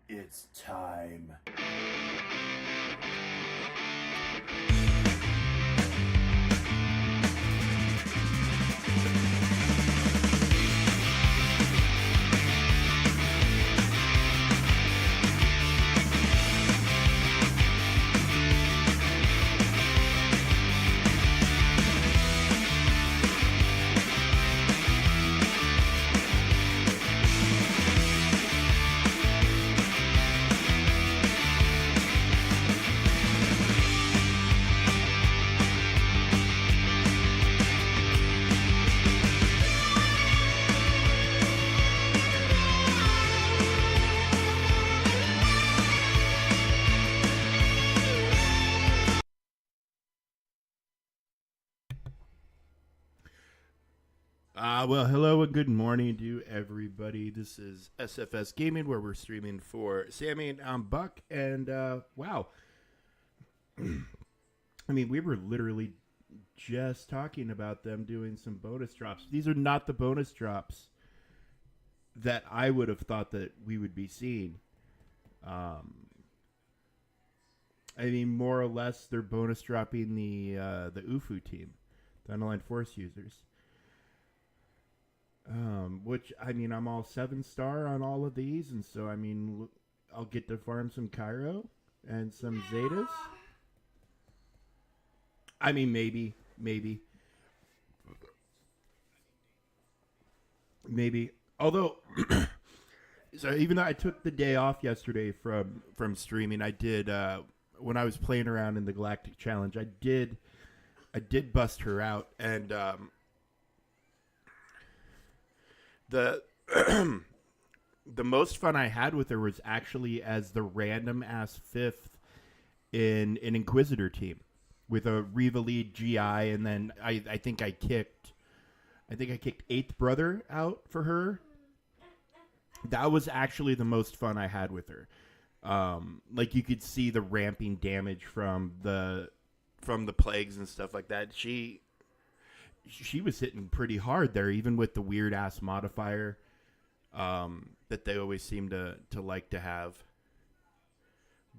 It's time. Well, hello and good morning to everybody. This is SFS Gaming, where we're streaming for Sammy and I'm Buck. And, wow. I mean, we were literally just talking about them doing some bonus drops. These are not the bonus drops that I would have thought that we would be seeing. I mean, more or less, they're bonus dropping the UFU team, the Underline Force users. Which, I mean, I'm all 7-star on all of these, and so, I mean, I'll get to farm some Cairo and some Zetas. I mean, maybe. Although, so even though I took the day off yesterday from streaming, I did, when I was playing around in the Galactic Challenge, I did bust her out, and, the the most fun I had with her was actually as the random ass 5th in an Inquisitor team with a Reva lead GI, and then I think I kicked 8th brother out for her. That was actually the most fun I had with her. Like, you could see the ramping damage from the plagues and stuff like that. She was hitting pretty hard there, even with the weird ass modifier that they always seem to like to have.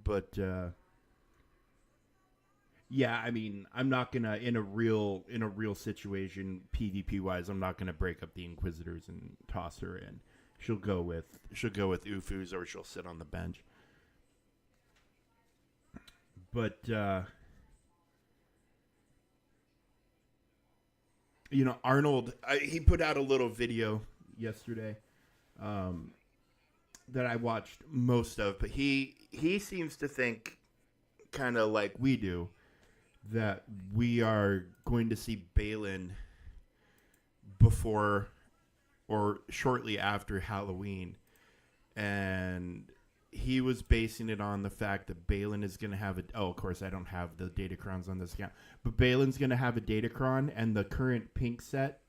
But yeah, I mean, I'm not gonna in a real situation PvP wise, I'm not gonna break up the Inquisitors and toss her in. She'll go with UFUs, or she'll sit on the bench. But you know, Arnold, he put out a little video yesterday that I watched most of, but he seems to think kind of like we do that we are going to see Balin before or shortly after Halloween, and he was basing it on the fact that Balin is going to have of course I don't have the Datacrons on this account, but Balin's going to have a Datacron, and the current pink set,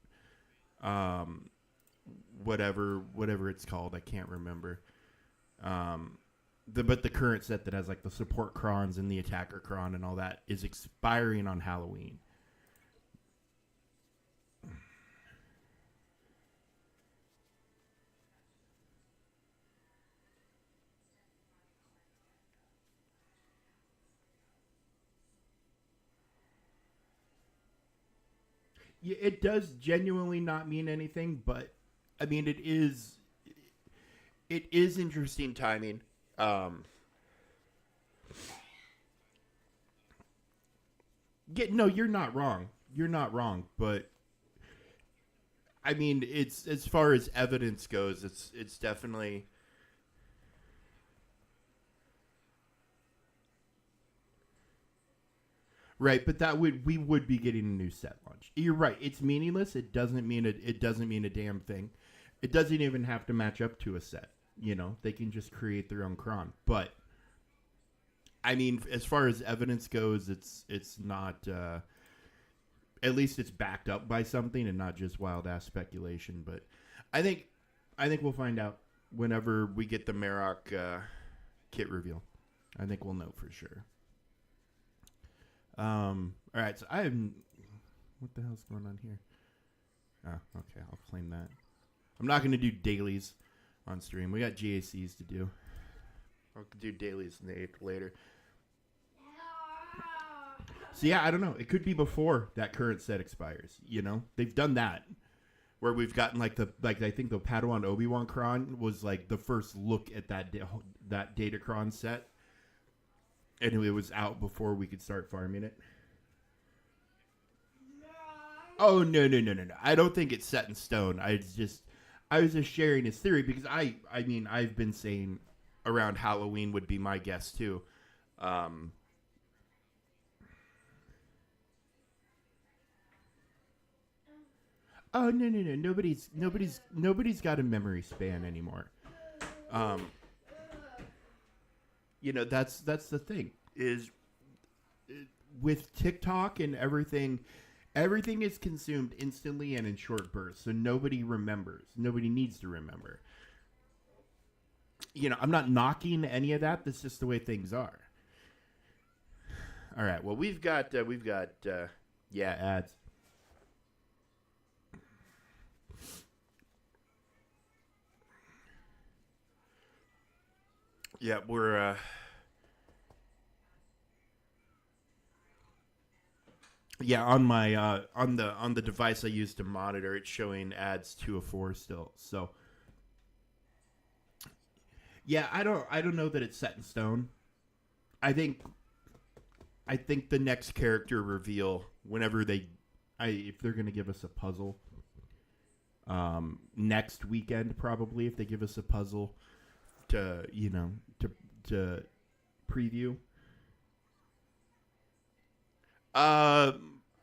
whatever it's called, I can't remember. But the current set that has like the support crons and the attacker cron and all that is expiring on Halloween. Yeah, it does genuinely not mean anything, but I mean it is interesting timing. No, you're not wrong. You're not wrong, but I mean, it's as far as evidence goes, it's definitely right. But we would be getting a new set launch. You're right. It's meaningless. It doesn't mean a damn thing. It doesn't even have to match up to a set. You know, they can just create their own cron. But I mean, as far as evidence goes, it's not. At least it's backed up by something and not just wild ass speculation. But I think we'll find out whenever we get the Marok kit reveal. I think we'll know for sure. All right, so what the hell's going on here? Oh, okay, I'll claim that. I'm not going to do dailies on stream. We got GACs to do. I'll do dailies later. So yeah, I don't know. It could be before that current set expires. You know, they've done that where we've gotten like I think the Padawan Obi-Wan Cron was like the first look at that Datacron set, and it was out before we could start farming it. Oh no. I don't think it's set in stone. I was just sharing his theory because I mean I've been saying around Halloween would be my guess too. Oh no. Nobody's got a memory span anymore. You know that's the thing is with TikTok and everything. Everything is consumed instantly and in short bursts, so nobody remembers. Nobody needs to remember. You know, I'm not knocking any of that. That's just the way things are. All right. Well, we've got ads. Yeah, we're yeah, on my on the device I use to monitor, it's showing ads 2 of 4 still. So yeah, I don't know that it's set in stone. I think the next character reveal whenever if they're gonna give us a puzzle, next weekend probably if they give us a puzzle to to preview.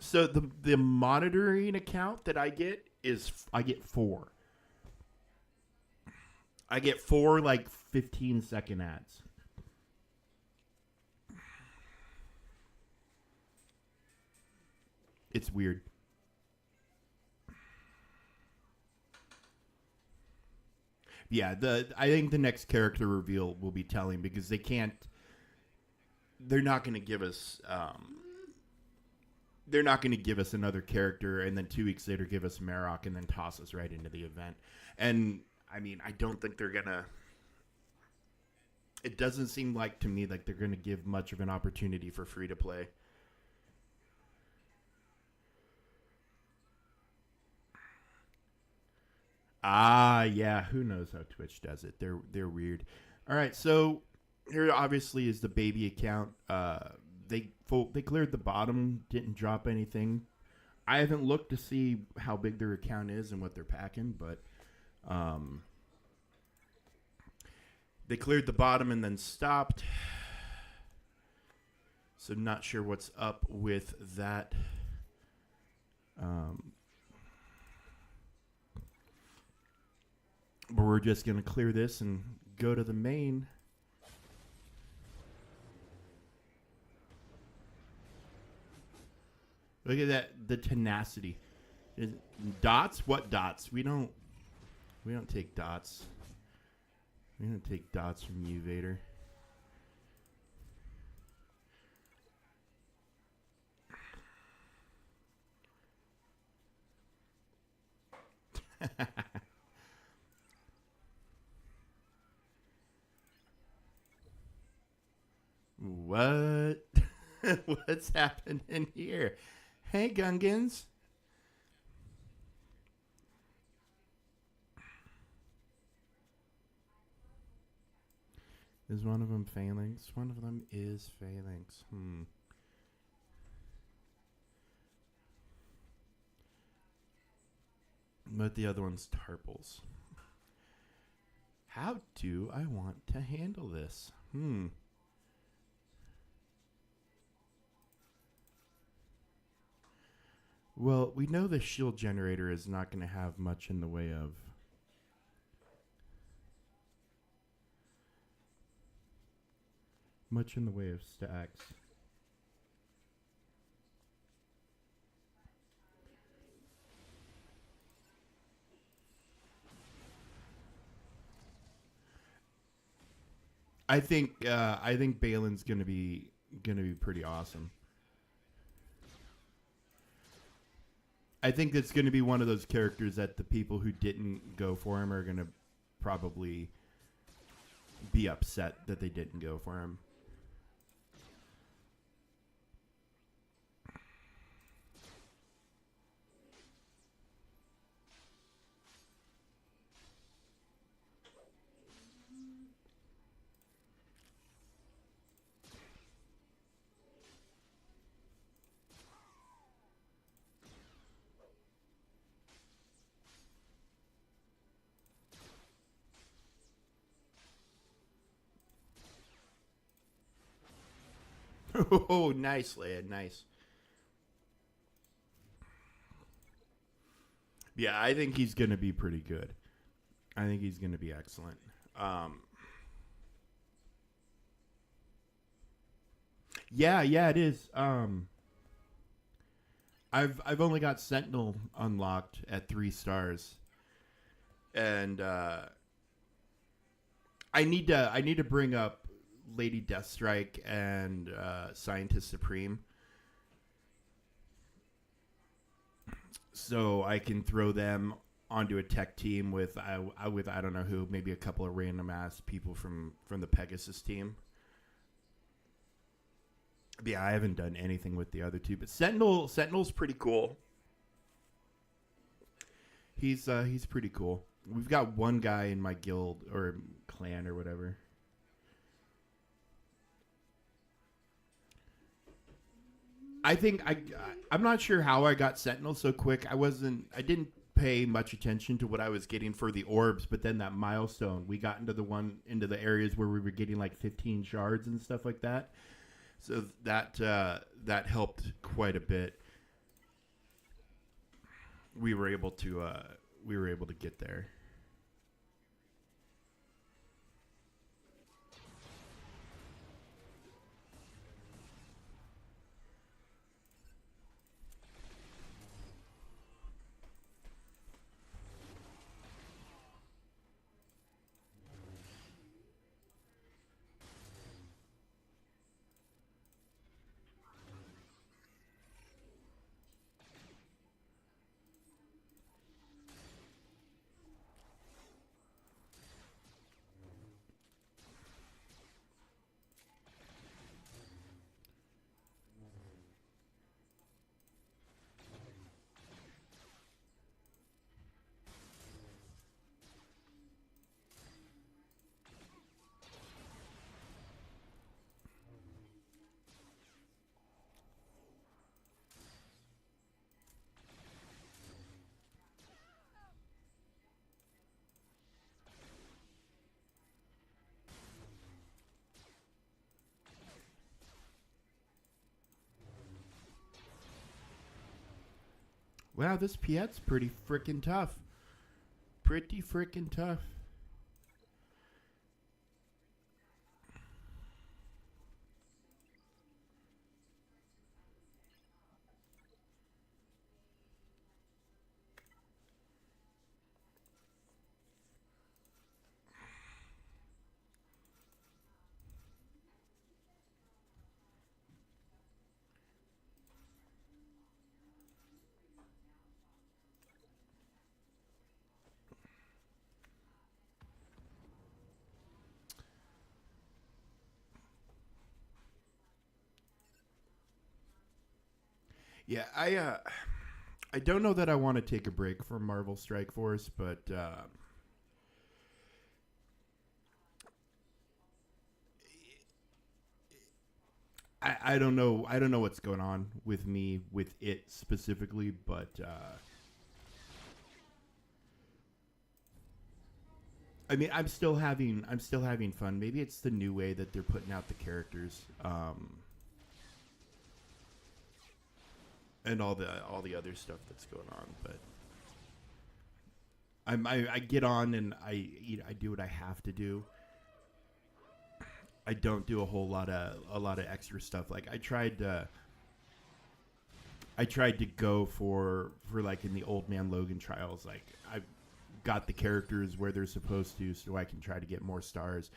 So the monitoring account that I get is I get 4. I get 4 like 15-second ads. It's weird. Yeah, I think the next character reveal will be telling because they're not going to give us they're not going to give us another character and then 2 weeks later give us Marok and then toss us right into the event. And I mean, I don't think they're going to. It doesn't seem like to me like they're going to give much of an opportunity for free to play. Yeah, who knows how Twitch does it? They're weird. All right, so here obviously is the baby account. They cleared the bottom, didn't drop anything. I haven't looked to see how big their account is and what they're packing, but they cleared the bottom and then stopped. So not sure what's up with that. But we're just going to clear this and go to the main. Look at that, the tenacity. Dots? What dots? We don't take dots. We don't take dots from you, Vader. What? What's happening here? Hey, Gungans. Is one of them phalanx? One of them is phalanx. But the other one's tarpals. How do I want to handle this? Well, we know the shield generator is not going to have much in the way of stacks. I think Balin's gonna be pretty awesome. I think that's going to be one of those characters that the people who didn't go for him are going to probably be upset that they didn't go for him. Oh, nice, lad. Nice. Yeah, I think he's going to be pretty good. I think he's going to be excellent. Um, yeah, it is. I've only got Sentinel unlocked at 3 stars, and I need to bring up Lady Deathstrike and Scientist Supreme, so I can throw them onto a tech team with I don't know who, maybe a couple of random ass people from the Pegasus team. But yeah, I haven't done anything with the other two, but Sentinel's pretty cool. He's pretty cool. We've got one guy in my guild or clan or whatever. I think I'm not sure how I got Sentinel so quick. I didn't pay much attention to what I was getting for the orbs, but then that milestone, we got into the areas where we were getting like 15 shards and stuff like that. So that helped quite a bit. We were able to get there. Wow, this Piet's pretty freaking tough. Pretty freaking tough. Yeah, I don't know that I want to take a break from Marvel Strike Force, but I don't know. I don't know what's going on with me with it specifically, but I mean, I'm still having fun. Maybe it's the new way that they're putting out the characters, and all the other stuff that's going on. But I get on and I do what I have to do. I don't do a lot of extra stuff. Like I tried to go for like in the Old Man Logan trials. Like I got the characters where they're supposed to, so I can try to get more stars,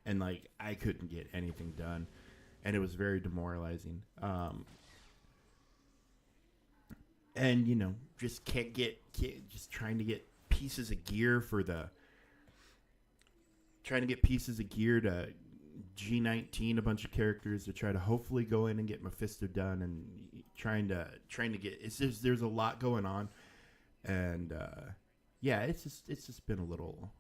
and like I couldn't get anything done, and it was very demoralizing. And just just trying to get pieces of gear trying to get pieces of gear to G19, a bunch of characters to try to hopefully go in and get Mephisto done, and trying to get. It's just there's a lot going on, and yeah, it's just been a little.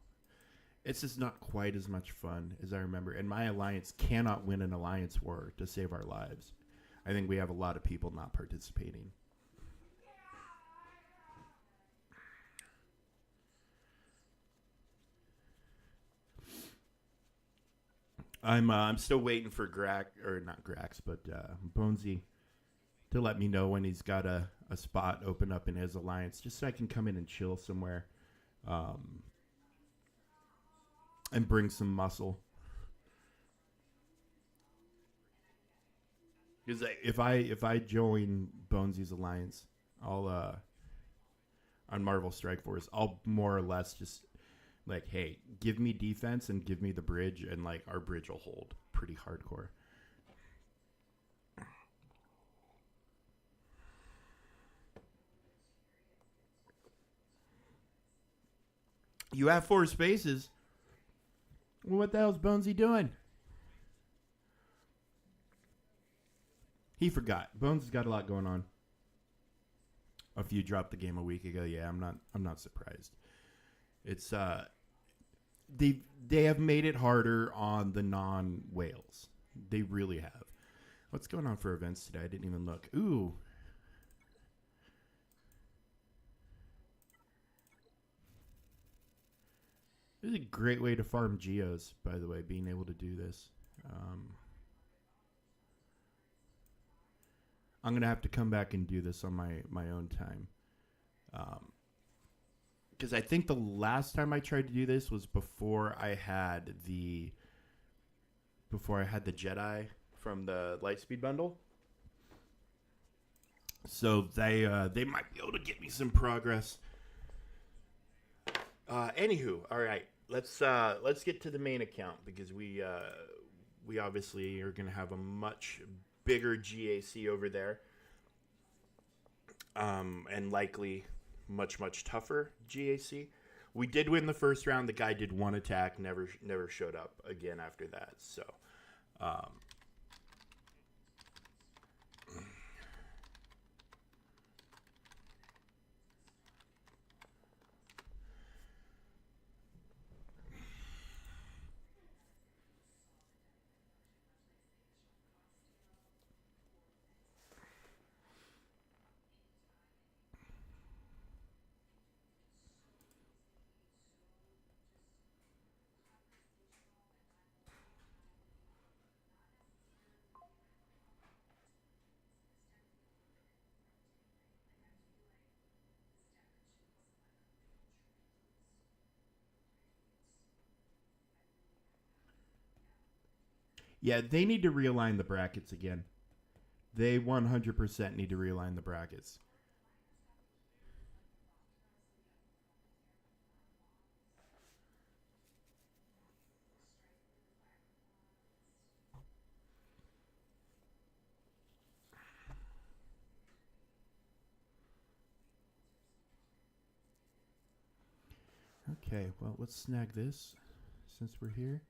It's just not quite as much fun as I remember, and my alliance cannot win an alliance war to save our lives. I think we have a lot of people not participating. I'm still waiting for not Grax, but Bonesy to let me know when he's got a spot open up in his alliance, just so I can come in and chill somewhere, and bring some muscle. Because if I join Bonesy's alliance, I'll on Marvel Strike Force, I'll more or less just like, hey, give me defense and give me the bridge, and like our bridge will hold pretty hardcore. You have 4 spaces. Well, what the hell's Bonesy doing? He forgot. Bones has got a lot going on. A few dropped the game a week ago. Yeah, I'm not surprised. It's they have made it harder on the non-whales. They really have. What's going on for events today? I didn't even look. Ooh. This is a great way to farm geos, by the way, being able to do this. I'm going to have to come back and do this on my own time. Because I think the last time I tried to do this was before I had the Jedi from the Lightspeed bundle. So they might be able to get me some progress. Anywho, all right, let's get to the main account, because we obviously are going to have a much bigger GAC over there, and likely much tougher GAC. We did win the first round. The guy did 1 attack, never showed up again after that. So, yeah, they need to realign the brackets again. They 100% need to realign the brackets. Okay, well, let's snag this since we're here.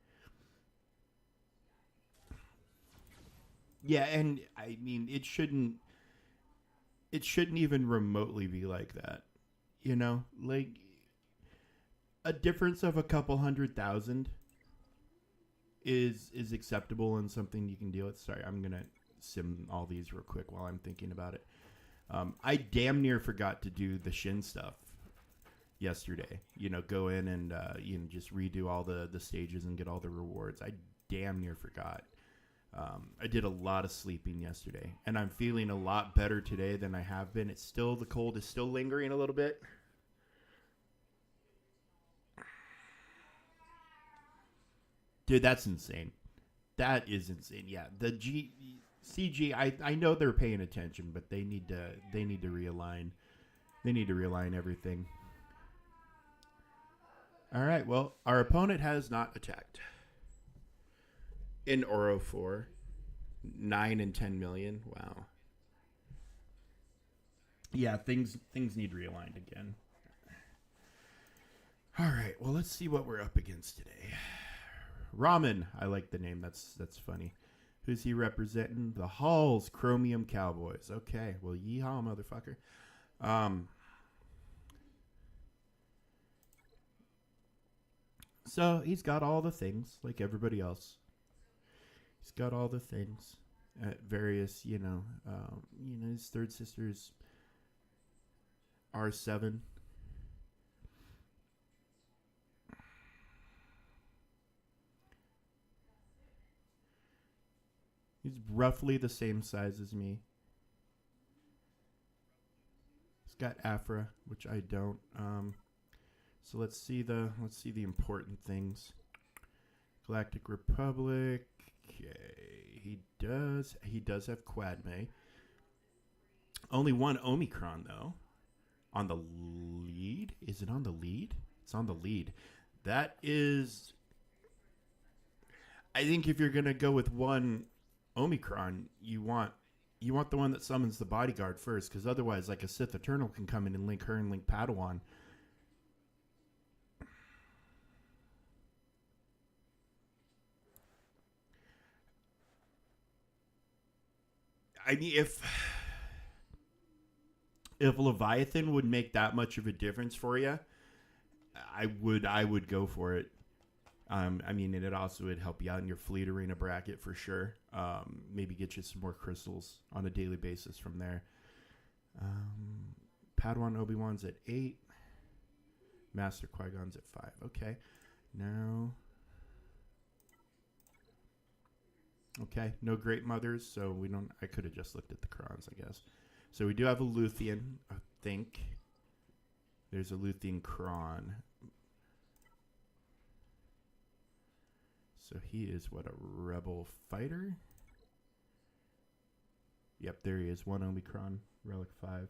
Yeah, and I mean, it shouldn't even remotely be like that. You know, like a difference of a couple 100,000 is acceptable and something you can deal with. Sorry, I'm going to sim all these real quick while I'm thinking about it. I damn near forgot to do the Shin stuff yesterday. You know, go in and just redo all the stages and get all the rewards. I damn near forgot. I did a lot of sleeping yesterday, and I'm feeling a lot better today than I have been. It's still, the cold is still lingering a little bit. Dude, that's insane. That is insane. Yeah, the CG. I know they're paying attention, but they need to realign. They need to realign everything. All right. Well, our opponent has not attacked. In Oro 4, 9 and 10 million. Wow. Yeah, things need realigned again. All right. Well, let's see what we're up against today. Ramen. I like the name. That's funny. Who's he representing? The Halls Chromium Cowboys. Okay, well, yeehaw, motherfucker. So he's got all the things like everybody else. He's got all the things at various, his third sister's R7. He's roughly the same size as me. He's got Afra, which I don't. So let's see the important things. Galactic Republic. Okay, he does have Quadme. Only one Omicron though. On the lead? Is it on the lead? It's on the lead. That is. I think if you're gonna go with one Omicron, you want the one that summons the bodyguard first, because otherwise, like a Sith Eternal can come in and link her and link Padawan. I mean, if Leviathan would make that much of a difference for you, I would go for it. I mean, and it also would help you out in your Fleet Arena bracket for sure. Maybe get you some more crystals on a daily basis from there. Padawan Obi-Wan's at 8. Master Qui-Gon's at 5. Okay. Now. Okay. No Great Mothers, so we don't. I could have just looked at the Krons, I guess. So we do have a Luthien, I think. There's a Luthien Kron. So he is, what, a rebel fighter? Yep, there he is. One Omicron, Relic 5.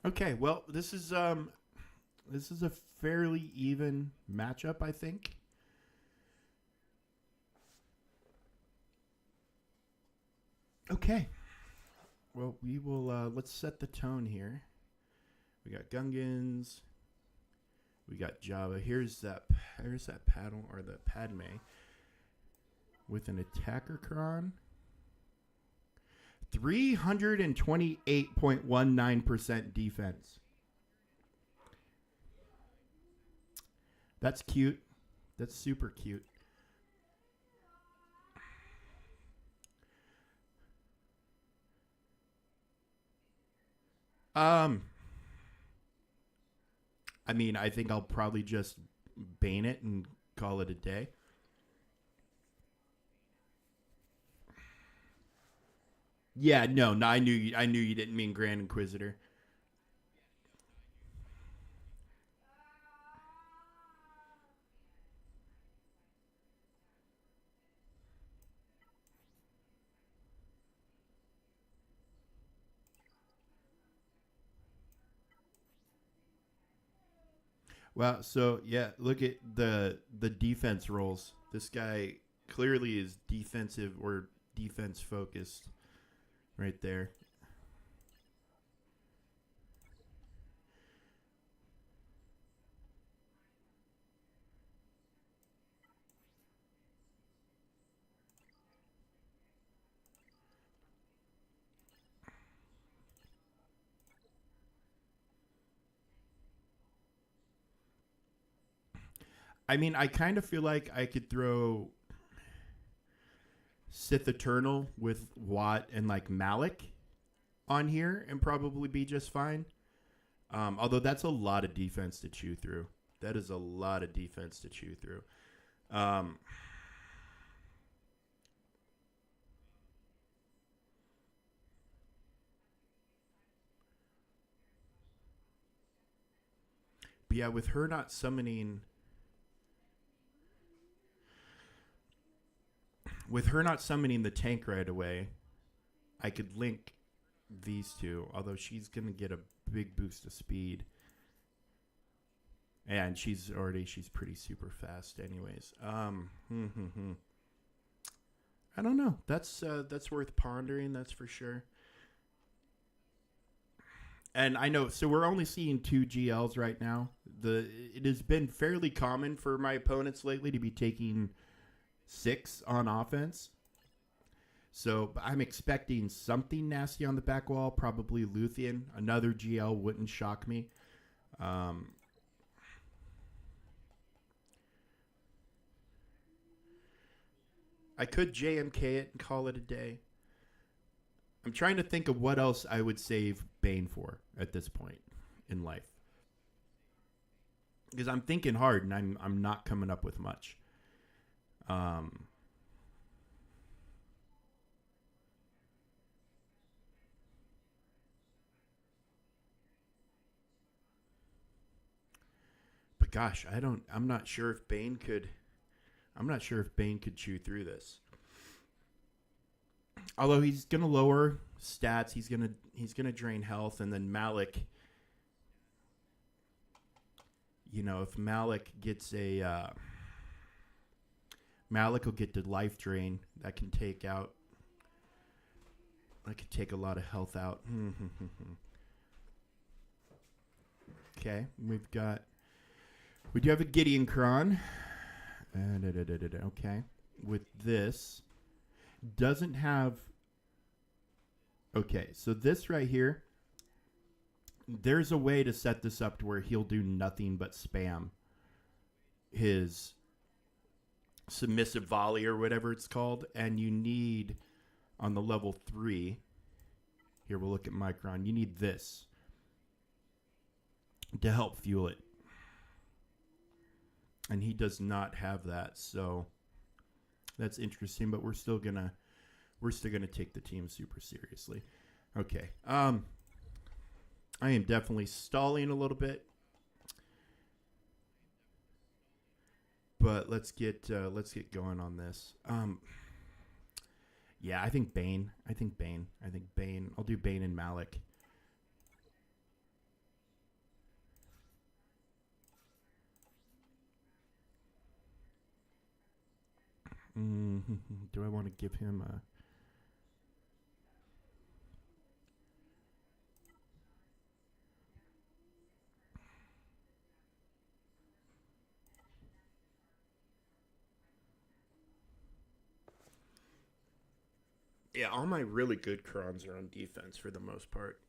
Okay, well, this is a fairly even matchup, I think. Okay. Well, we will, let's set the tone here. We got Gungans. We got Jabba. Here's that paddle, or the Padme. With an attacker Kron. 328.19% defense. That's cute. That's super cute. I mean, I think I'll probably just bane it and call it a day. Yeah, no, I knew you didn't mean Grand Inquisitor. Well, so yeah, look at the defense rolls. This guy clearly is defensive or defense focused right there. I mean, I kind of feel like I could throw Sith Eternal with Watt and like Malik on here and probably be just fine. Although that's a lot of defense to chew through. That is a lot of defense to chew through. But yeah, with her not summoning the tank right away, I could link these two, although she's going to get a big boost of speed. And she's pretty super fast anyways. I don't know. That's worth pondering. That's for sure. And I know, so we're only seeing 2 GLs right now. It has been fairly common for my opponents lately to be taking 6 on offense. So I'm expecting something nasty on the back wall, probably Luthien. Another GL wouldn't shock me. I could JMK it and call it a day. I'm trying to think of what else I would save Bane for at this point in life. Because I'm thinking hard and I'm not coming up with much. But gosh, I'm not sure if Bane could chew through this. Although he's gonna lower stats, he's gonna drain health, and then Malik. You know, if Malik gets Malik will get the life drain that can take out. That could take a lot of health out. Okay, we do have a Gideon Kron. Okay, with this doesn't have. Okay, so this right here, there's a way to set this up to where he'll do nothing but spam his submissive volley or whatever it's called, and you need on the level 3. Here we'll look at Micron. You need this to help fuel it. And he does not have that, so that's interesting, but we're still gonna take the team super seriously. Okay. I am definitely stalling a little bit. But let's get going on this. Yeah, I think Bane. I'll do Bane and Malik. Do I want to give him a... Yeah, all my really good Krons are on defense for the most part.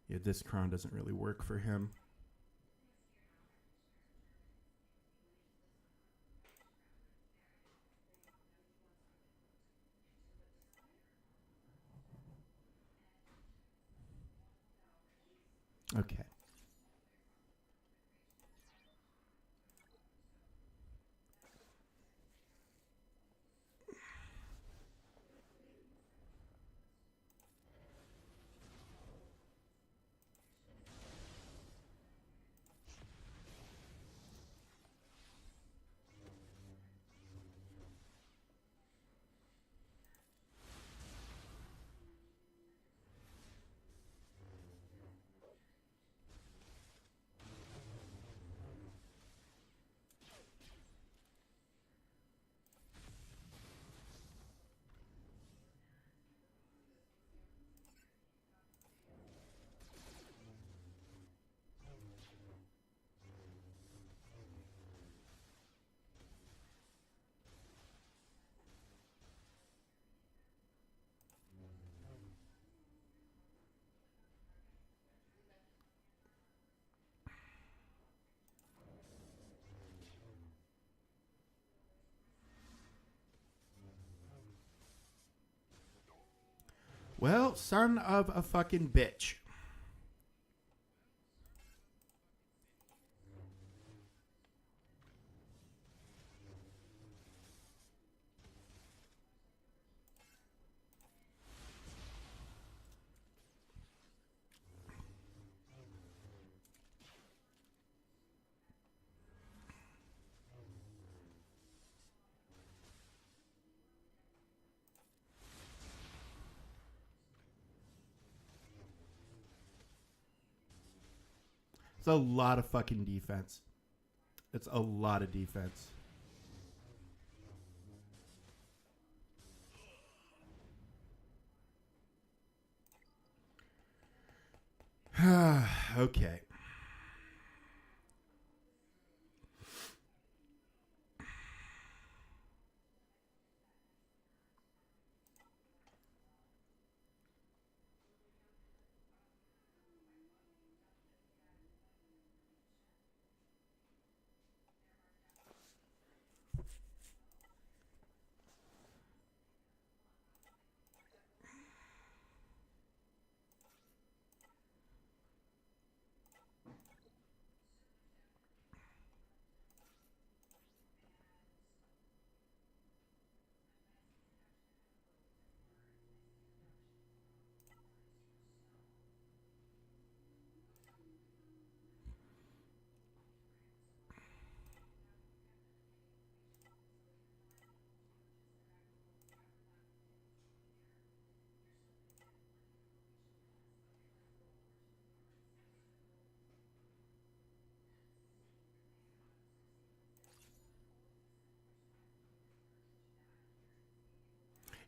Yeah, this Kron doesn't really work for him. Okay. Well, son of a fucking bitch. It's a lot of fucking defense. It's a lot of defense. Okay.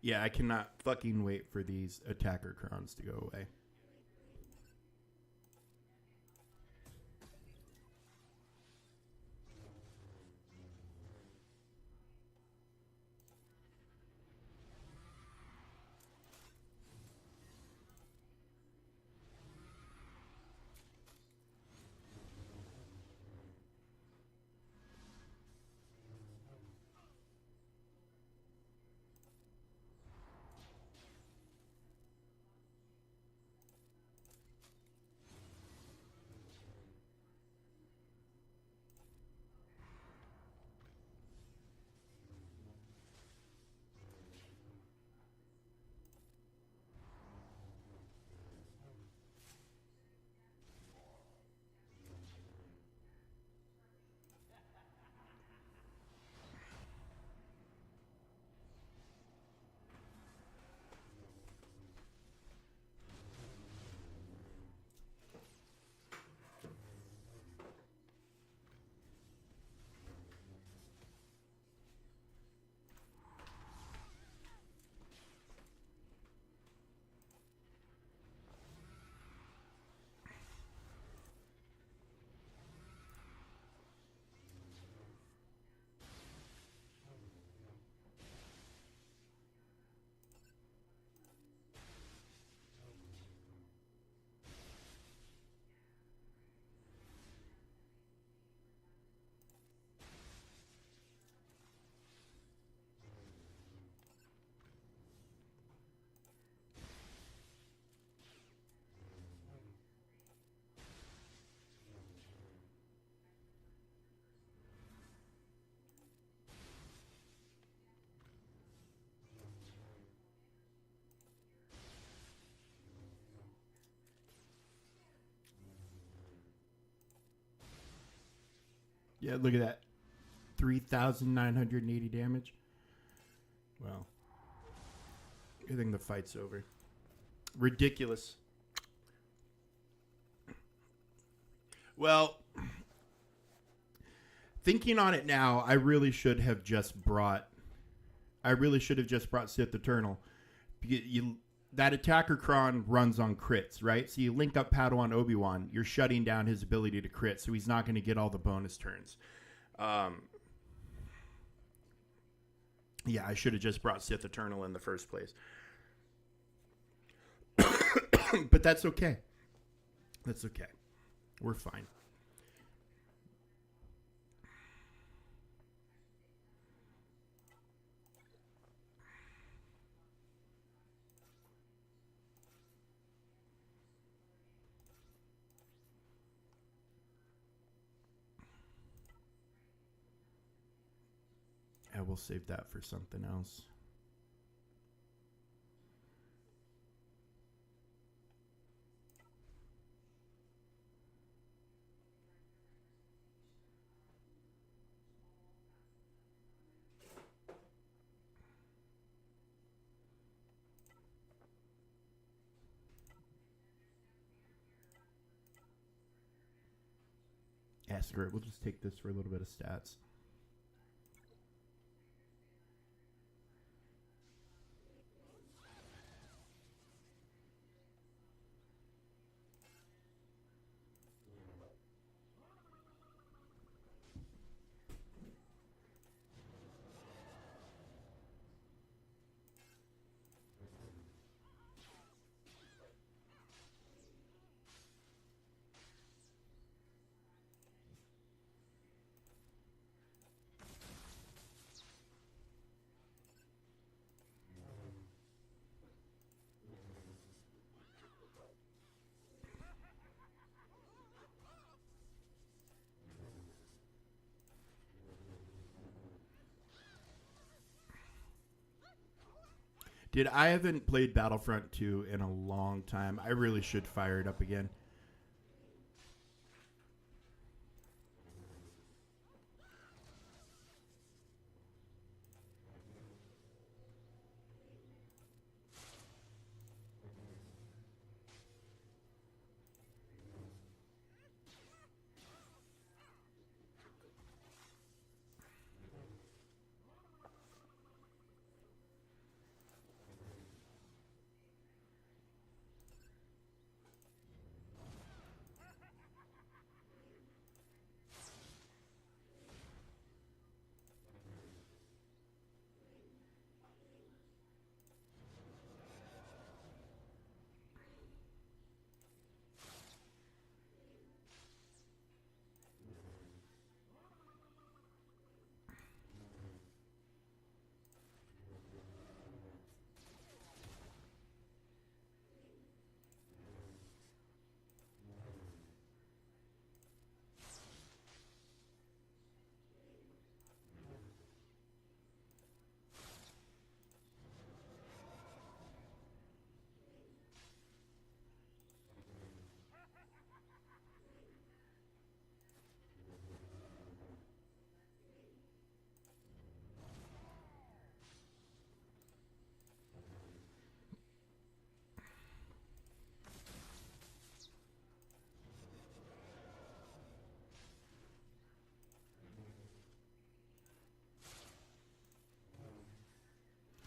Yeah, I cannot fucking wait for these attacker crowns to go away. Yeah, look at that. 3,980 damage. Well, I think the fight's over. Ridiculous. Well, thinking on it now, I really should have just brought Sith Eternal. That attacker cron runs on crits, right? So you link up Padawan Obi-Wan, you're shutting down his ability to crit, so he's not going to get all the bonus turns. Yeah, I should have just brought Sith Eternal in the first place. But that's okay. That's okay. We're fine. I will save that for something else. screw it. We'll just take this for a little bit of stats. Dude, I haven't played Battlefront 2 in a long time. I really should fire it up again.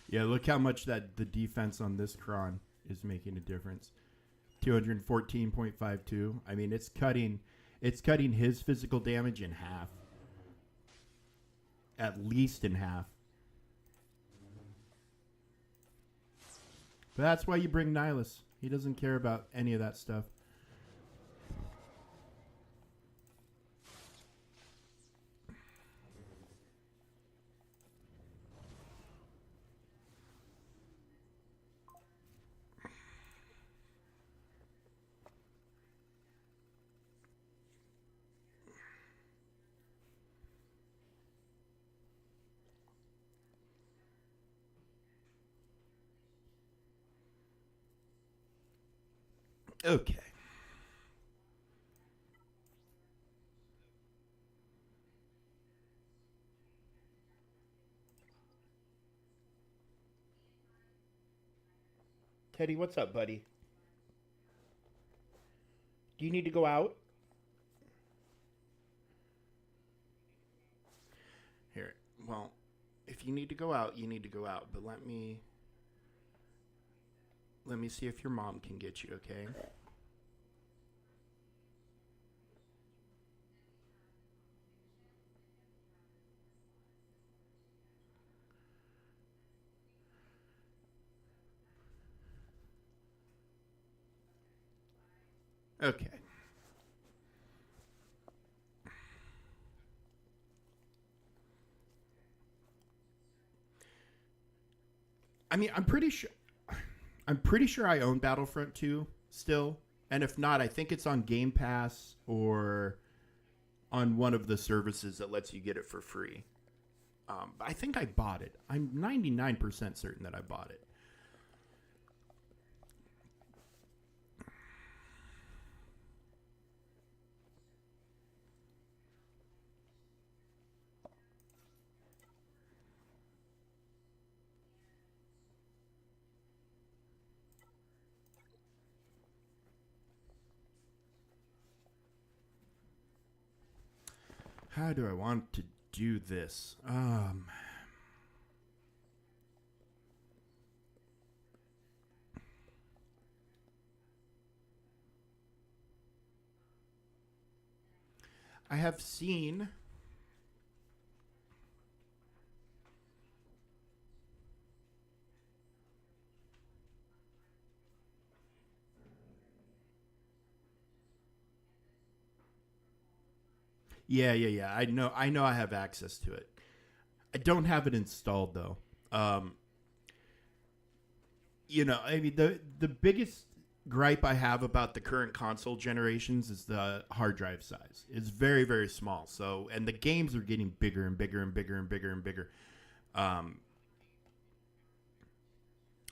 Yeah, look how much that the defense on this cron is making a difference. 214.52. I mean, it's cutting his physical damage in half. At least in half. But that's why you bring Nihilus. He doesn't care about any of that stuff. Okay. Teddy, what's up, buddy? Do you need to go out? Here. Well, if you need to go out, you need to go out. But let me see if your mom can get you, okay? Okay. I mean, I'm pretty sure I own Battlefront 2 still. And if not, I think it's on Game Pass or on one of the services that lets you get it for free. I think I bought it. I'm 99% certain that I bought it. How do I want to do this? I have seen Yeah. I know I have access to it. I don't have it installed though. I mean the biggest gripe I have about the current console generations is the hard drive size. It's very very small. So and the games are getting bigger and bigger and bigger and bigger and bigger.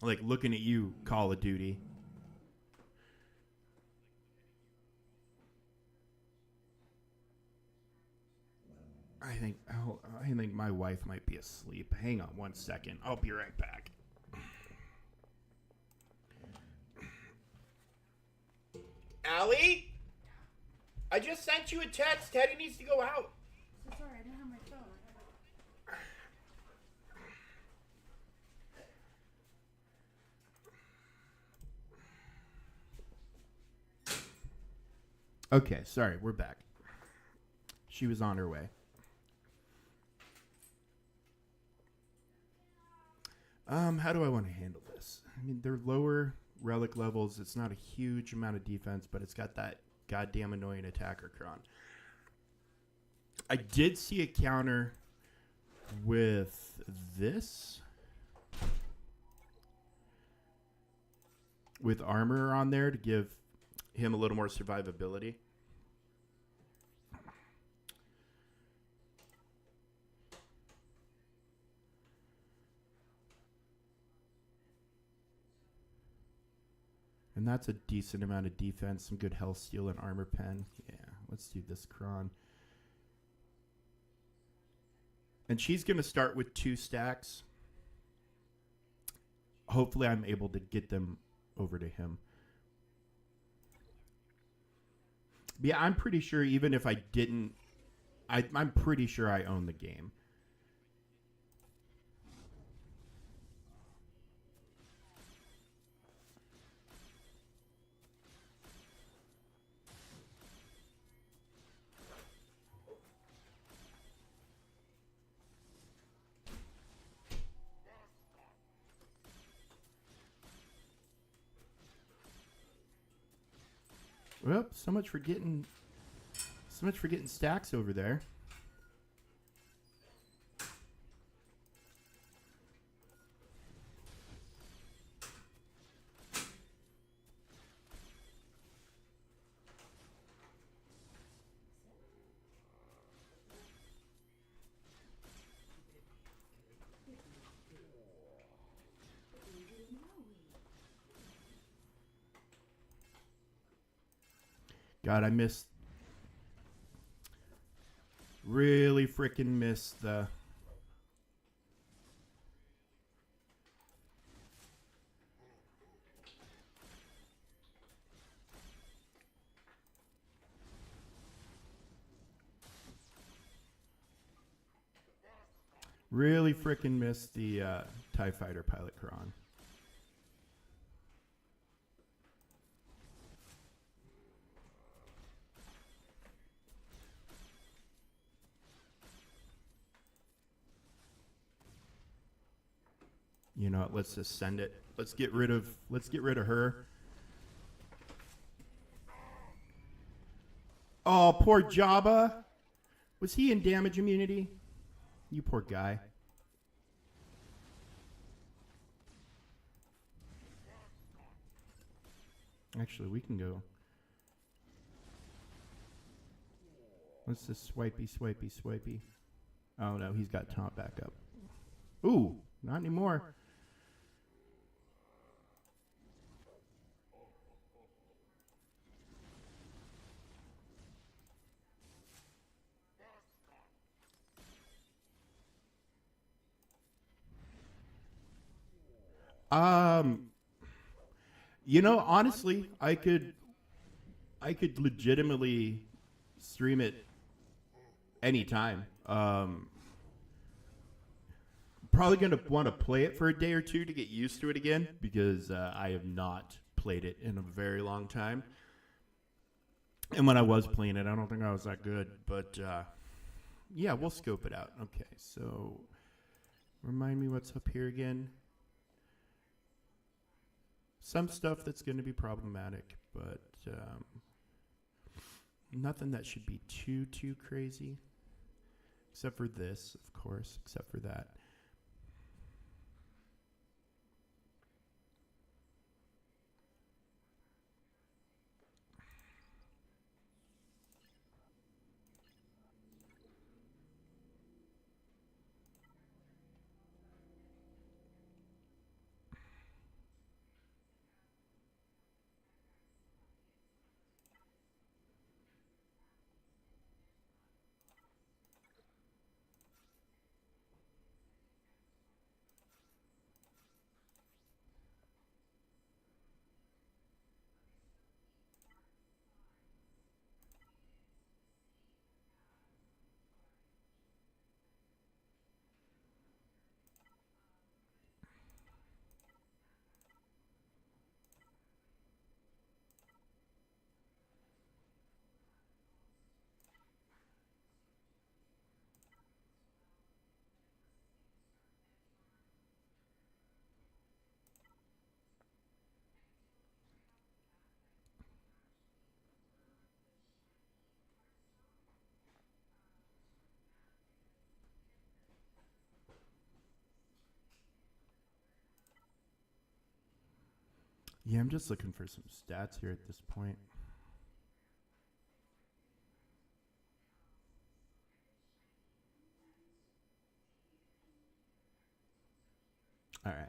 Like looking at you, Call of Duty. I think my wife might be asleep. Hang on one second. I'll be right back. Allie? I just sent you a text. Teddy needs to go out. So sorry, I didn't have my phone. Okay, sorry, we're back. She was on her way. How do I want to handle this? I mean, they're lower relic levels. It's not a huge amount of defense, but it's got that goddamn annoying attacker cron. I did see a counter with this. With armor on there to give him a little more survivability. And that's a decent amount of defense, some good health steal and armor pen. Yeah, let's do this cron. And she's going to start with 2 stacks. Hopefully I'm able to get them over to him. But yeah, I'm pretty sure even if I didn't, I'm pretty sure I own the game. Well, so much for getting stacks over there. God, I missed. Really freaking missed the. Really freaking missed the TIE Fighter pilot cron. You know what, let's just send it. Let's get rid of her. Oh, poor Jabba. Was he in damage immunity? You poor guy. Actually, we can go. Let's just swipey. Oh no, he's got taunt back up. Ooh, not anymore. Honestly, I could legitimately stream it anytime. Probably going to want to play it for a day or two to get used to it again because I have not played it in a very long time. And when I was playing it, I don't think I was that good. But yeah, we'll scope it out. Okay, so remind me what's up here again. Some stuff that's going to be problematic, but nothing that should be too crazy. Except for this, of course, except for that. Yeah, I'm just looking for some stats here at this point. All right.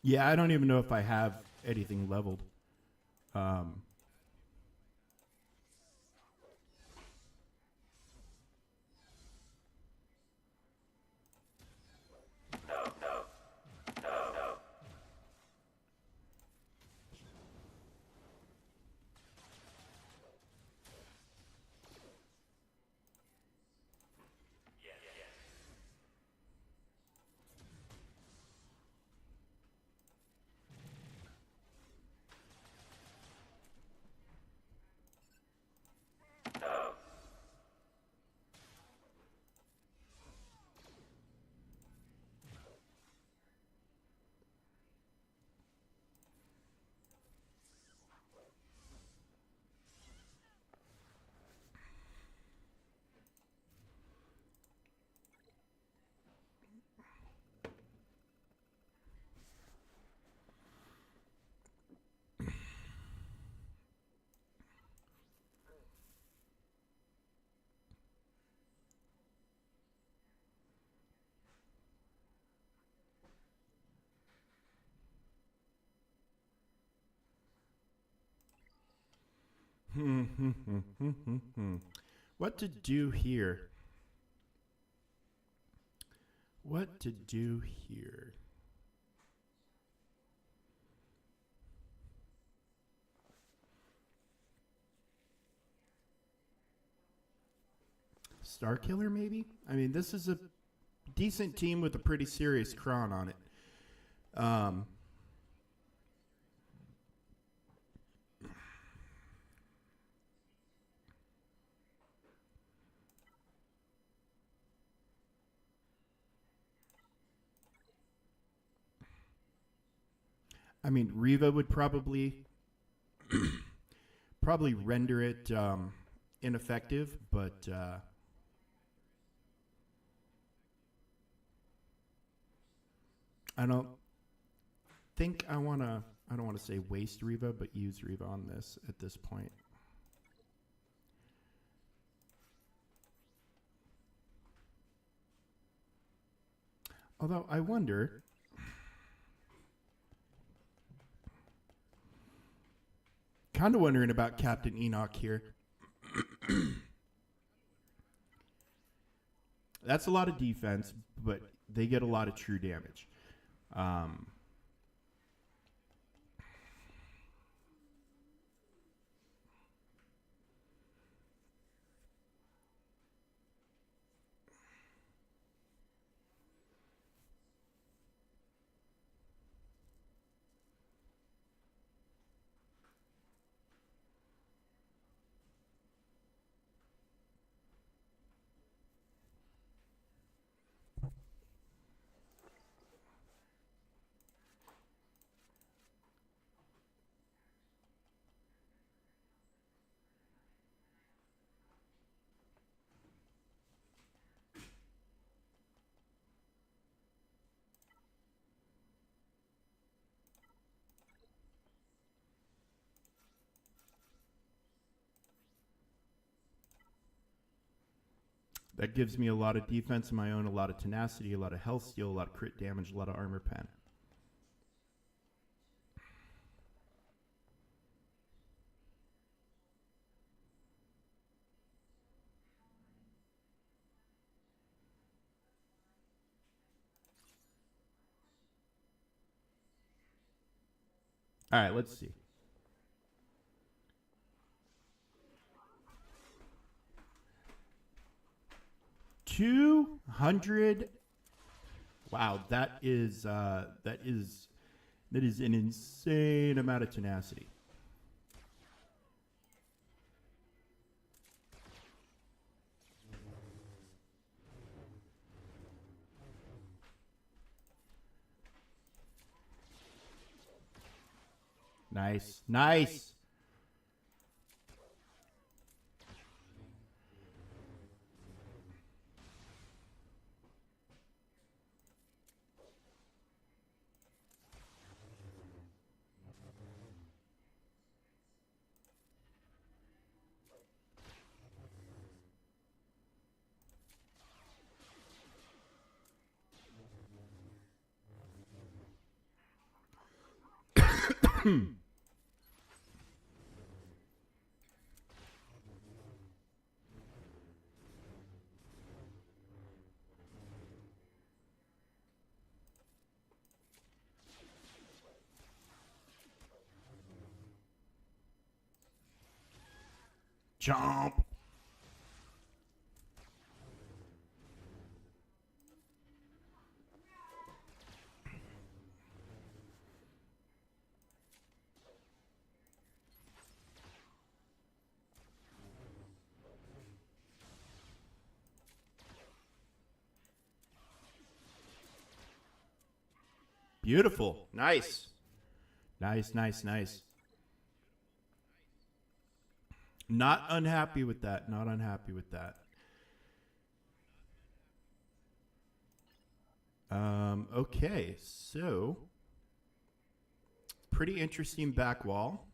Yeah, I don't even know if I have anything leveled. What to do here? What to do here? Star Killer, maybe? I mean, this is a decent team with a pretty serious cron on it. I mean, Riva would probably render it ineffective, but I don't think I want to. I don't want to say waste Riva, but use Riva on this at this point. Although I wonder. Kind of wondering about Captain Enoch here. That's a lot of defense, but they get a lot of true damage. That gives me a lot of defense of my own, a lot of tenacity, a lot of health steal, a lot of crit damage, a lot of armor pen. All right, let's see. $200. Wow, that is an insane amount of tenacity. Nice, nice. Jump. Beautiful. Nice. Nice, nice, nice. Not unhappy with that. Not unhappy with that. Okay, so pretty interesting back wall.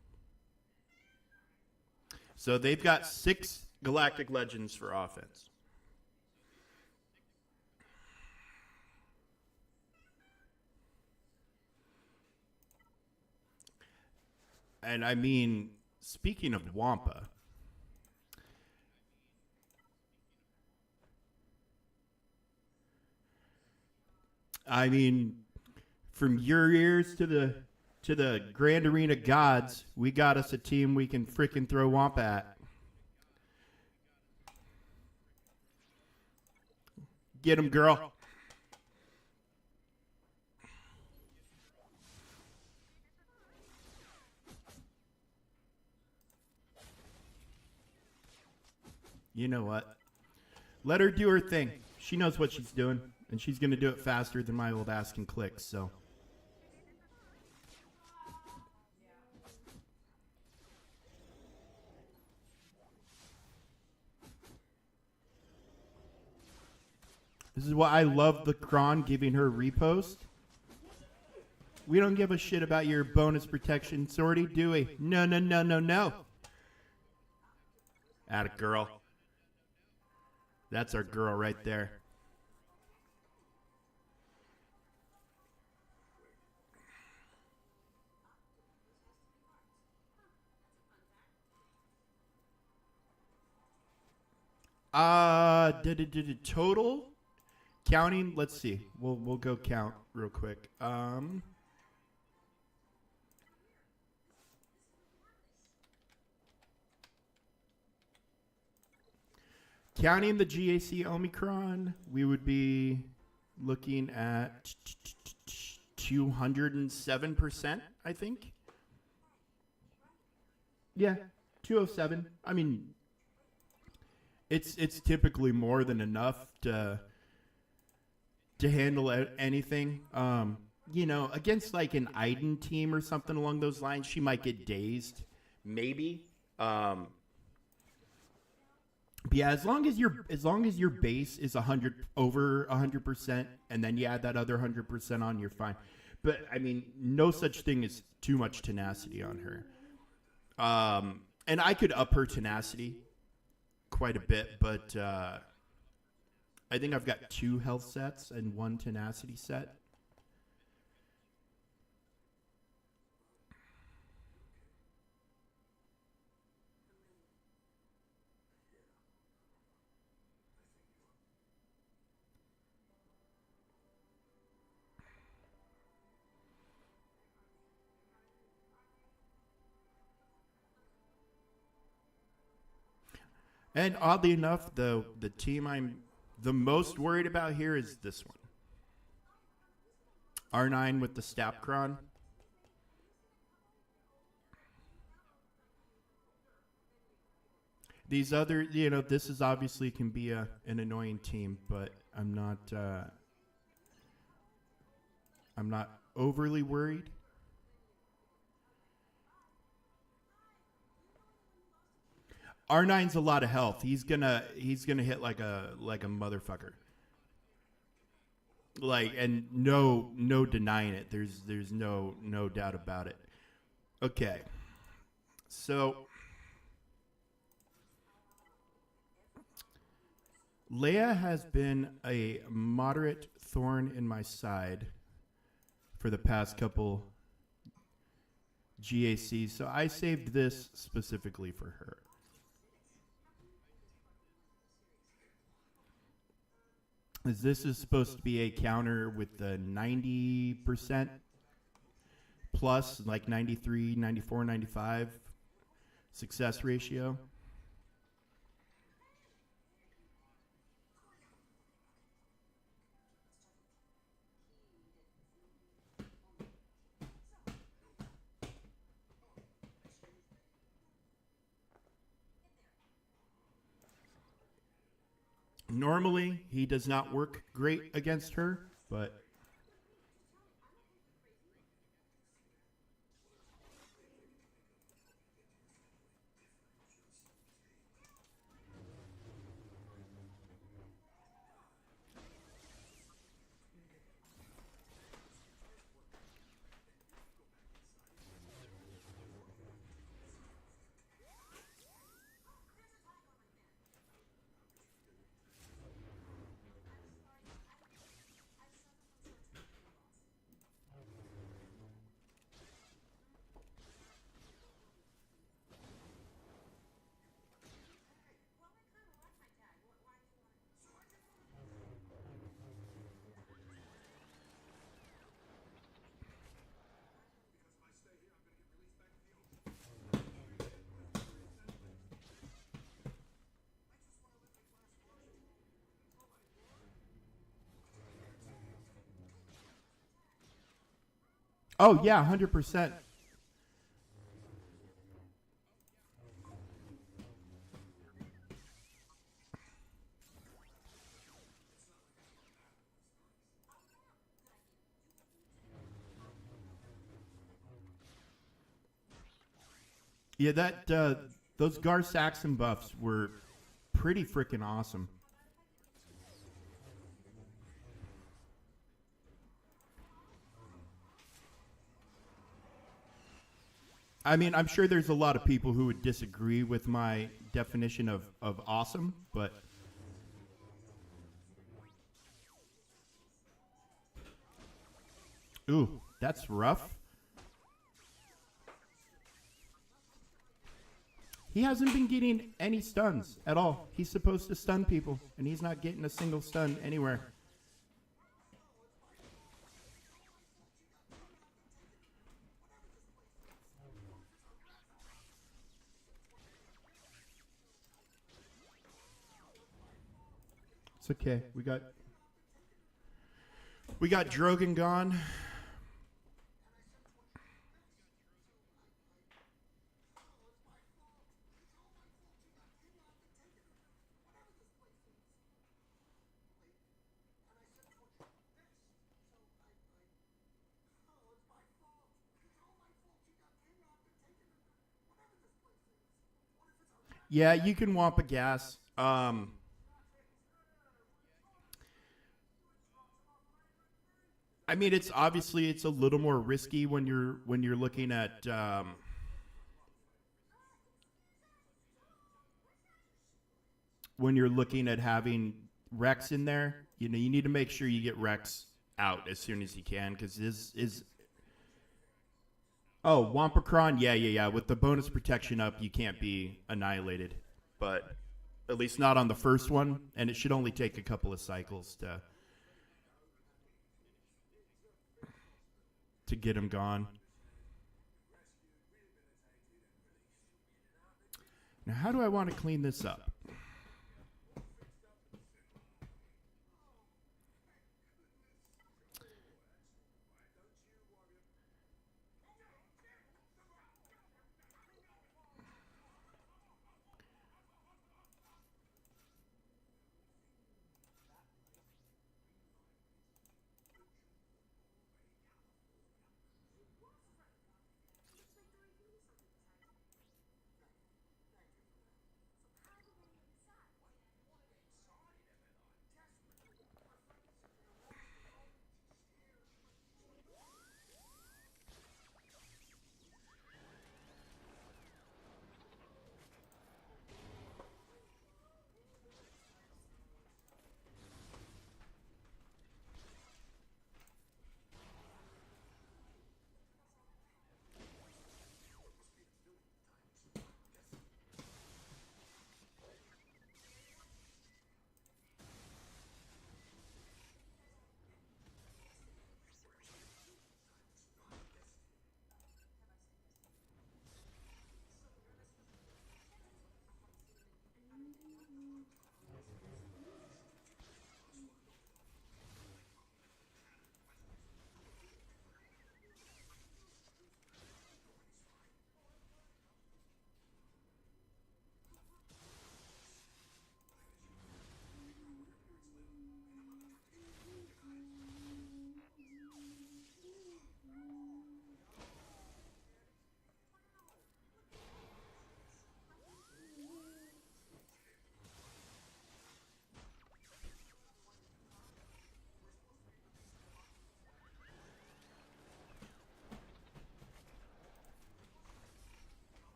So they've got 6 Galactic Legends for offense. And I mean, speaking of Wampa, I mean, from your ears to the Grand Arena gods, we got us a team we can freaking throw Wampa at. Get him, girl. You know what? Let her do her thing. She knows what she's doing, and she's going to do it faster than my old ass can click, so. This is why I love the Kron giving her repost. We don't give a shit about your bonus protection, Sortie, do we? No, no, no, no, no. Atta girl. That's our girl right there. Total Counting, let's see. We'll go count real quick. Counting the GAC Omicron, we would be looking at 207%, I think. Yeah, 207. I mean, it's typically more than enough to handle anything. You know, against like an Iden team or something along those lines, she might get dazed, maybe. But yeah, as long as your base is over 100%, and then you add that other 100% on, you're fine. But I mean, no such thing as too much tenacity on her. And I could up her tenacity quite a bit, but I think I've got 2 health sets and 1 tenacity set. And oddly enough, the team I'm the most worried about here is this one. R9 with the Stapcron. These other, you know, this is obviously can be an annoying team, but I'm not overly worried. R9's a lot of health. He's gonna hit like a motherfucker. Like, and no denying it. There's no doubt about it. Okay. So Leia has been a moderate thorn in my side for the past couple GACs, so I saved this specifically for her. This is supposed to be a counter with the 90% plus, like 93, 94, 95 success ratio. Normally, he does not work great against her, but oh yeah, 100%. Yeah, that those Gar Saxon buffs were pretty freaking awesome. I mean, I'm sure there's a lot of people who would disagree with my definition of awesome, but ooh, that's rough. He hasn't been getting any stuns at all. He's supposed to stun people, and he's not getting a single stun anywhere. It's okay. We got Drogon gone. Yeah, you can wampa gas. I mean, it's obviously it's a little more risky when you're looking at when you're looking at having Rex in there. You know, you need to make sure you get Rex out as soon as you can because is oh Wampacron, yeah. With the bonus protection up, you can't be annihilated, but at least not on the first one, and it should only take a couple of cycles to get him gone. Now, how do I want to clean this up?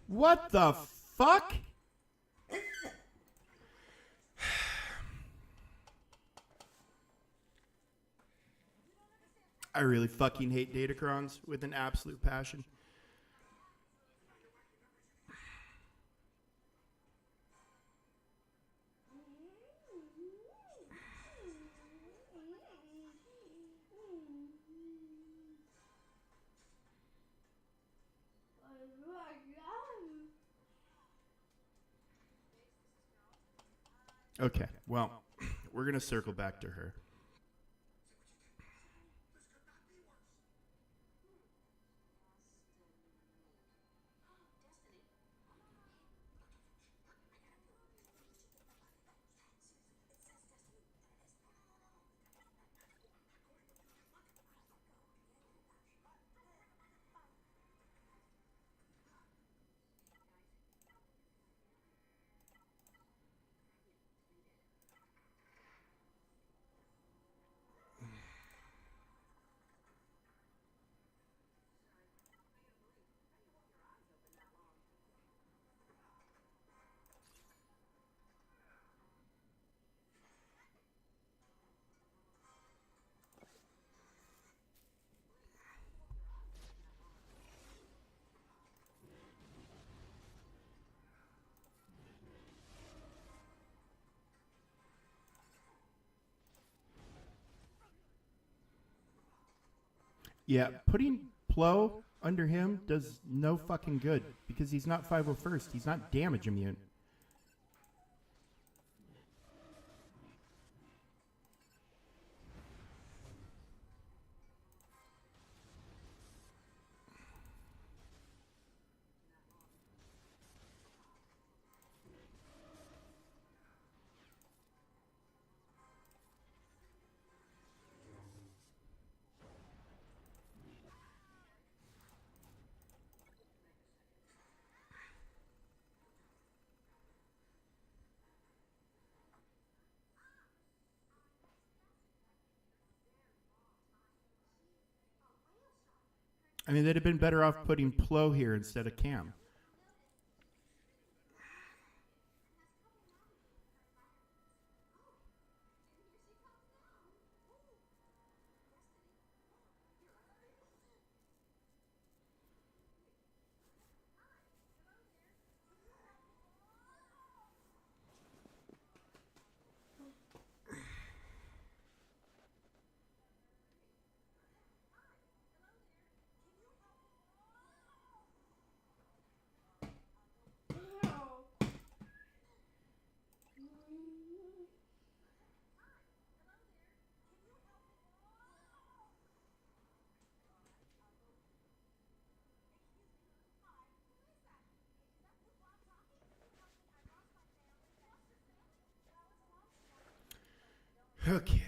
What the fuck? I really fucking hate Datacrons with an absolute passion. Okay, well, we're going to circle back to her. Yeah, putting Plo under him does no fucking good because he's not 501st. He's not damage immune. I mean, they'd have been better off putting Plo here instead of Cam. Okay.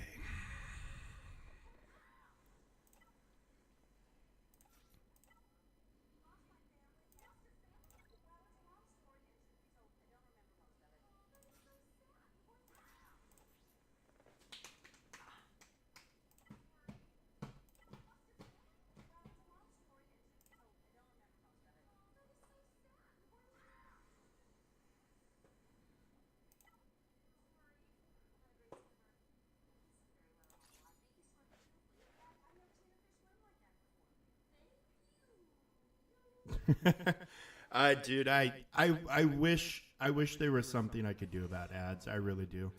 Dude, I wish there was something I could do about ads. I really do.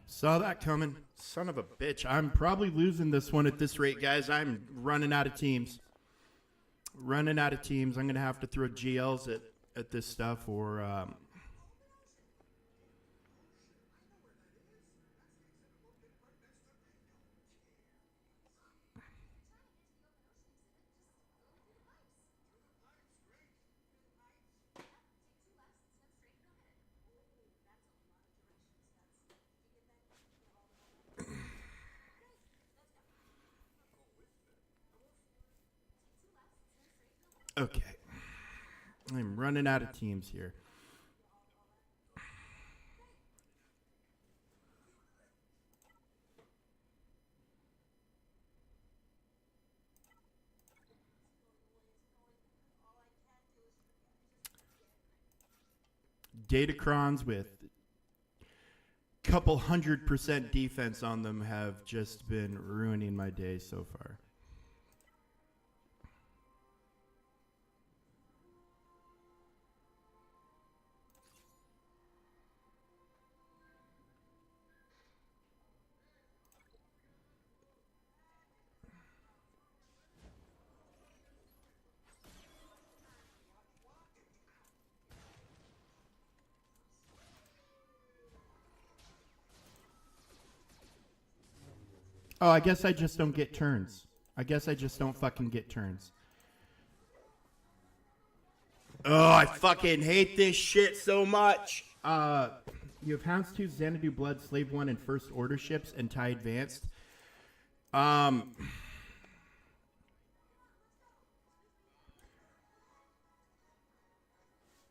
Saw that coming. Son of a bitch. I'm probably losing this one at this rate, guys. I'm running out of teams. I'm going to have to throw GLs at this stuff, or okay. I'm running out of teams here. Datacrons with couple 100% defense on them have just been ruining my day so far. Oh, I guess I just don't get turns. I guess I just don't fucking get turns. Oh, I fucking hate this shit so much. You have Houndstooth, Xanadu Blood, Slave 1, and First Order ships, and TIE Advanced.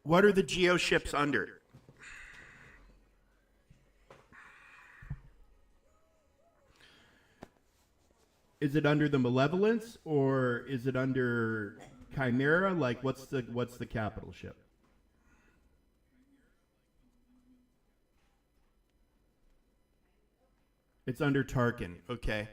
What are the Geo ships under? Is it under the Malevolence, or is it under Chimera? Like, what's the capital ship? It's under Tarkin. Okay.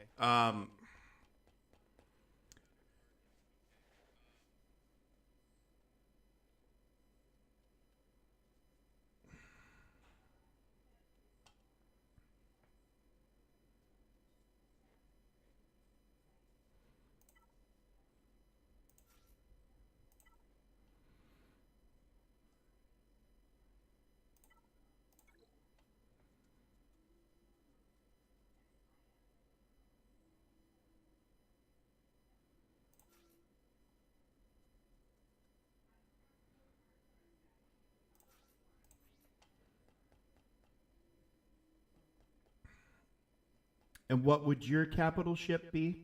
And what would your capital ship be?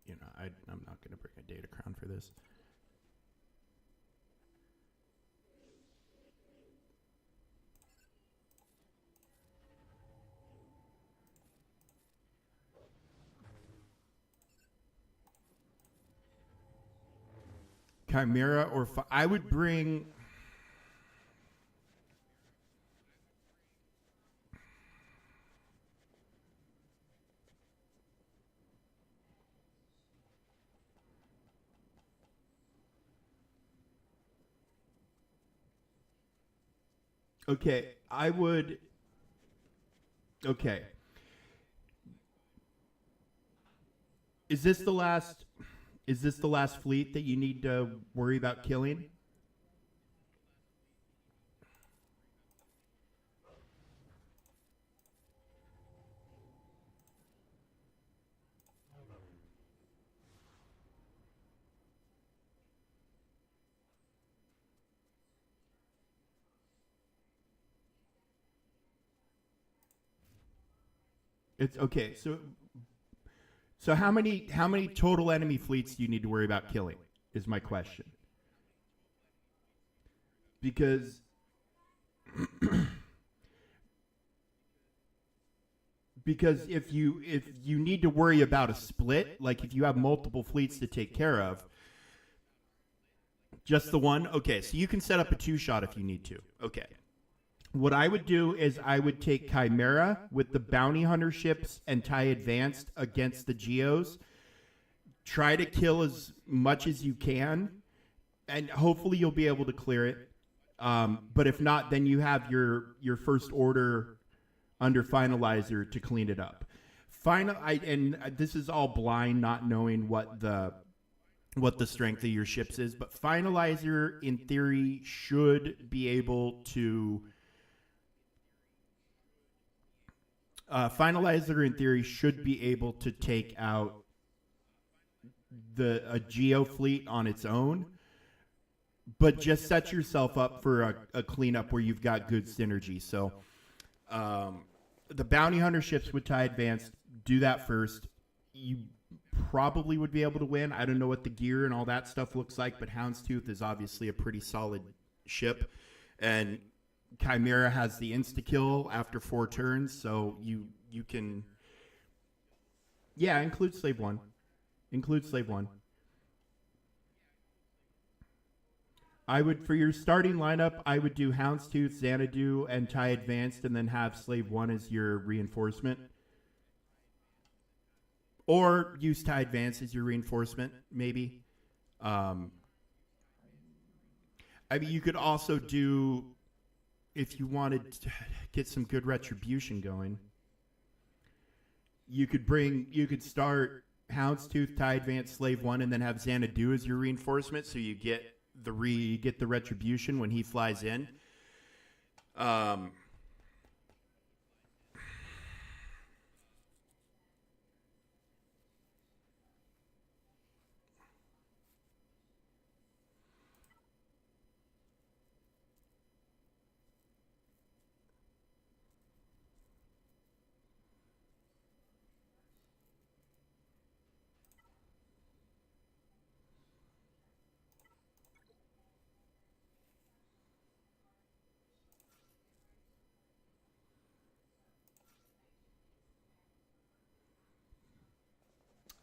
You know, I'm not going to bring a data crown for this. Chimera or I would bring. Okay, I would. Okay. Is this the last? Is this the last fleet that you need to worry about killing? It's okay. So how many total enemy fleets do you need to worry about killing? Is my question. Because if you need to worry about a split, like if you have multiple fleets to take care of, just the one? Okay, so you can set up a 2-shot if you need to. Okay. What I would do is I would take Chimera with the bounty hunter ships and TIE Advanced against the Geos. Try to kill as much as you can, and hopefully you'll be able to clear it. But if not, then you have your First Order under Finalizer to clean it up. This is all blind, not knowing what the strength of your ships is, but Finalizer in theory should be able to take out a Geo fleet on its own, but just set yourself up for a cleanup where you've got good synergy. So the bounty hunter ships with TIE Advanced, do that first. You probably would be able to win. I don't know what the gear and all that stuff looks like, but Houndstooth is obviously a pretty solid ship, and Chimera has the insta-kill after 4 turns, so you can... Yeah, include Slave 1. I would, for your starting lineup, I would do Houndstooth, Xanadu, and TIE Advanced, and then have Slave 1 as your reinforcement. Or use TIE Advanced as your reinforcement, maybe. I mean, you could also do, if you wanted to get some good retribution going, you could start Houndstooth, TIE Advanced, Slave 1, and then have Xanadu as your reinforcement, so you get the retribution when he flies in.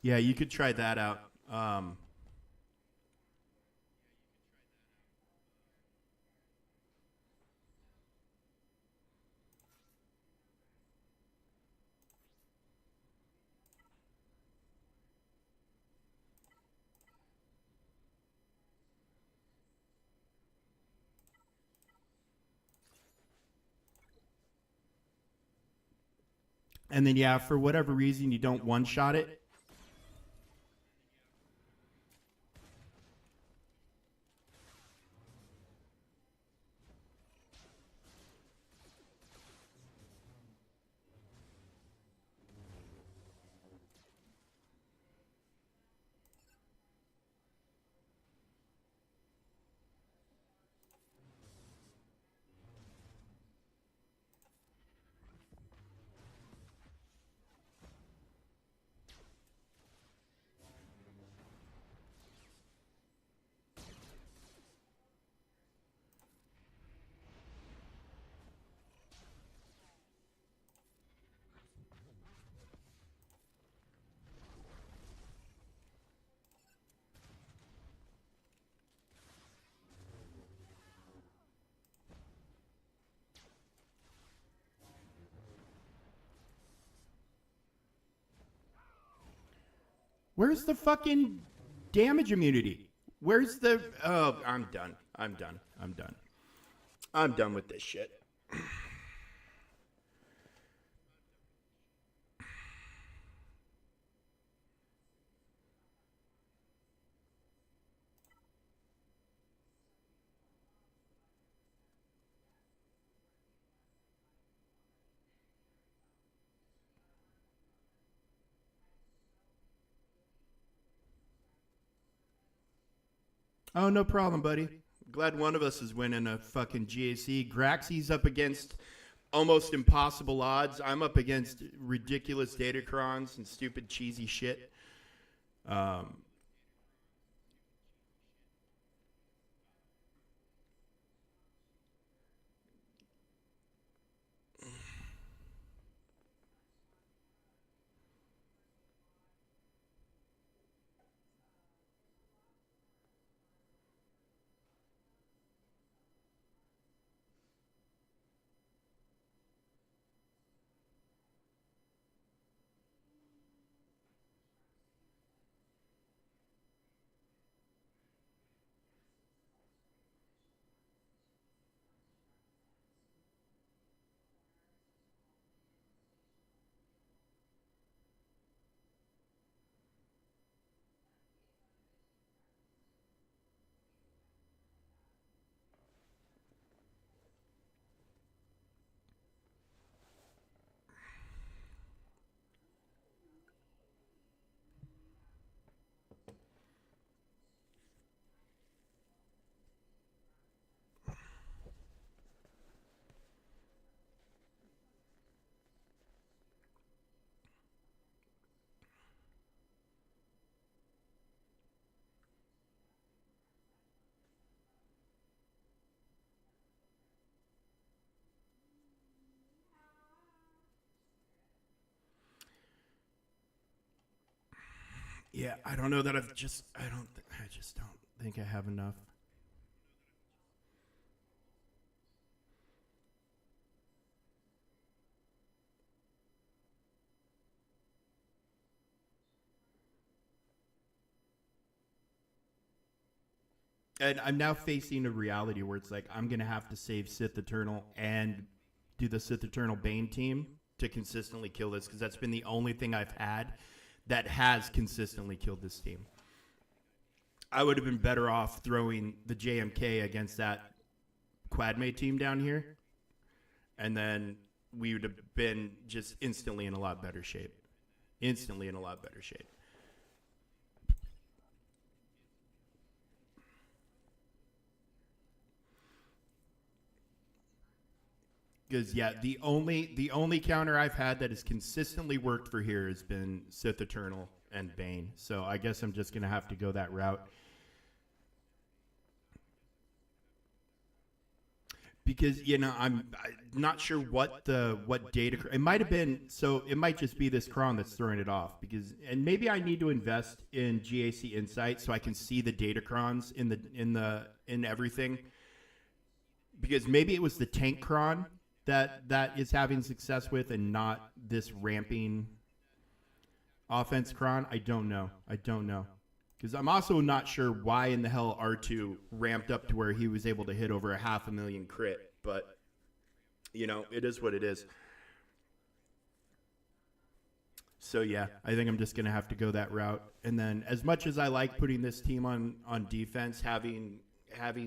Yeah, you could try that out. And then, yeah, for whatever reason, you don't one-shot it. Where's the fucking damage immunity? Where's the... Oh, I'm done. I'm done with this shit. Oh, no problem, buddy. Glad one of us is winning a fucking GAC. Graxy's up against almost impossible odds. I'm up against ridiculous datacrons and stupid cheesy shit. Yeah, I don't know that I just don't think I have enough. And I'm now facing a reality where it's like I'm gonna have to save Sith Eternal and do the Sith Eternal Bane team to consistently kill this, because that's been the only thing I've had that has consistently killed this team. I would have been better off throwing the JMK against that Quadmate team down here, and then we would have been just instantly in a lot better shape. Instantly in a lot better shape. Because yeah, the only counter I've had that has consistently worked for here has been Sith Eternal and Bane. So I guess I'm just gonna have to go that route. Because I'm not sure what data it might have been. So it might just be this cron that's throwing it off. And maybe I need to invest in GAC Insight so I can see the data crons in everything. Because maybe it was the tank cron that is having success with, and not this ramping offense cron. I don't know. Because I'm also not sure why in the hell R2 ramped up to where he was able to hit over 500,000 crit. But, it is what it is. So, yeah, I think I'm just going to have to go that route. And then as much as I like putting this team on defense, having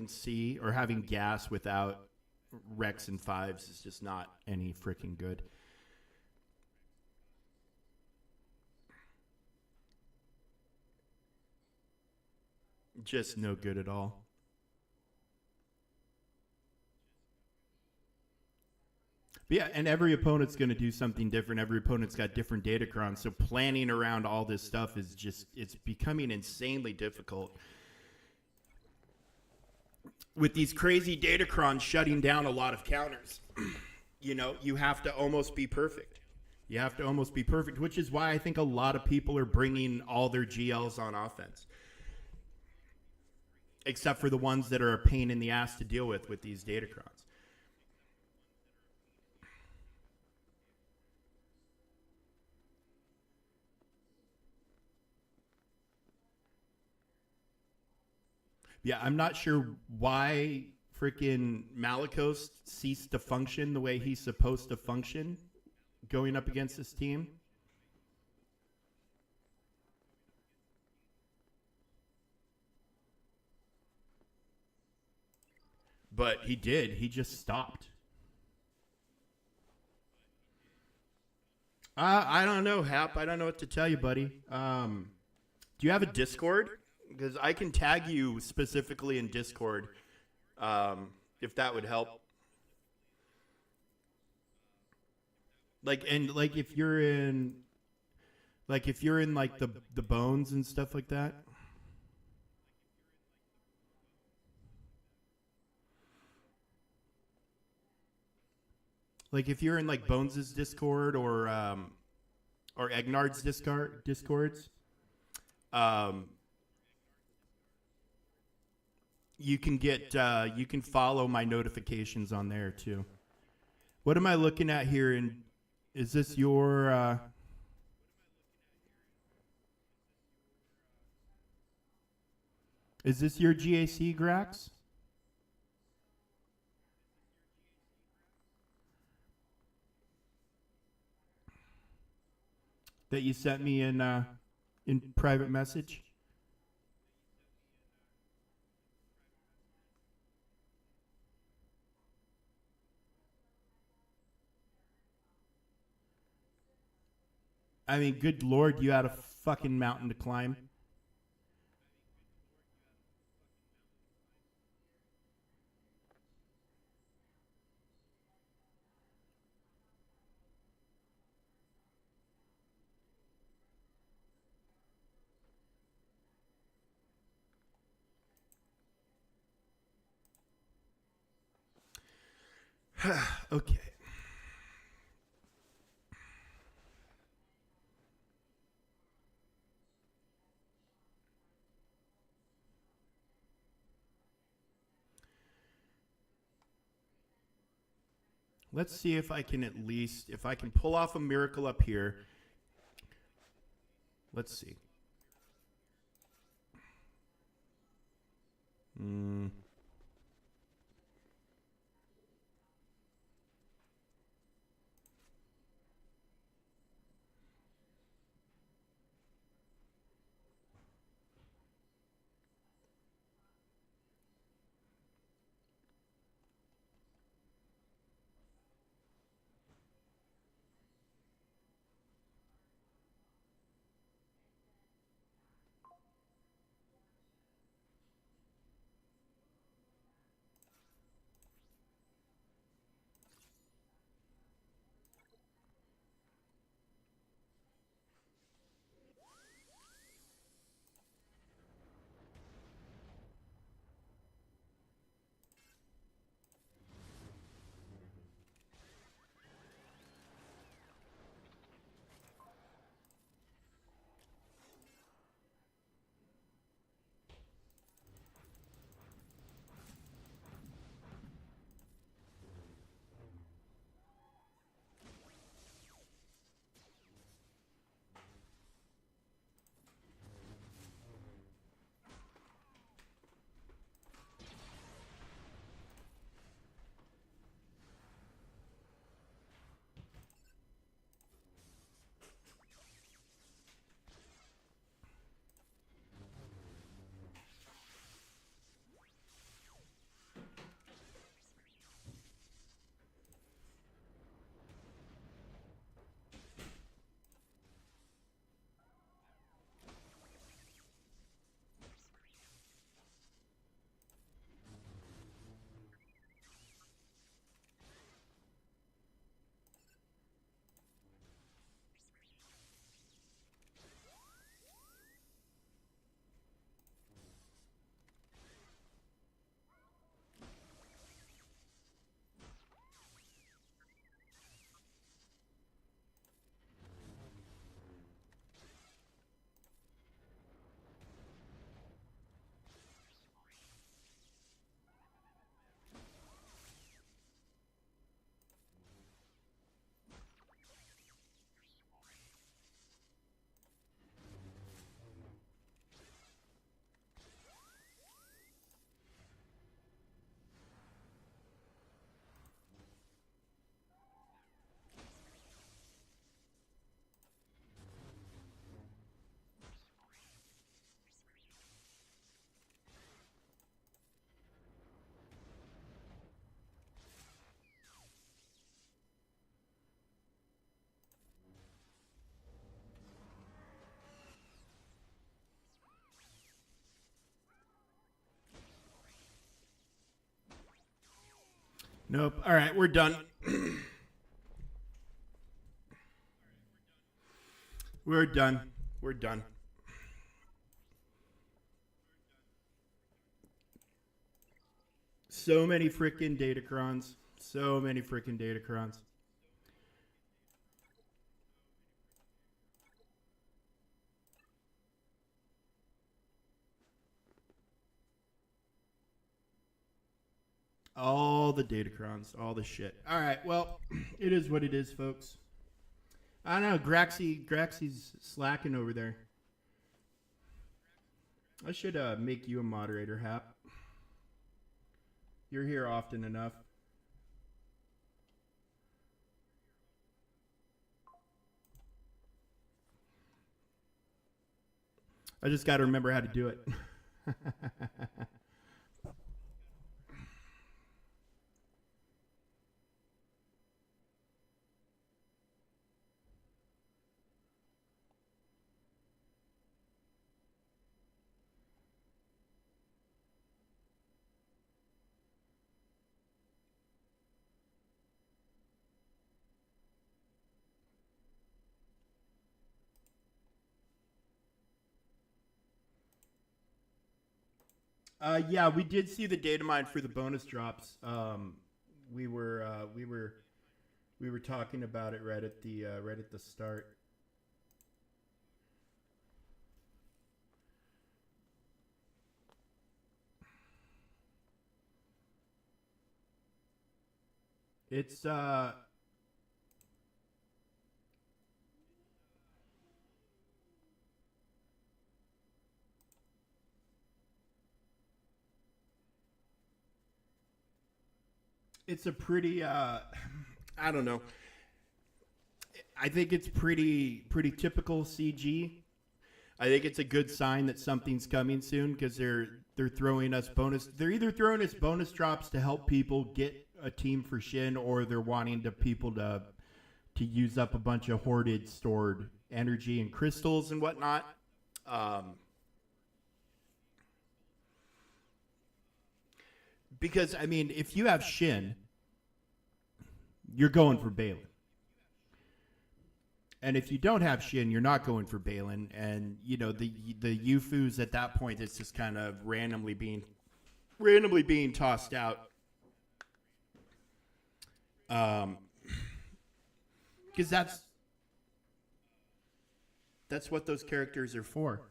C or having gas without Rex and fives is just not any freaking good. Just no good at all. But yeah, and every opponent's going to do something different. Every opponent's got different datacrons. So planning around all this stuff is it's becoming insanely difficult. With these crazy datacrons shutting down a lot of counters, you have to almost be perfect. You have to almost be perfect, which is why I think a lot of people are bringing all their GLs on offense. Except for the ones that are a pain in the ass to deal with these datacrons. Yeah, I'm not sure why freaking Malikos ceased to function the way he's supposed to function going up against this team. But he did. He just stopped. I don't know, Hap. I don't know what to tell you, buddy. Do you have a Discord? Because I can tag you specifically in Discord, if that would help. If you're in the bones and stuff like that. Like if you're in like Bones's Discord or Egnard's Discords, you can follow my notifications on there too. What am I looking at here? And is this your? Is this your GAC Grax? That you sent me in private message? I mean, good Lord, you had a fucking mountain to climb. Okay. Let's see if I can at least, if I can pull off a miracle up here. Let's see. Nope. All right, we're done. We're done. We're done. So many freaking datacrons. So many freaking datacrons. All the datacrons, all the shit. All right, well, it is what it is, folks. I don't know, Graxy's slacking over there. I should make you a moderator, Hap. You're here often enough. I just got to remember how to do it. Yeah, we did see the data mine for the bonus drops. We were talking about it right at the start. It's it's a pretty I don't know. I think it's pretty typical CG. I think it's a good sign that something's coming soon because they're throwing us bonus. They're either throwing us bonus drops to help people get a team for Shin, or they're wanting people to use up a bunch of hoarded stored energy and crystals and whatnot. Because I mean, if you have Shin, you're going for Balin. And if you don't have Shin, you're not going for Balin. And you know the Yufus at that point, it's just kind of randomly being tossed out. Because that's what those characters are for.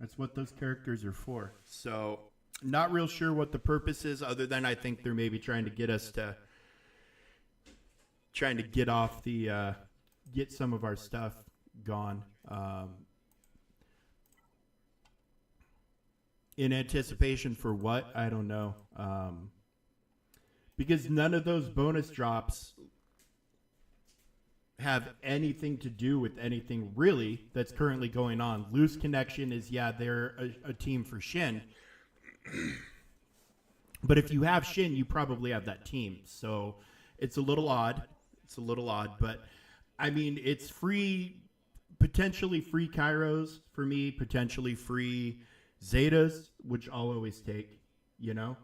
That's what those characters are for. So, not real sure what the purpose is, other than I think they're maybe trying to get us to get off the get some of our stuff gone. In anticipation for what? I don't know. Because none of those bonus drops have anything to do with anything really that's currently going on. Loose Connection is, yeah, they're a team for Shin. But if you have Shin, you probably have that team. So it's a little odd. But I mean, it's free, potentially free Kairos for me, potentially free Zetas, which I'll always take, you know?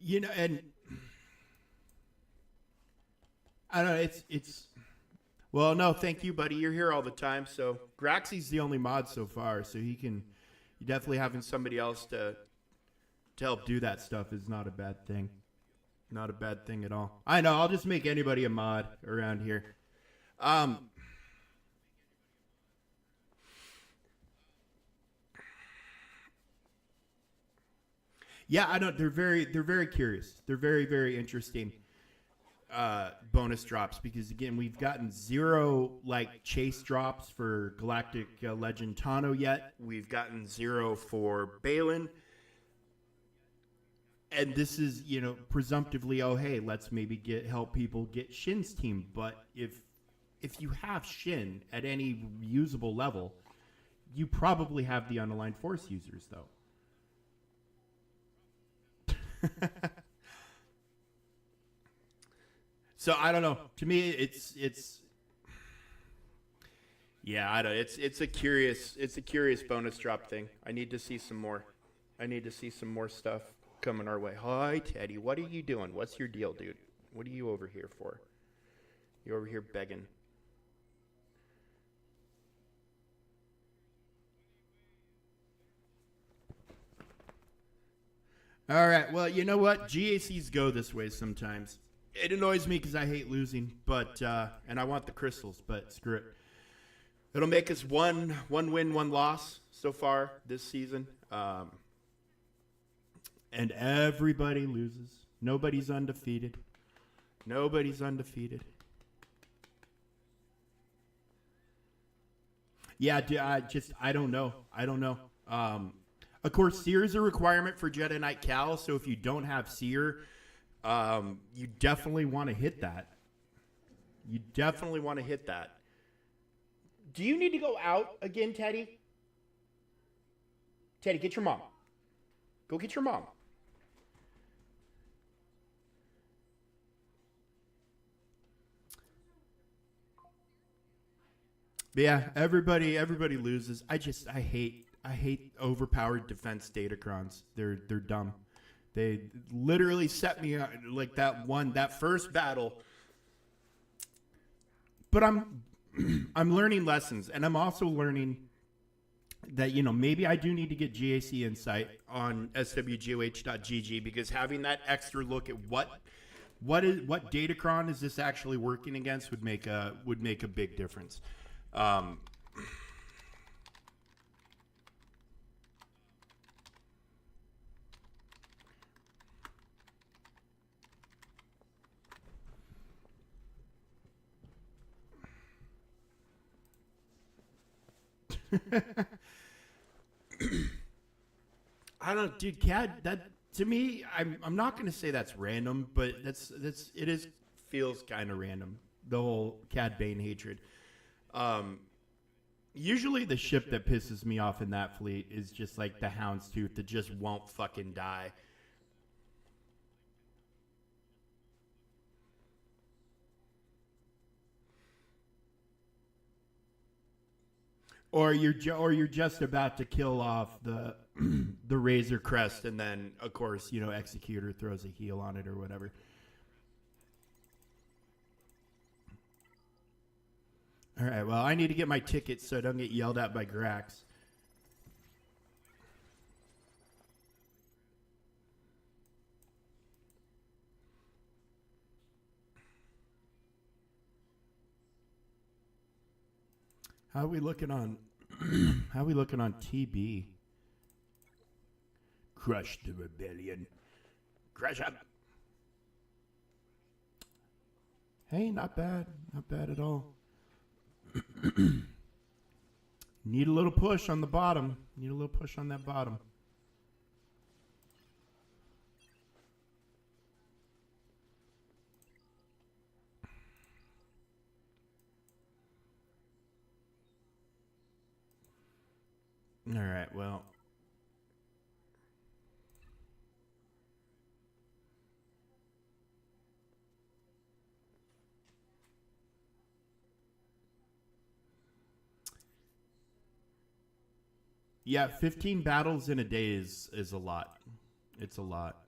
You know, and I don't know, it's well, no, thank you, buddy. You're here all the time. So Graxy's the only mod so far, so you definitely having somebody else to help do that stuff is not a bad thing. Not a bad thing at all. I know, I'll just make anybody a mod around here. Yeah, I don't. They're very curious. They're very interesting. Bonus drops, because again, we've gotten 0 like chase drops for Galactic Legend Tano yet. We've gotten 0 for Balin, and this is, you know, presumptively, oh hey, let's maybe help people get Shin's team. But if you have Shin at any usable level, you probably have the unaligned force users though. So I don't know. To me, it's yeah, I don't. It's a curious bonus drop thing. I need to see some more. I need to see some more stuff coming our way. Hi, Teddy. What are you doing? What's your deal, dude? What are you over here for? You over here begging? All right. Well, you know what? GACs go this way sometimes. It annoys me because I hate losing, but and I want the crystals, but screw it. It'll make us one win, one loss so far this season, and everybody loses. Nobody's undefeated. Nobody's undefeated. Yeah, I don't know. I don't know. Of course, Seer is a requirement for Jedi Knight Cal, so if you don't have Seer, you definitely want to hit that. You definitely want to hit that. Do you need to go out again, Teddy? Teddy, get your mom. Go get your mom. But yeah, everybody loses. I hate overpowered defense datacrons. They're dumb. They literally set me up like that first battle. But I'm learning lessons, and I'm also learning that, you know, maybe I do need to get GAC insight on swgoh.gg, because having that extra look at what datacron is this actually working against would make a big difference. I don't, dude. CAD, that to me, I'm not going to say that's random, but it feels kind of random. The whole Cad Bane hatred. Usually the ship that pisses me off in that fleet is just like the Houndstooth that just won't fucking die. Or you're just about to kill off the the Razor Crest, and then of course, you know, Executor throws a heal on it or whatever. All right, well, I need to get my tickets so I don't get yelled at by Grax. How are we looking on how are we looking on TB? Crush the rebellion. Crush up. Hey, not bad. Not bad at all. Need a little push on the bottom. Need a little push on that bottom. All right, well. Yeah, 15 battles in a day is a lot. It's a lot.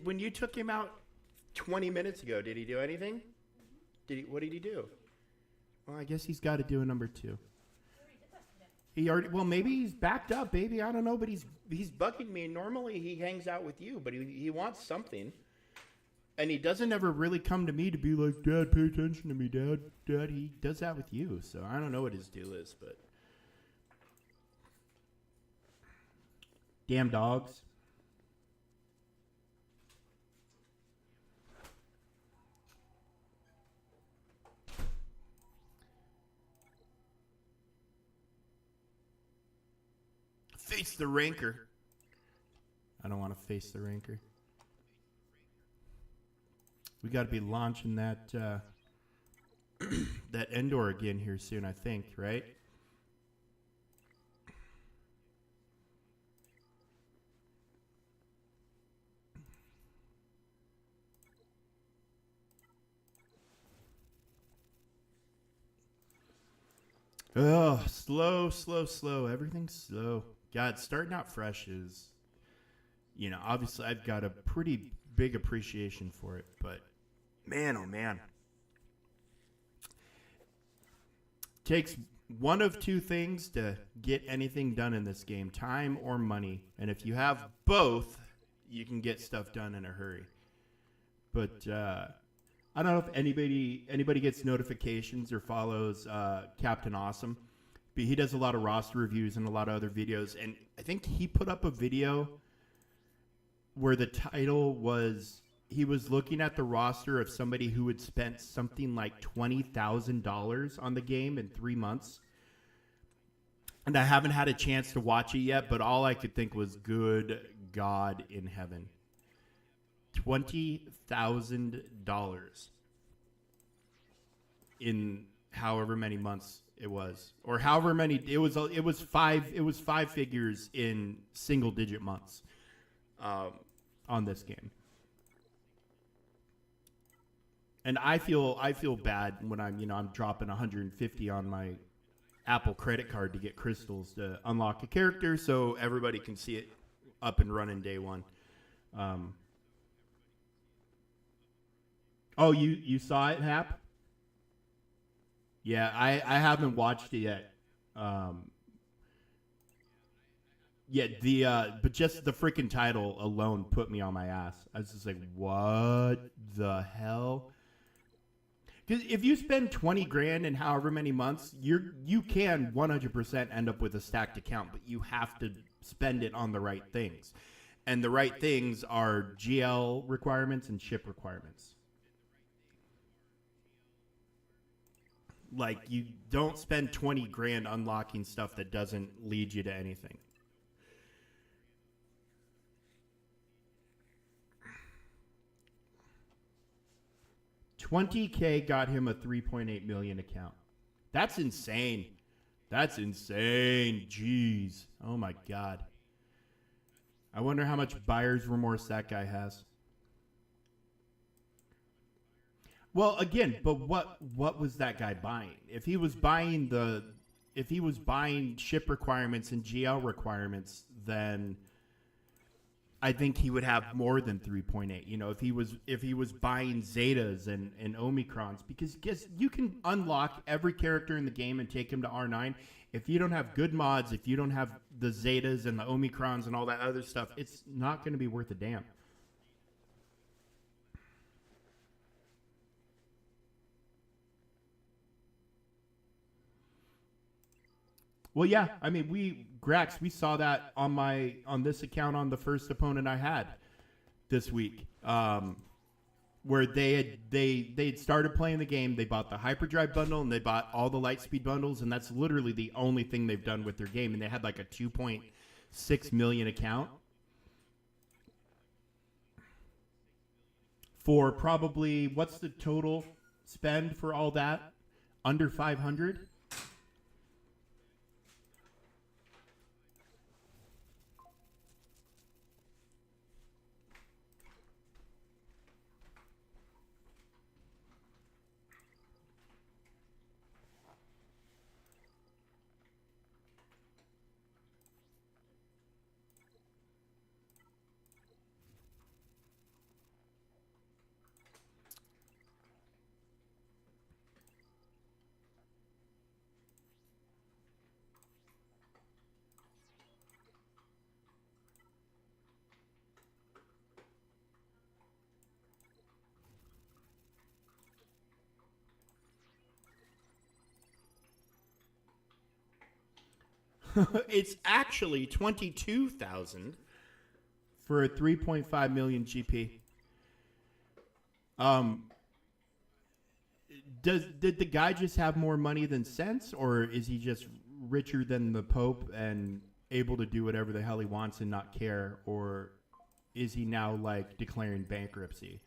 When you took him out 20 minutes ago, did he do anything? What did he do? Well, I guess he's got to do a number 2. Well, maybe he's backed up, baby. I don't know, but he's bugging me. Normally he hangs out with you, but he wants something. And he doesn't ever really come to me to be like, Dad, pay attention to me, Dad. Dad, he does that with you. So I don't know what his deal is, but damn dogs. Face the Rancor. I don't want to face the Rancor. We got to be launching that that Endor again here soon, I think, right? Oh, slow, slow, slow. Everything's slow. God, starting out fresh is, obviously I've got a pretty big appreciation for it, but man, oh man. Takes one of two things to get anything done in this game, time or money. And if you have both, you can get stuff done in a hurry. But I don't know if anybody gets notifications or follows Captain Awesome, but he does a lot of roster reviews and a lot of other videos. And I think he put up a video where the title was, he was looking at the roster of somebody who had spent something like $20,000 on the game in 3 months. And I haven't had a chance to watch it yet, but all I could think was, good God in heaven. $20,000 in however many months it was, or however many it was five figures in single digit months on this game. And I feel bad when I'm dropping 150 on my Apple credit card to get crystals to unlock a character so everybody can see it up and running day one. Oh, you saw it, Hap? Yeah, I haven't watched it yet. But just the freaking title alone put me on my ass. I was just like, what the hell? Because if you spend 20 grand in however many months, you can 100% end up with a stacked account, but you have to spend it on the right things. And the right things are GL requirements and ship requirements. Like, you don't spend 20 grand unlocking stuff that doesn't lead you to anything. $20K got him a 3.8 million account. That's insane. That's insane. Jeez. Oh my God. I wonder how much buyer's remorse that guy has. Well, again, but what was that guy buying? If he was buying ship requirements and GL requirements, then I think he would have more than 3.8. If he was buying Zetas and Omicrons, because guess you can unlock every character in the game and take him to R9. If you don't have good mods, if you don't have the Zetas and the Omicrons and all that other stuff, it's not going to be worth a damn. Well, yeah. I mean, we saw that on this account on the first opponent I had this week, where they'd started playing the game. They bought the hyperdrive bundle and they bought all the lightspeed bundles, and that's literally the only thing they've done with their game. And they had like a 2.6 million account for probably, what's the total spend for all that? Under 500. It's actually 22,000 for a 3.5 million GP. Did the guy just have more money than sense, or is he just richer than the Pope and able to do whatever the hell he wants and not care, or is he now like declaring bankruptcy?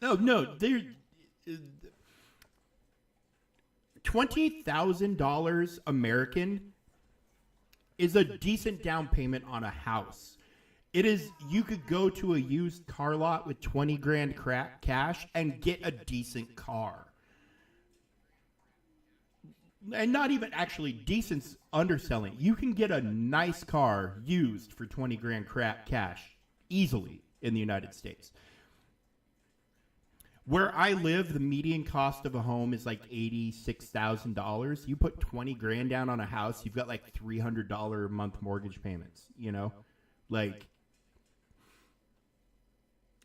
No, they're $20,000 American is a decent down payment on a house. It is, you could go to a used car lot with 20 grand cash and get a decent car. And not even actually decent underselling. You can get a nice car used for 20 grand cash easily in the United States. Where I live, the median cost of a home is like $86,000. You put 20 grand down on a house, you've got like $300 a month mortgage payments, you know? Like,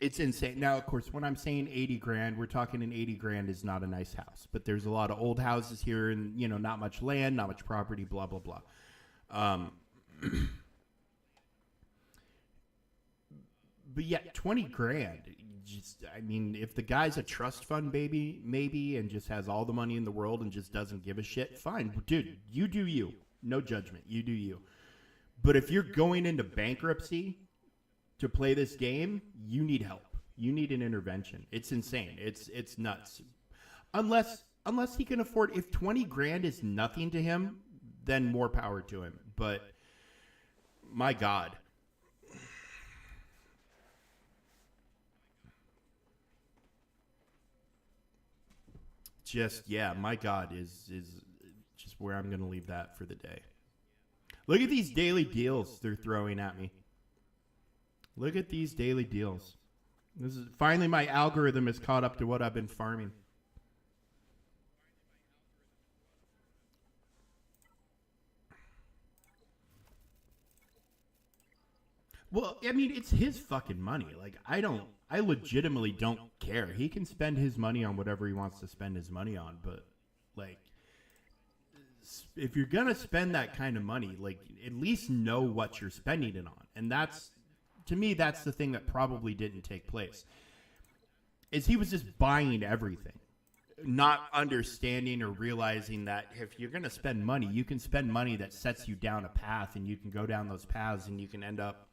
it's insane. Now, of course, when I'm saying 80 grand, we're talking an 80 grand is not a nice house. But there's a lot of old houses here and, you know, not much land, not much property, blah, blah, blah. But yeah, 20 grand. Just, I mean, if the guy's a trust fund baby, maybe, and just has all the money in the world and just doesn't give a shit, fine. Dude, you do you. No judgment. You do you. But if you're going into bankruptcy to play this game, you need help. You need an intervention. It's insane. It's nuts. Unless he can afford, if 20 grand is nothing to him, then more power to him. But my God. Just, yeah, my God is just where I'm going to leave that for the day. Look at these daily deals they're throwing at me. Look at these daily deals. This is finally my algorithm is caught up to what I've been farming. Well, I mean, it's his fucking money. Like, I legitimately don't care. He can spend his money on whatever he wants to spend his money on, but like, if you're gonna spend that kind of money, like, at least know what you're spending it on. And that's, to me, that's the thing that probably didn't take place. Is he was just buying everything, not understanding or realizing that if you're gonna spend money, you can spend money that sets you down a path, and you can go down those paths, and you can end up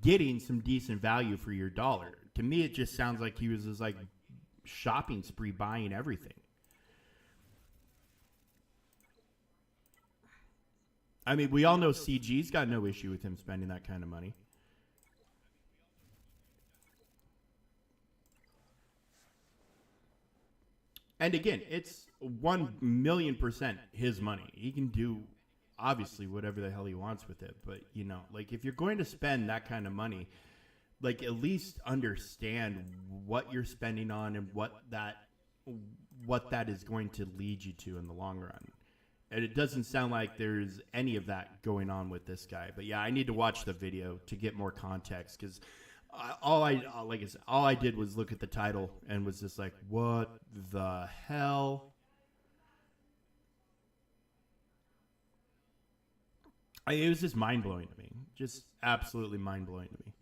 getting some decent value for your dollar. To me, it just sounds like he was just like shopping spree, buying everything. I mean, we all know CG's got no issue with him spending that kind of money. And again, it's 1,000,000% his money. He can do obviously whatever the hell he wants with it. But, you know, like, if you're going to spend that kind of money, like, at least understand what you're spending on and what that is going to lead you to in the long run. And it doesn't sound like there's any of that going on with this guy. But yeah, I need to watch the video to get more context, because all I did was look at the title and was just like, what the hell? It was just mind blowing to me. Just absolutely mind blowing to me.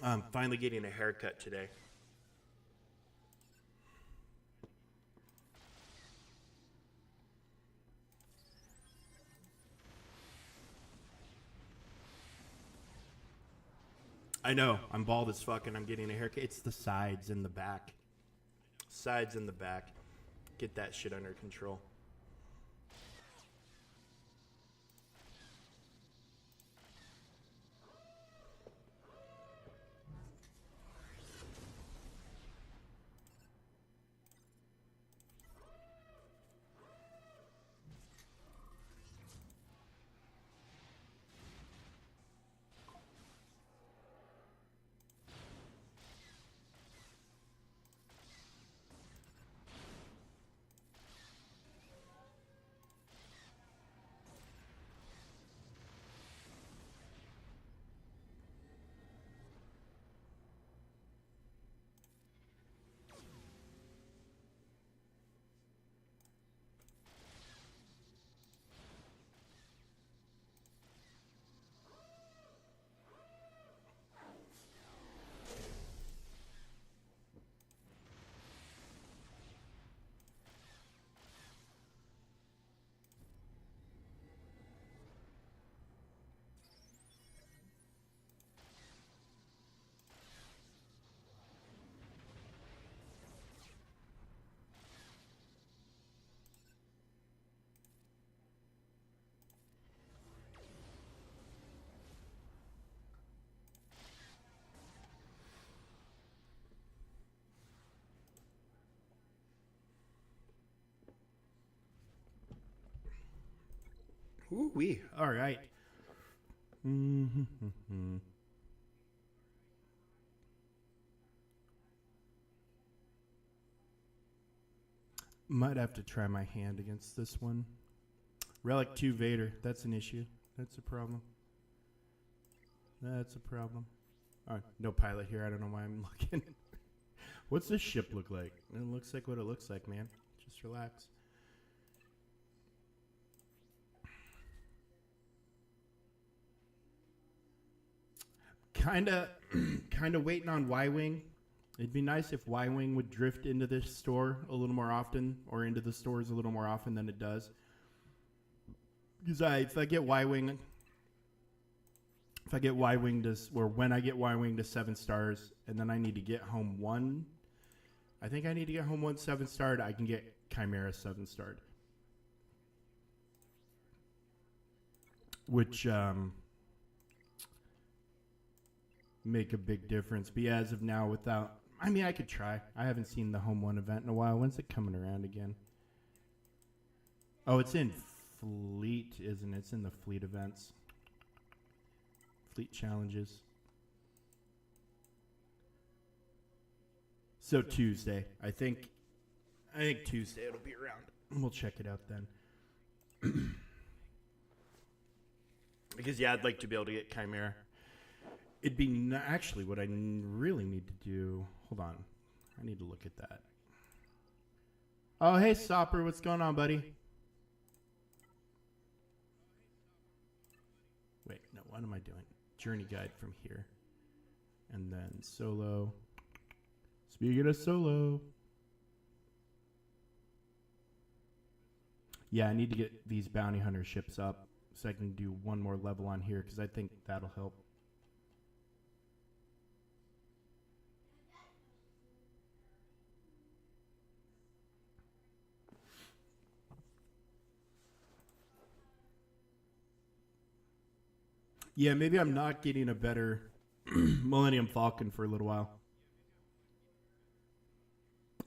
I'm finally getting a haircut today. I know. I'm bald as fuck and I'm getting a haircut. It's the sides and the back. Sides and the back. Get that shit under control. Ooh wee. All right. Might have to try my hand against this one. Relic 2 Vader. That's an issue. That's a problem. That's a problem. All right. No pilot here. I don't know why I'm looking. What's this ship look like? It looks like what it looks like, man. Just relax. Kind of waiting on Y-Wing. It'd be nice if Y-Wing would drift into this store a little more often, or into the stores a little more often than it does. Because if I get Y-Wing to, or when I get Y-Wing to 7 stars, and then I need to get home one, I think I need to get home 1 7-starred. I can get Chimera 7-starred, which make a big difference. But yeah, as of now, without, I mean, I could try. I haven't seen the home one event in a while. When's it coming around again? Oh, it's in Fleet, isn't it? It's in the Fleet events. Fleet challenges. So Tuesday, I think Tuesday it'll be around. We'll check it out then. Because yeah, I'd like to be able to get Chimera. It'd be actually what I really need to do. Hold on, I need to look at that. Oh, hey Sopper, what's going on, buddy? Wait, no, what am I doing? Journey guide from here, and then solo. Speaking of solo, yeah, I need to get these bounty hunter ships up so I can do one more level on here, because I think that'll help. Yeah, maybe I'm not getting a better Millennium Falcon for a little while.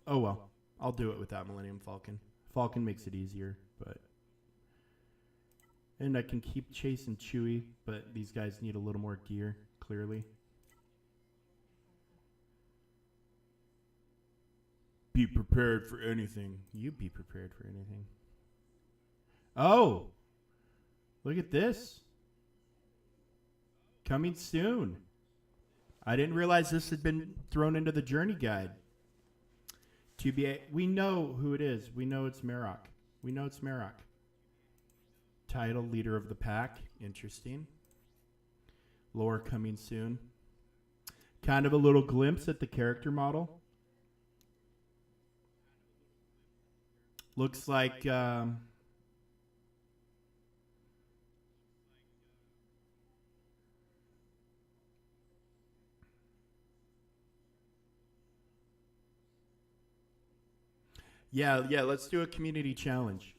Oh well, I'll do it without Millennium Falcon. Falcon makes it easier, but... And I can keep chasing Chewie, but these guys need a little more gear, clearly. Be prepared for anything. You be prepared for anything. Oh! Look at this. Coming soon. I didn't realize this had been thrown into the journey guide. We know who it is. We know it's Marok. We know it's Marok. Title, leader of the pack. Interesting. Lore coming soon. Kind of a little glimpse at the character model. Looks like... Yeah, yeah. Let's do a community challenge.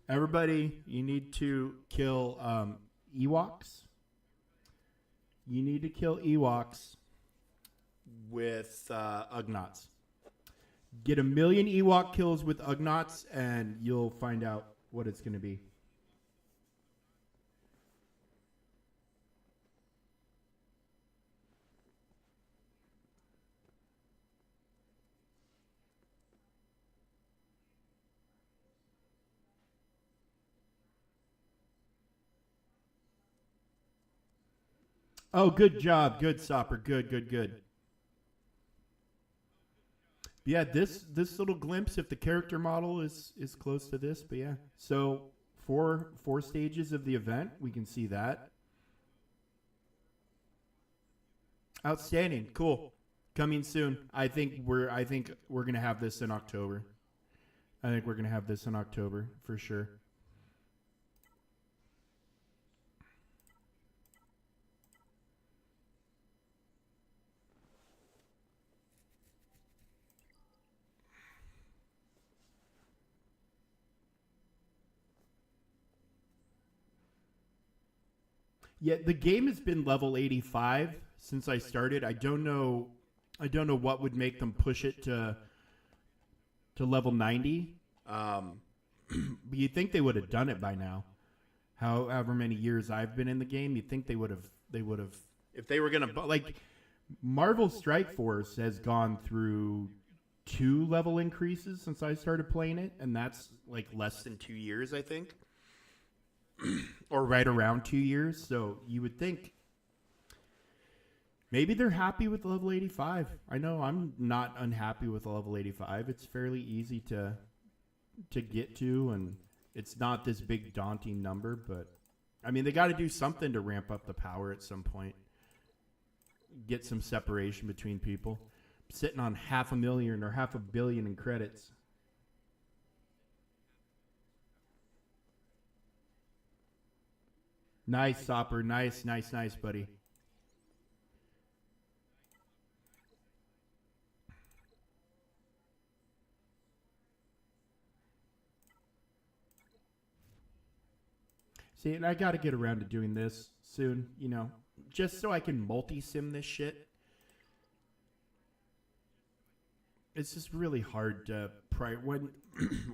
Everybody, you need to kill Ewoks. You need to kill Ewoks with Ugnaughts. Get 1,000,000 Ewok kills with Ugnaughts, and you'll find out what it's going to be. Oh, good job. Good, Sopper. Good, good, good. Yeah, this little glimpse, if the character model is close to this, but yeah. So four stages of the event, we can see that. Outstanding. Cool. Coming soon. I think we're gonna have this in October. I think we're gonna have this in October for sure. Yeah, the game has been level 85 since I started. I don't know what would make them push it to level 90. But you'd think they would have done it by now. However many years I've been in the game, you'd think they would have if they were going to like Marvel Strike Force has gone through 2 level increases since I started playing it, and that's like less than 2 years, I think. Or right around 2 years. So you would think maybe they're happy with level 85. I know I'm not unhappy with level 85. It's fairly easy to get to, and it's not this big daunting number, but I mean they got to do something to ramp up the power at some point. Get some separation between people. I'm sitting on 500,000 or 500 million in credits. Nice, Sopper. Nice, nice, nice, buddy. See, and I got to get around to doing this soon, just so I can multi-sim this shit. It's just really hard to when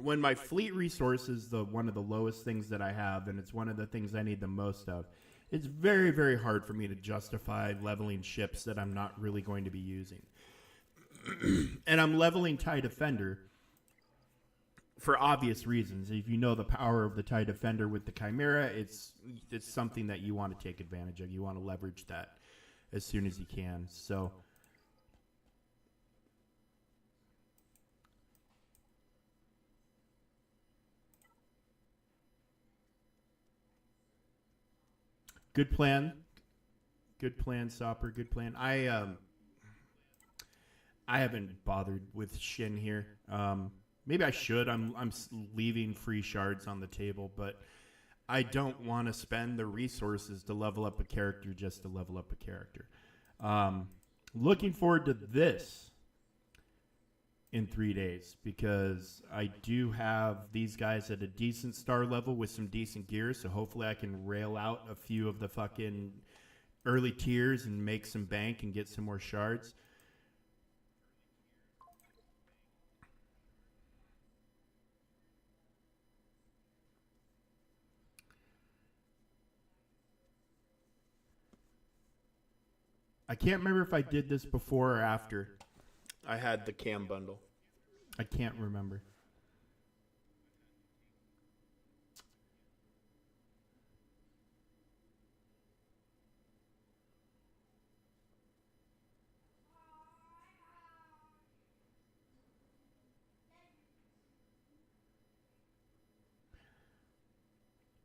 when my fleet resource is the one of the lowest things that I have, and it's one of the things I need the most of. It's very, very hard for me to justify leveling ships that I'm not really going to be using. And I'm leveling TIE Defender for obvious reasons. If you know the power of the TIE Defender with the Chimera, it's something that you want to take advantage of. You want to leverage that as soon as you can. So good plan. Good plan, Sopper. Good plan. I haven't bothered with Shin here. Maybe I should. I'm leaving free shards on the table, but I don't want to spend the resources to level up a character just to level up a character. Looking forward to this in 3 days because I do have these guys at a decent star level with some decent gear, so hopefully I can rail out a few of the fucking early tiers and make some bank and get some more shards. I can't remember if I did this before or after I had the cam bundle. I can't remember.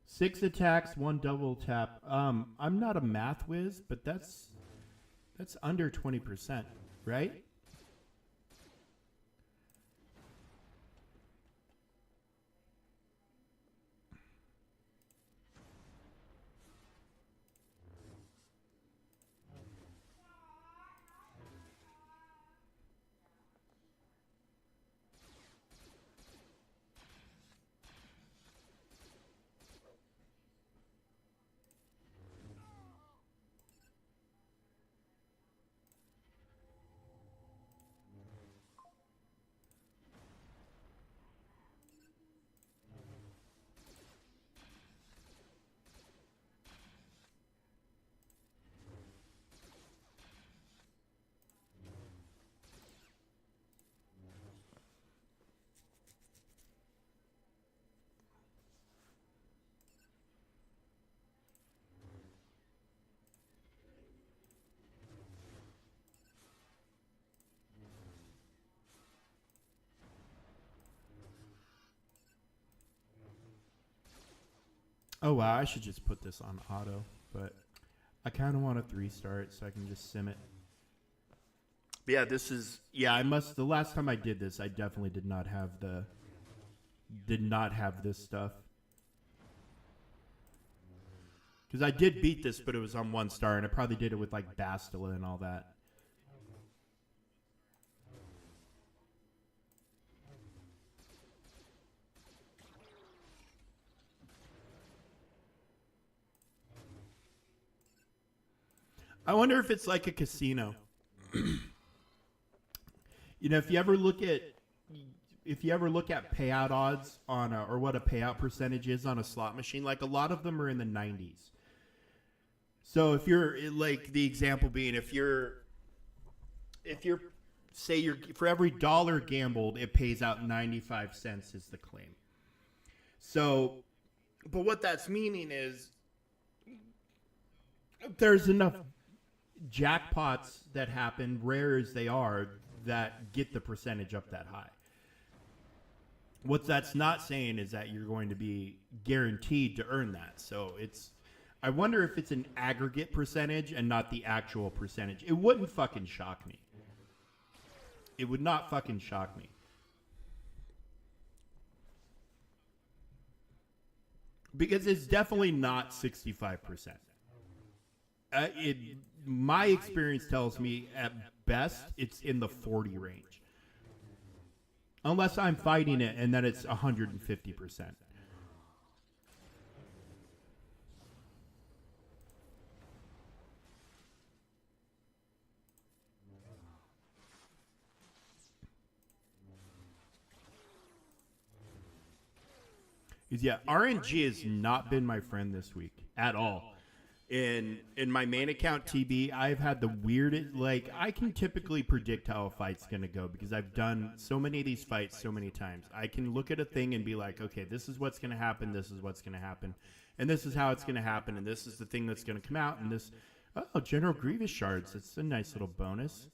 Six attacks, one double tap. I'm not a math whiz, but that's under 20%, right? Oh wow, I should just put this on auto, but I kind of want to 3-star it so I can just sim it. But yeah, this is I must. The last time I did this, I definitely did not have this stuff. Because I did beat this, but it was on 1 star, and I probably did it with like Bastila and all that. I wonder if it's like a casino. You know, if you ever look at payout odds on or what a payout percentage is on a slot machine, like a lot of them are in the 90s. So if you're like the example being, if you're say you're for every dollar gambled, it pays out 95 cents is the claim. So, but what that's meaning is there's enough jackpots that happen, rare as they are, that get the percentage up that high. What that's not saying is that you're going to be guaranteed to earn that. So I wonder if it's an aggregate percentage and not the actual percentage. It wouldn't fucking shock me. It would not fucking shock me. Because it's definitely not 65%. My experience tells me at best it's in the 40 range. Unless I'm fighting it and then it's 150%. RNG has not been my friend this week at all. In my main account TB, I've had the weirdest, like, I can typically predict how a fight's going to go because I've done so many of these fights so many times. I can look at a thing and be like, okay, this is what's going to happen, this is what's going to happen, and this is how it's going to happen, and this is the thing that's going to come out, and this, General Grievous shards, it's a nice little bonus.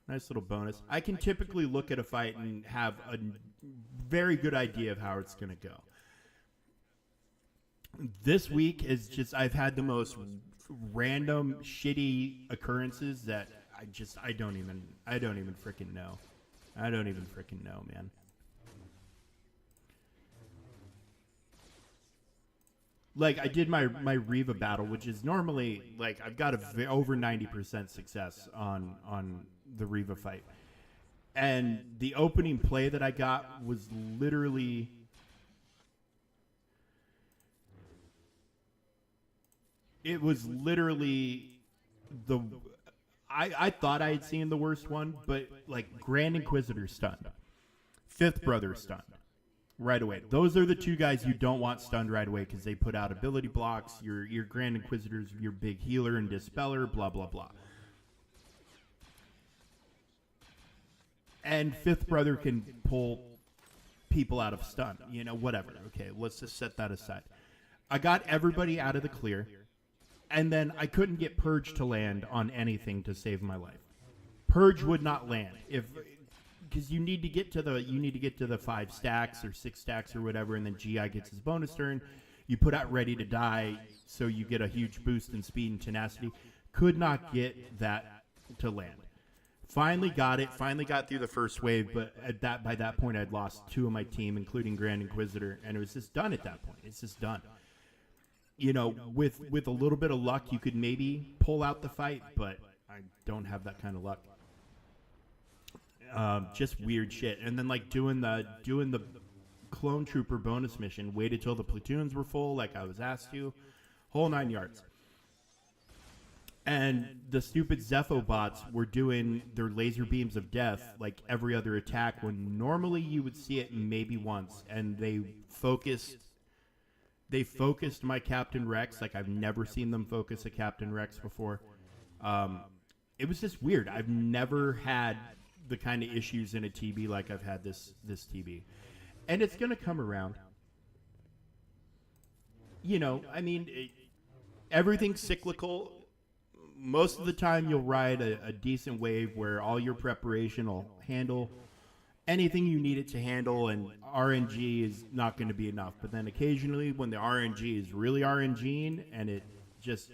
Nice little bonus. I can typically look at a fight and have a very good idea of how it's going to go. This week is just, I've had the most random shitty occurrences that I don't even freaking know. I don't even freaking know, man. Like, I did my Reva battle, which is normally, like, I've got over 90% success on the Reva fight. And the opening play that I got was literally... It was literally I thought I had seen the worst one, but like Grand Inquisitor stunned. Fifth Brother stunned right away. Those are the two guys you don't want stunned right away because they put out ability blocks. Your Grand Inquisitor's your big healer and dispeller, blah, blah, blah. And Fifth Brother can pull people out of stun, whatever. Okay, let's just set that aside. I got everybody out of the clear. And then I couldn't get Purge to land on anything to save my life. Purge would not land because you need to get to the 5 stacks or 6 stacks or whatever, and then GI gets his bonus turn. You put out Ready to Die, so you get a huge boost in speed and tenacity. Could not get that to land. Finally got it. Finally got through the first wave, but by that point I'd lost 2 of my team, including Grand Inquisitor, and it was just done at that point. It's just done. With a little bit of luck, you could maybe pull out the fight, but I don't have that kind of luck. Just weird shit. And then like doing the clone trooper bonus mission, waited till the platoons were full, like I was asked to, whole 9 yards. And the stupid Zepho bots were doing their laser beams of death like every other attack, when normally you would see it maybe once, and they focused my Captain Rex like I've never seen them focus a Captain Rex before. It was just weird. I've never had the kind of issues in a TB like I've had this TB. And it's going to come around. Everything's cyclical. Most of the time you'll ride a decent wave where all your preparation will handle, anything you need it to handle, and RNG is not going to be enough. But then occasionally, when the RNG is really RNGing, and it's just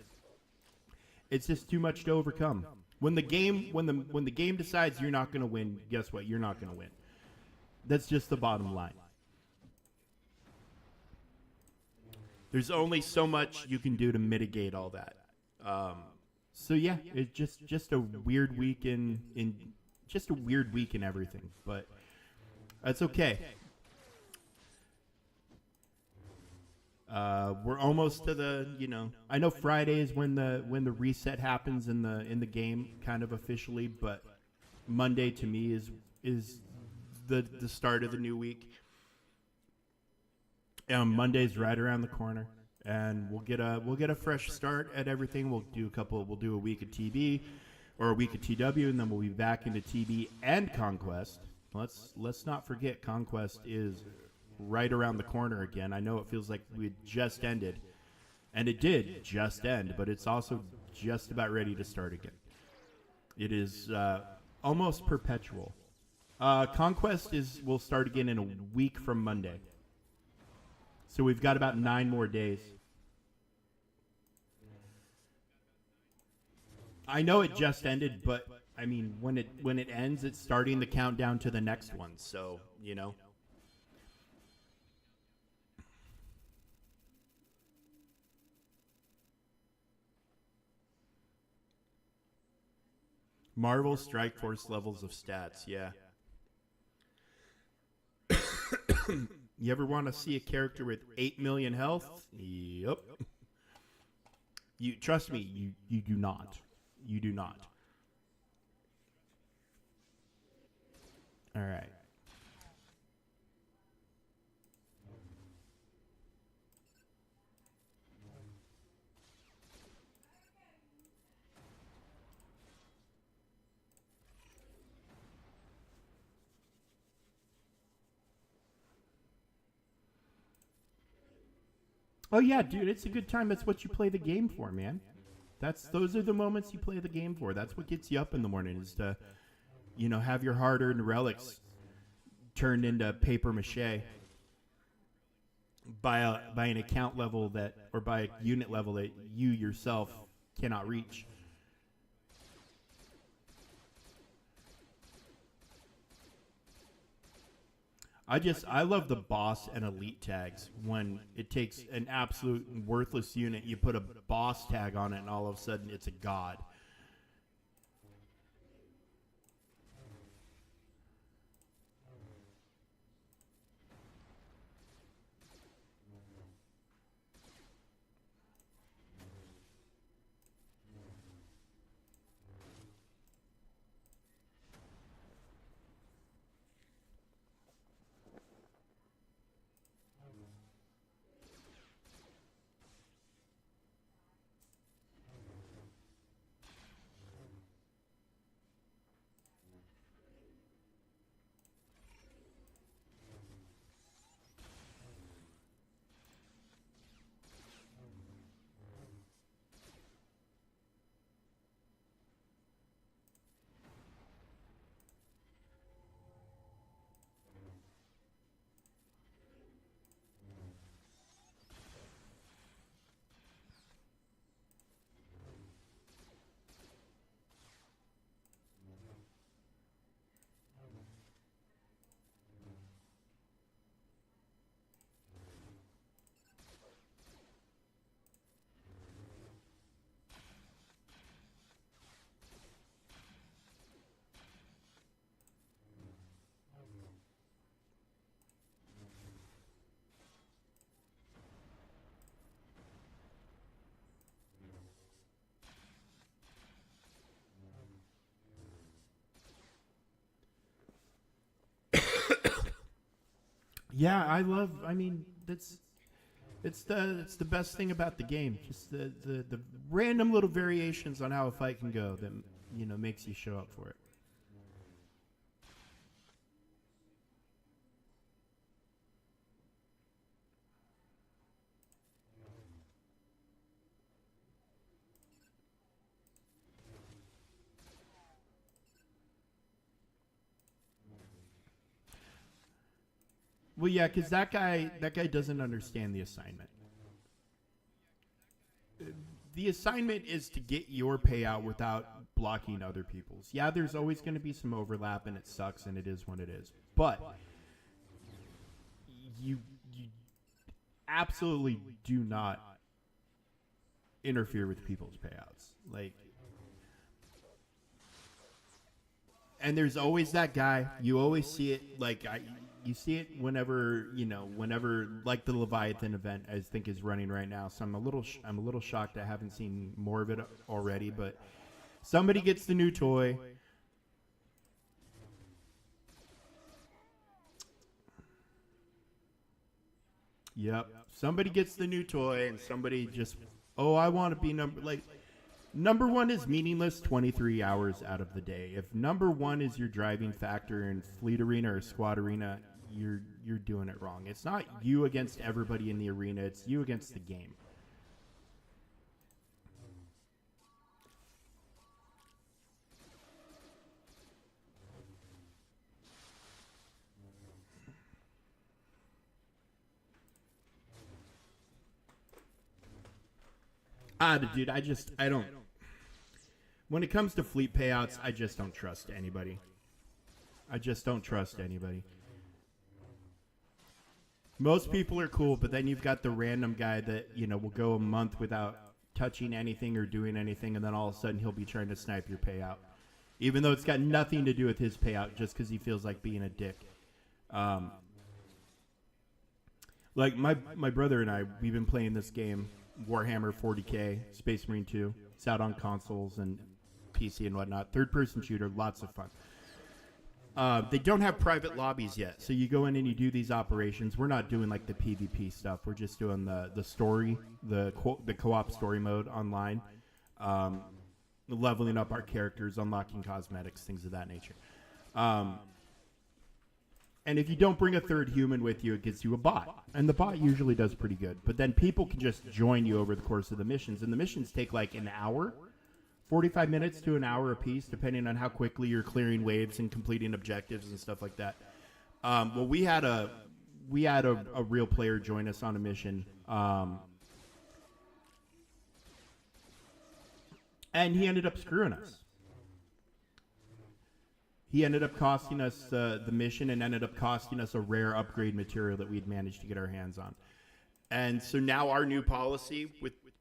too much to overcome. When the game decides you're not going to win, guess what? You're not going to win. That's just the bottom line. There's only so much you can do to mitigate all that. So yeah, it's just a weird week in just a weird week in everything, but that's okay. We're almost to the, I know Friday is when the reset happens in the game, kind of officially, but Monday to me is the start of the new week. Monday's right around the corner, and we'll get a fresh start at everything. We'll do a week of TB or a week of TW, and then we'll be back into TB and Conquest. Let's not forget Conquest is right around the corner again. I know it feels like we just ended, and it did just end, but it's also just about ready to start again. It is almost perpetual. Conquest will start again in a week from Monday. So we've got about 9 more days. I know it just ended, but I mean, when it ends, it's starting the countdown to the next one. So, Marvel Strike Force levels of stats, yeah. You ever want to see a character with 8 million health? Yep. You trust me, you do not. You do not. All right. Oh yeah, dude, it's a good time. That's what you play the game for, man. Those are the moments you play the game for. That's what gets you up in the morning, is to, have your hard-earned relics turned into paper mache by an account level or by a unit level that you yourself cannot reach. I love the boss and elite tags. When it takes an absolute worthless unit, you put a boss tag on it, and all of a sudden it's a god. Yeah, I mean, it's the best thing about the game. Just the random little variations on how a fight can go that makes you show up for it. Well, yeah, because that guy doesn't understand the assignment. The assignment is to get your payout without blocking other people's. Yeah, there's always going to be some overlap, and it sucks, and it is what it is. But you absolutely do not interfere with people's payouts. Like, and there's always that guy. You always see it. Like, you see it whenever like the Leviathan event I think is running right now. So I'm a little shocked I haven't seen more of it already. But somebody gets the new toy. Yep. Somebody gets the new toy, and somebody just, I want to be number one is meaningless 23 hours out of the day. If number one is your driving factor in Fleet Arena or Squad Arena, you're doing it wrong. It's not you against everybody in the arena. It's you against the game. Dude, I don't. When it comes to fleet payouts, I just don't trust anybody. I just don't trust anybody. Most people are cool, but then you've got the random guy that, will go a month without touching anything or doing anything, and then all of a sudden he'll be trying to snipe your payout. Even though it's got nothing to do with his payout, just because he feels like being a dick. Like my brother and I, we've been playing this game, Warhammer 40K, Space Marine 2. It's out on consoles and PC and whatnot. Third-person shooter, lots of fun. They don't have private lobbies yet, so you go in and you do these operations. We're not doing like the PvP stuff. We're just doing the story, the co-op story mode online, leveling up our characters, unlocking cosmetics, things of that nature. And if you don't bring a third human with you, it gets you a bot. And the bot usually does pretty good. But then people can just join you over the course of the missions. And the missions take like an hour, 45 minutes to an hour apiece, depending on how quickly you're clearing waves and completing objectives and stuff like that. Well, we had a real player join us on a mission. And he ended up screwing us. He ended up costing us the mission and ended up costing us a rare upgrade material that we'd managed to get our hands on. And so now our new policy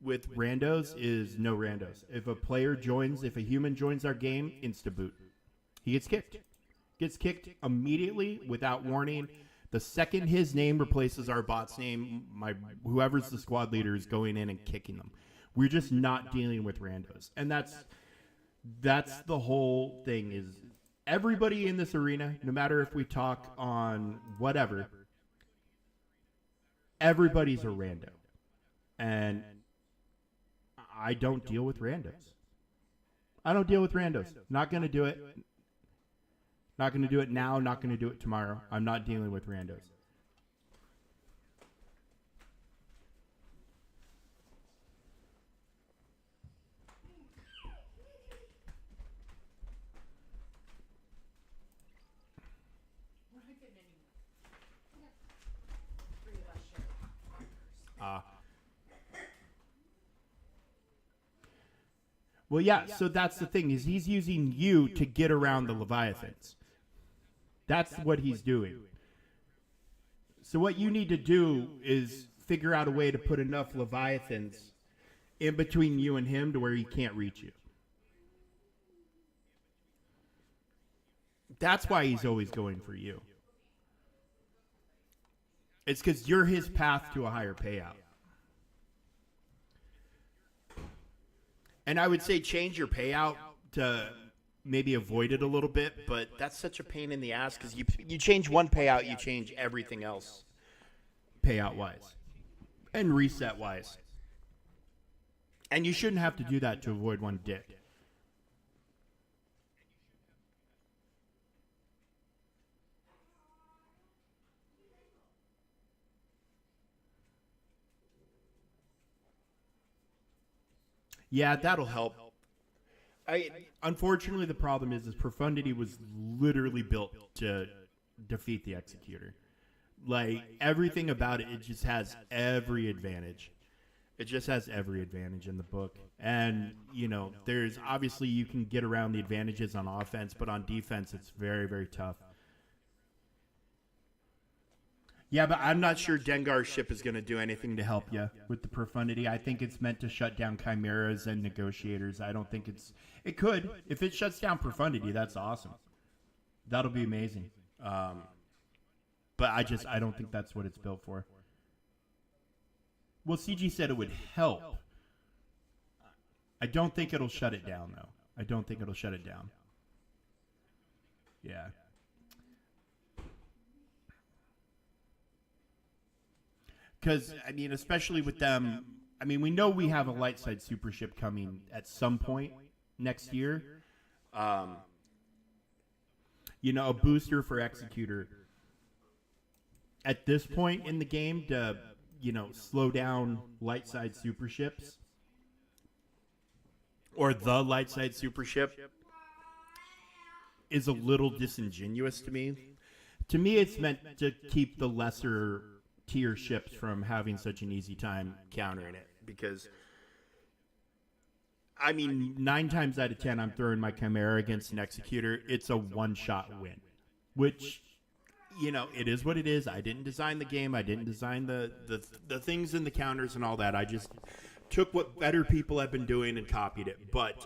with randos is no randos. If a human joins our game, insta-boot. He gets kicked. Gets kicked immediately without warning. The second his name replaces our bot's name, whoever's the squad leader is going in and kicking them. We're just not dealing with randos. And that's the whole thing is everybody in this arena, no matter if we talk on whatever, everybody's a rando. And I don't deal with randos. I don't deal with randos. Not going to do it. Not going to do it now. Not going to do it tomorrow. I'm not dealing with randos. Well, yeah, so that's the thing, is he's using you to get around the Leviathans. That's what he's doing. So what you need to do is figure out a way to put enough Leviathans in between you and him to where he can't reach you. That's why he's always going for you. It's because you're his path to a higher payout. And I would say change your payout to maybe avoid it a little bit, but that's such a pain in the ass because you change one payout, you change everything else payout-wise and reset-wise. And you shouldn't have to do that to avoid one dick. Yeah, that'll help. Unfortunately, the problem is Profundity was literally built to defeat the Executor. Like, everything about it just has every advantage. It just has every advantage in the book. And, there's obviously you can get around the advantages on offense, but on defense, it's very, very tough. Yeah, but I'm not sure Dengar's ship is going to do anything to help you with the profundity. I think it's meant to shut down chimeras and negotiators. I don't think it could. If it shuts down profundity, that's awesome. That'll be amazing. But I don't think that's what it's built for. Well, CG said it would help. I don't think it'll shut it down, though. I don't think it'll shut it down. Yeah. Because, especially with them, we know we have a light side super ship coming at some point next year. A booster for Executor. At this point in the game to, slow down light side super ships. Or the light side super ship is a little disingenuous to me. To me, it's meant to keep the lesser tier ships from having such an easy time countering it, because 9 times out of 10 I'm throwing my Chimera against an Executor. It's a one-shot win, which it is what it is. I didn't design the game. I didn't design the things in the counters and all that. I just took what better people have been doing and copied it. But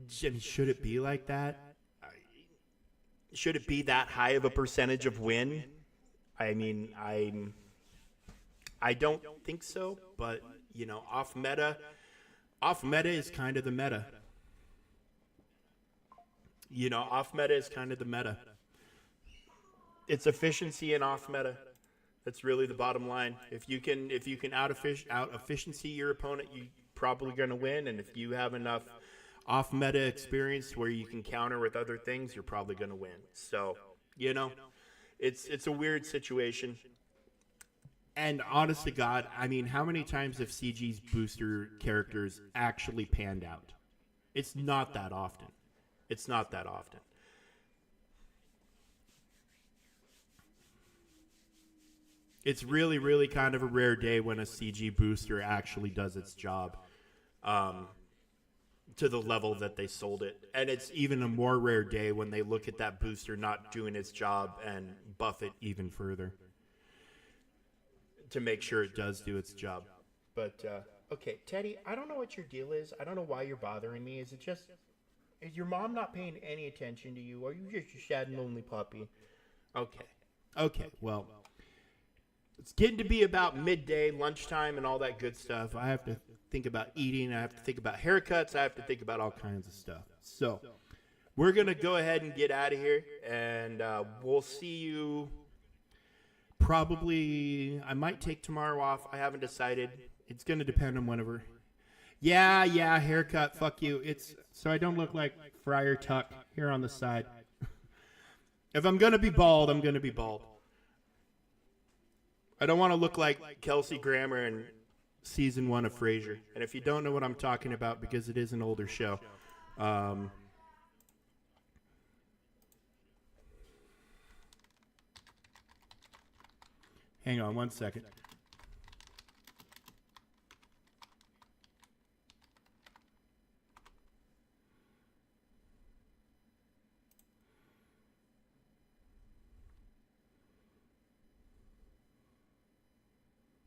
should it be like that? Should it be that high of a percentage of win? I don't think so, but, off meta is kind of the meta. Off meta is kind of the meta. It's efficiency and off meta. That's really the bottom line. If you can out efficiency your opponent, you're probably going to win. And if you have enough off meta experience where you can counter with other things, you're probably going to win. So, It's a weird situation. And honest to God, how many times have CG's booster characters actually panned out? It's not that often. It's not that often. It's really, really kind of a rare day when a CG booster actually does its job to the level that they sold it. And it's even a more rare day when they look at that booster not doing its job and buff it even further to make sure it does do its job. But, okay, Teddy, I don't know what your deal is. I don't know why you're bothering me. Is your mom not paying any attention to you? Or are you just a sad and lonely puppy? Okay, well, it's getting to be about midday, lunchtime, and all that good stuff. I have to think about eating. I have to think about haircuts. I have to think about all kinds of stuff. So we're going to go ahead and get out of here, and we'll see you probably. I might take tomorrow off. I haven't decided. It's going to depend on whenever. Yeah, haircut. Fuck you. It's so I don't look like Friar Tuck here on the side. If I'm going to be bald, I'm going to be bald. I don't want to look like Kelsey Grammer in season 1 of Frasier. And if you don't know what I'm talking about, because it is an older show, hang on one second.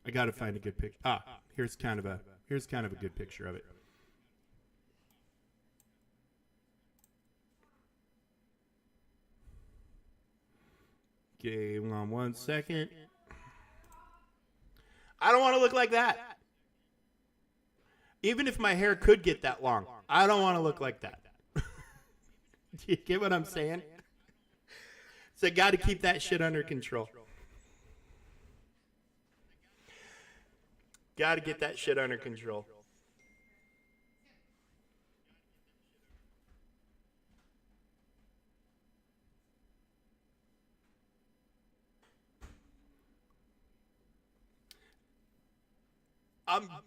I got to find a good picture. Here's kind of a good picture of it. Okay, hold on one second. I don't want to look like that. Even if my hair could get that long, I don't want to look like that. Do you get what I'm saying? So I got to keep that shit under control. Got to get that shit under control.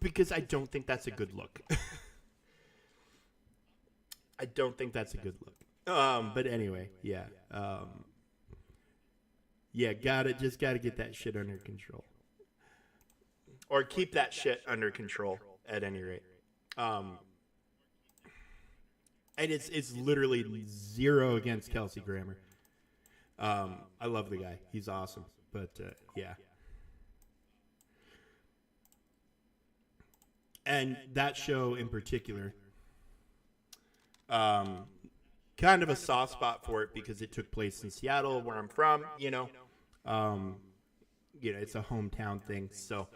Because I don't think that's a good look. I don't think that's a good look. But anyway, yeah. Yeah, just gotta get that shit under control. Or keep that shit under control at any rate. And it's literally 0 against Kelsey Grammer. I love the guy. He's awesome. But yeah. And that show in particular, kind of a soft spot for it because it took place in Seattle, where I'm from. It's a hometown thing. So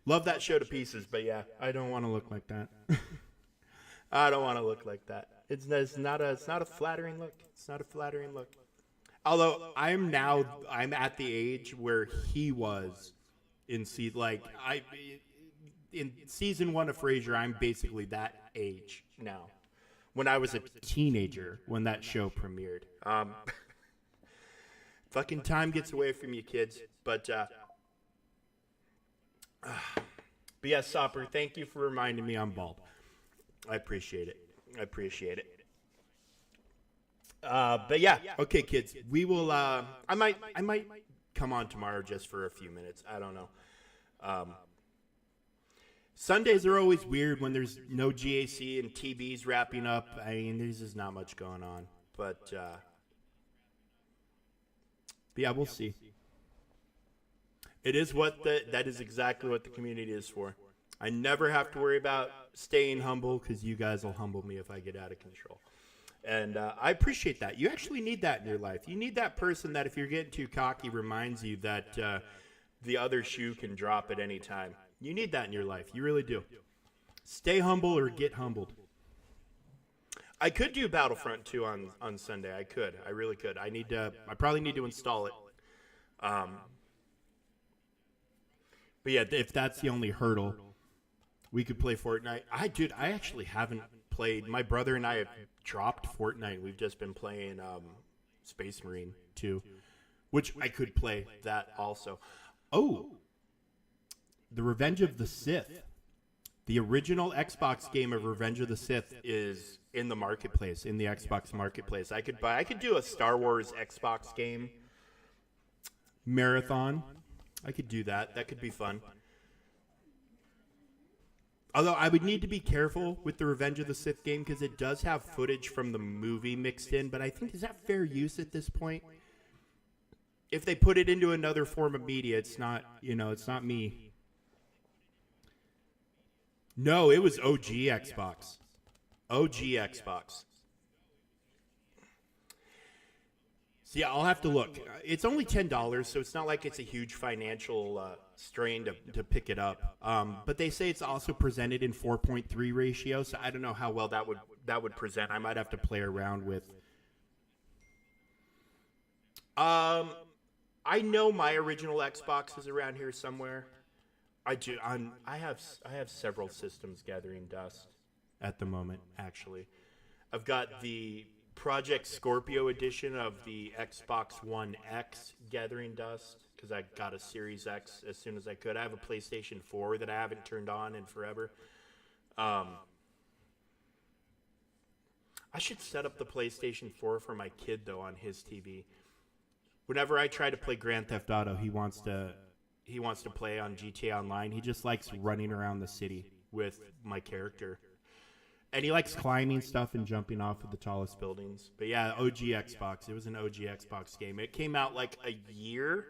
love that show to pieces. But yeah, I don't want to look like that. I don't want to look like that. It's not a flattering look. It's not a flattering look. Although I'm at the age where he was in in season 1 of Frasier. I'm basically that age now. When I was a teenager, when that show premiered. Fucking time gets away from you, kids. But yeah, Sopper, thank you for reminding me I'm bald. I appreciate it. But yeah, okay, kids. We will. I might come on tomorrow just for a few minutes. I don't know. Sundays are always weird when there's no GAC and TB's wrapping up. I mean, there's just not much going on. But yeah, we'll see. It is that is exactly what the community is for. I never have to worry about staying humble because you guys will humble me if I get out of control. And I appreciate that. You actually need that in your life. You need that person that if you're getting too cocky reminds you that the other shoe can drop at any time. You need that in your life. You really do. Stay humble or get humbled. I could do Battlefront 2 on Sunday. I could. I really could. I probably need to install it. But yeah, if that's the only hurdle, we could play Fortnite. I actually haven't played. My brother and I have dropped Fortnite. We've just been playing Space Marine 2, which I could play that also. Oh, the Revenge of the Sith. The original Xbox game of Revenge of the Sith is in the marketplace, in the Xbox marketplace. I could do a Star Wars Xbox game marathon. I could do that. That could be fun. Although I would need to be careful with the Revenge of the Sith game because it does have footage from the movie mixed in, but I think, is that fair use at this point? If they put it into another form of media, it's not me. No, it was OG Xbox. OG Xbox. So yeah, I'll have to look. It's only $10, so it's not like it's a huge financial strain to pick it up. But they say it's also presented in 4.3 ratio, so I don't know how well that would present. I might have to play around with. I know my original Xbox is around here somewhere. I do. I have several systems gathering dust at the moment. Actually, I've got the Project Scorpio edition of the Xbox One X gathering dust because I got a Series X as soon as I could. I have a PlayStation 4 that I haven't turned on in forever. I should set up the PlayStation 4 for my kid though on his TV. Whenever I try to play Grand Theft Auto, he wants to play on GTA Online. He just likes running around the city with my character. And he likes climbing stuff and jumping off of the tallest buildings. But yeah, OG Xbox. It was an OG Xbox game. It came out like a year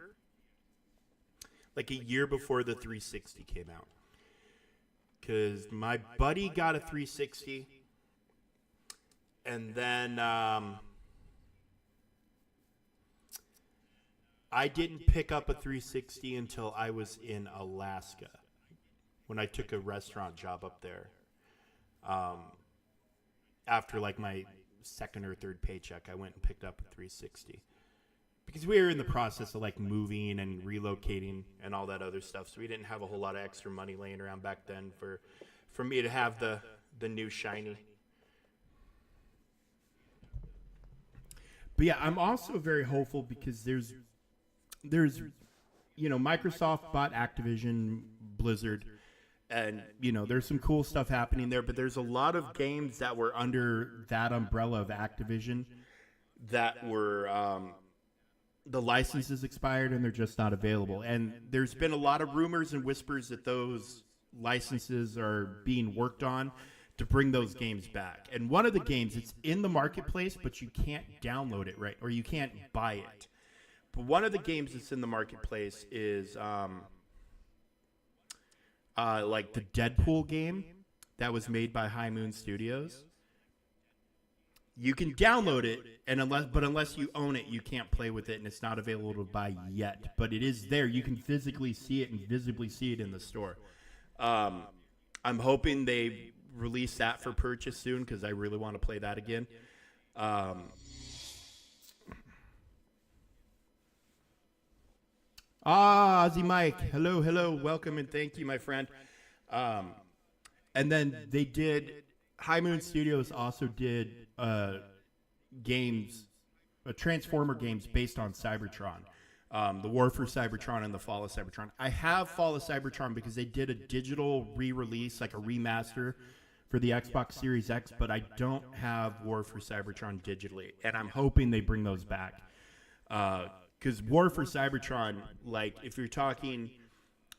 before the 360 came out. Because my buddy got a 360. And then I didn't pick up a 360 until I was in Alaska when I took a restaurant job up there. After like my second or third paycheck, I went and picked up a 360 because we were in the process of like moving and relocating and all that other stuff. So we didn't have a whole lot of extra money laying around back then for me to have the new shiny. But yeah, I'm also very hopeful because there's Microsoft bought Activision Blizzard. And, there's some cool stuff happening there, but there's a lot of games that were under that umbrella of Activision that were the license is expired and they're just not available. And there's been a lot of rumors and whispers that those licenses are being worked on to bring those games back. And one of the games, it's in the marketplace, but you can't download it, right? Or you can't buy it. But one of the games that's in the marketplace is like the Deadpool game that was made by High Moon Studios. You can download it, and unless you own it, you can't play with it, and it's not available to buy yet. But it is there. You can physically see it and visibly see it in the store. I'm hoping they release that for purchase soon because I really want to play that again. Ozzy Mike, hello, welcome and thank you, my friend. And then they did. High Moon Studios also did games, Transformer games based on Cybertron. The War for Cybertron and the Fall of Cybertron. I have Fall of Cybertron because they did a digital re-release, like a remaster for the Xbox Series X, but I don't have War for Cybertron digitally, and I'm hoping they bring those back. Because War for Cybertron, like, if you're talking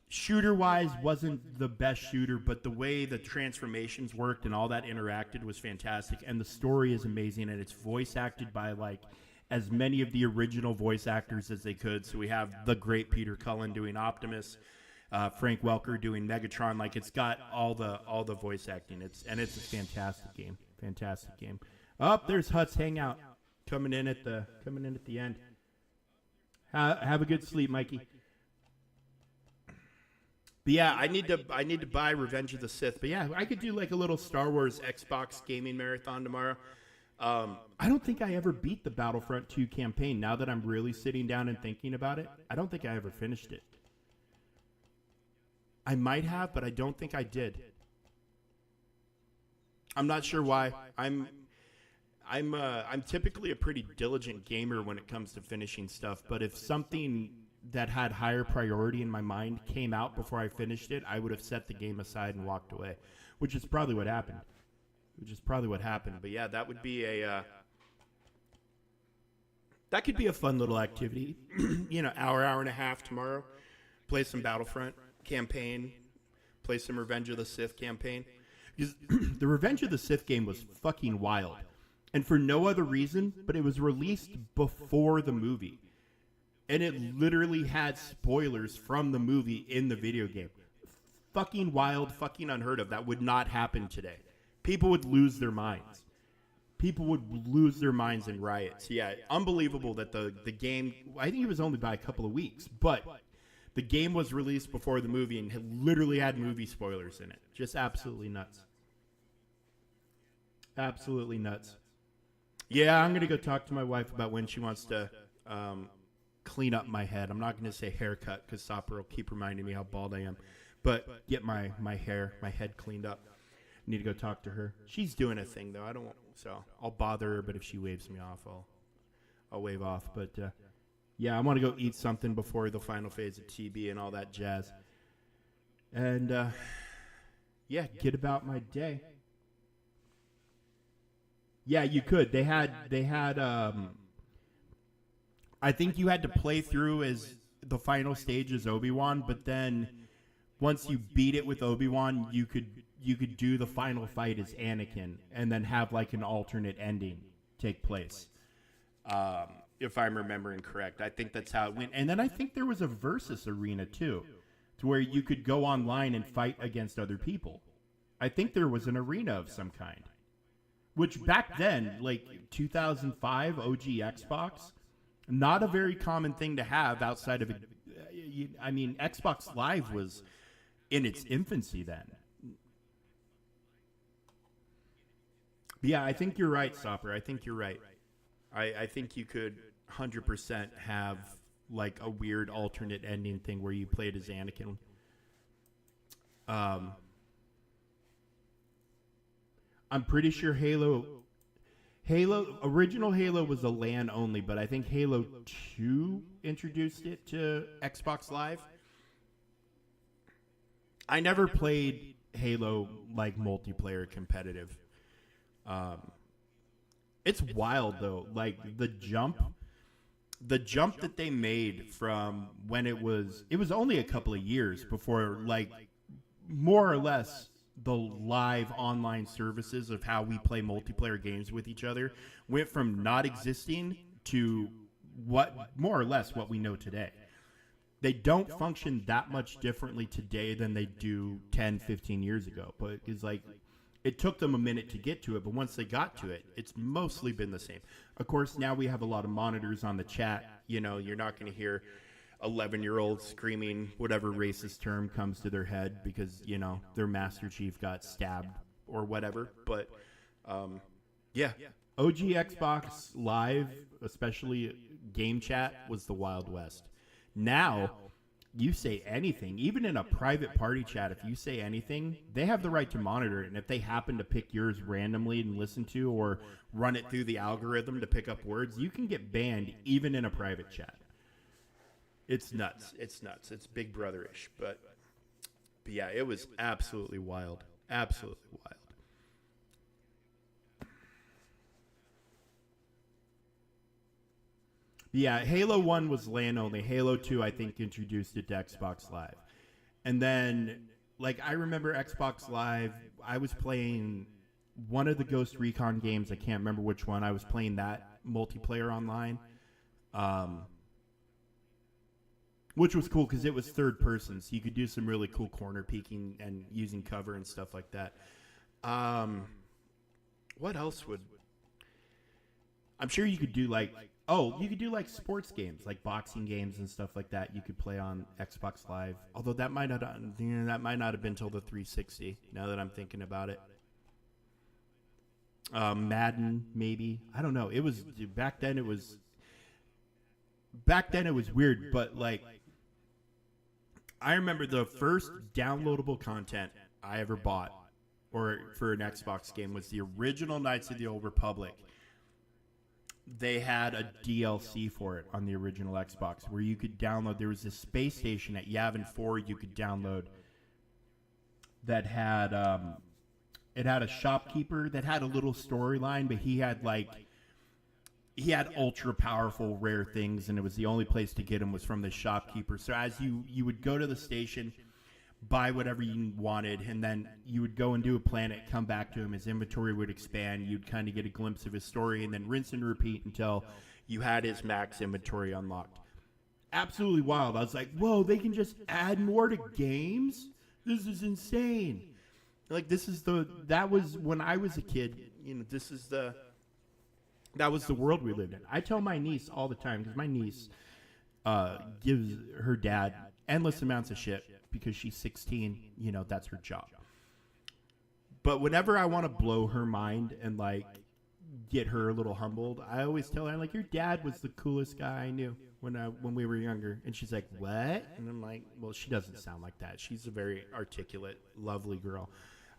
shooter-wise, wasn't the best shooter, but the way the transformations worked and all that interacted was fantastic, and the story is amazing, and it's voice-acted by, like, as many of the original voice actors as they could. So we have the great Peter Cullen doing Optimus, Frank Welker doing Megatron. Like, it's got all the voice acting. It's a fantastic game. Fantastic game. Oh, there's Hut's Hangout coming in at the end. Have a good sleep, Mikey. But yeah, I need to buy Revenge of the Sith. But yeah, I could do like a little Star Wars Xbox gaming marathon tomorrow. I don't think I ever beat the Battlefront 2 campaign. Now that I'm really sitting down and thinking about it, I don't think I ever finished it. I might have, but I don't think I did. I'm not sure why. I'm typically a pretty diligent gamer when it comes to finishing stuff, but if something that had higher priority in my mind came out before I finished it, I would have set the game aside and walked away, which is probably what happened. But yeah, that would be that could be a fun little activity. Hour and a half tomorrow. Play some Battlefront campaign. Play some Revenge of the Sith campaign. Because the Revenge of the Sith game was fucking wild. And for no other reason, but it was released before the movie. And it literally had spoilers from the movie in the video game. Fucking wild, fucking unheard of. That would not happen today. People would lose their minds. People would lose their minds in riots. Yeah, unbelievable that the game, I think it was only by a couple of weeks, but the game was released before the movie and literally had movie spoilers in it. Just absolutely nuts. Absolutely nuts. Yeah, I'm going to go talk to my wife about when she wants to clean up my head. I'm not going to say haircut because Sopper will keep reminding me how bald I am. But get my head cleaned up. Need to go talk to her. She's doing a thing though. So I'll bother her. But if she waves me off, I'll wave off. But yeah, I want to go eat something before the final phase of TB and all that jazz. And yeah, get about my day. Yeah, you could. They had. I think you had to play through as the final stage as Obi-Wan, but then once you beat it with Obi-Wan, you could do the final fight as Anakin and then have like an alternate ending take place. If I'm remembering correct. I think that's how it went. And then I think there was a versus arena too, to where you could go online and fight against other people. I think there was an arena of some kind. Which back then, like 2005 OG Xbox, not a very common thing to have outside of I mean, Xbox Live was in its infancy then. But yeah, I think you're right, Stopper. I think you're right. I think you could 100% have like a weird alternate ending thing where you played as Anakin. I'm pretty sure original Halo was a LAN only, but I think Halo 2 introduced it to Xbox Live. I never played Halo like multiplayer competitive. It's wild though, like the jump the jump that they made from when it was only a couple of years before, like, more or less the live online services of how we play multiplayer games with each other went from not existing to what more or less what we know today. They don't function that much differently today than they do 10, 15 years ago. But it's like, it took them a minute to get to it, but once they got to it, it's mostly been the same. Of course, now we have a lot of monitors on the chat. You know, you're not going to hear 11-year-olds screaming whatever racist term comes to their head because, you know, their Master Chief got stabbed or whatever. But, yeah. OG Xbox Live, especially game chat, was the Wild West. Now, you say anything, even in a private party chat, if you say anything, they have the right to monitor it. And if they happen to pick yours randomly and listen to or run it through the algorithm to pick up words, you can get banned even in a private chat. It's nuts. It's nuts. It's Big Brother-ish. But yeah, it was absolutely wild. Absolutely wild. Yeah, Halo 1 was LAN only. Halo 2, I think, introduced it to Xbox Live. And then, like, I remember Xbox Live, I was playing one of the Ghost Recon games. I can't remember which one. I was playing that multiplayer online, which was cool because it was third person, so you could do some really cool corner peeking and using cover and stuff like that. What else would... I'm sure you could do, like... Oh, you could do like sports games, like boxing games and stuff like that. You could play on Xbox Live, although that might not have been till the 360. Now that I'm thinking about it, Madden maybe, I don't know. It was back then. It was weird, but like I remember the first downloadable content I ever bought or for an Xbox game was the original Knights of the Old Republic. They had a DLC for it on the original Xbox where you could download. There was this space station at Yavin 4 you could download that had it had a shopkeeper that had a little storyline, but he had ultra powerful rare things, and it was the only place to get them was from the shopkeeper. So as you would go to the station, buy whatever you wanted, and then you would go and do a planet, come back to him, his inventory would expand, you'd kind of get a glimpse of his story, and then rinse and repeat until you had his max inventory unlocked. Absolutely wild. I was like, whoa, they can just add more to games? This is insane. Like, that was when I was a kid, you know, that was the world we lived in. I tell my niece all the time, because my niece gives her dad endless amounts of shit, because she's 16, you know, that's her job. But whenever I want to blow her mind and, like, get her a little humbled, I always tell her, like, your dad was the coolest guy I knew when we were younger. And she's like, what? And I'm like, well, she doesn't sound like that. She's a very articulate, lovely girl.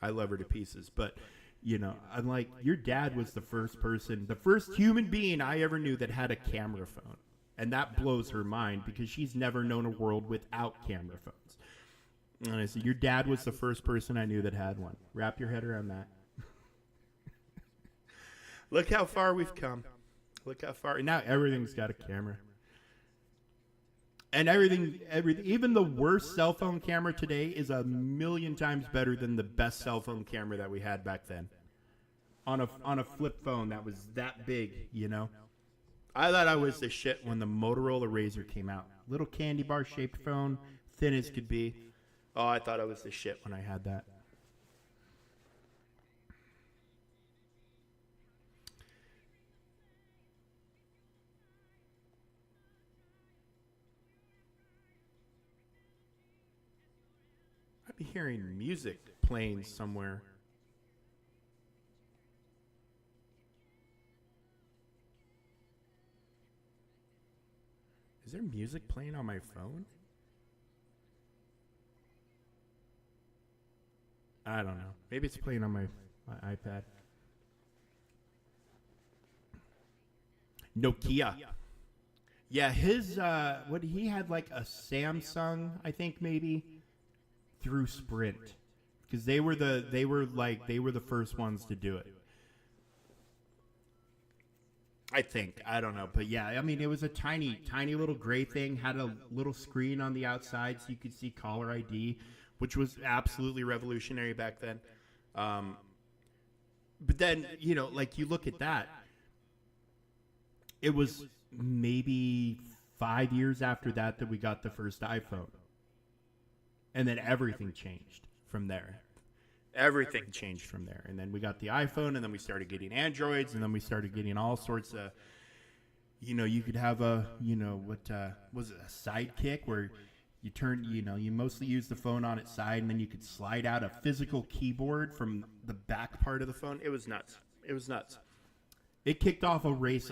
I love her to pieces. But, you know, I'm like, your dad was the first human being I ever knew that had a camera phone. And that blows her mind because she's never known a world without camera phones. And I said, your dad was the first person I knew that had one. Wrap your head around that. Look how far we've come. Look how far. And now everything's got a camera. And everything, even the worst cell phone camera today is a million times better than the best cell phone camera that we had back then. On a flip phone that was that big, you know. I thought I was the shit when the Motorola Razr came out. Little candy bar shaped phone, thin as could be. Oh, I thought I was the shit when I had that. I'd be hearing music playing somewhere. Is there music playing on my phone? I don't know. Maybe it's playing on my iPad. Nokia. Yeah, his what he had like a Samsung, I think maybe, through Sprint, because they were the first ones to do it. I think. I don't know. But yeah, I mean, it was a tiny, tiny little gray thing, had a little screen on the outside so you could see caller ID, which was absolutely revolutionary back then. But then, you know, like you look at that, it was maybe 5 years after that we got the first iPhone. And then everything changed from there. Everything changed from there. And then we got the iPhone, and then we started getting Androids, and then we started getting all sorts of, you know, you could have a, you know, what was it, a sidekick where you turn, you know, you mostly use the phone on its side, and then you could slide out a physical keyboard from the back part of the phone. It was nuts. It was nuts. It kicked off a race,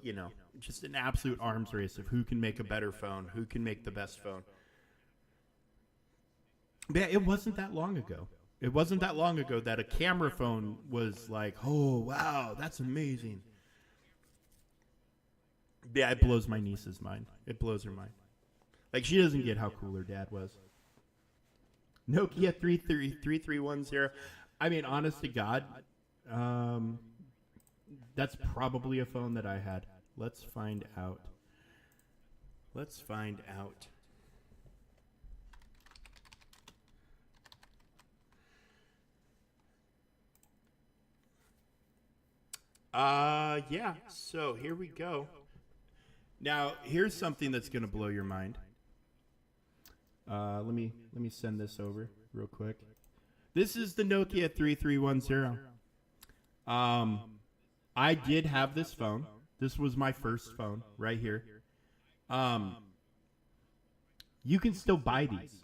you know, just an absolute arms race of who can make a better phone, who can make the best phone. But yeah, it wasn't that long ago. It wasn't that long ago that a camera phone was like, oh, wow, that's amazing. Yeah, it blows my niece's mind. It blows her mind. Like, she doesn't get how cool her dad was. Nokia 3310. I mean, honest to God, that's probably a phone that I had. Let's find out. Let's find out. Yeah, so here we go. Now, here's something that's going to blow your mind. Let me send this over real quick. This is the Nokia 3310. I did have this phone. This was my first phone right here. You can still buy these.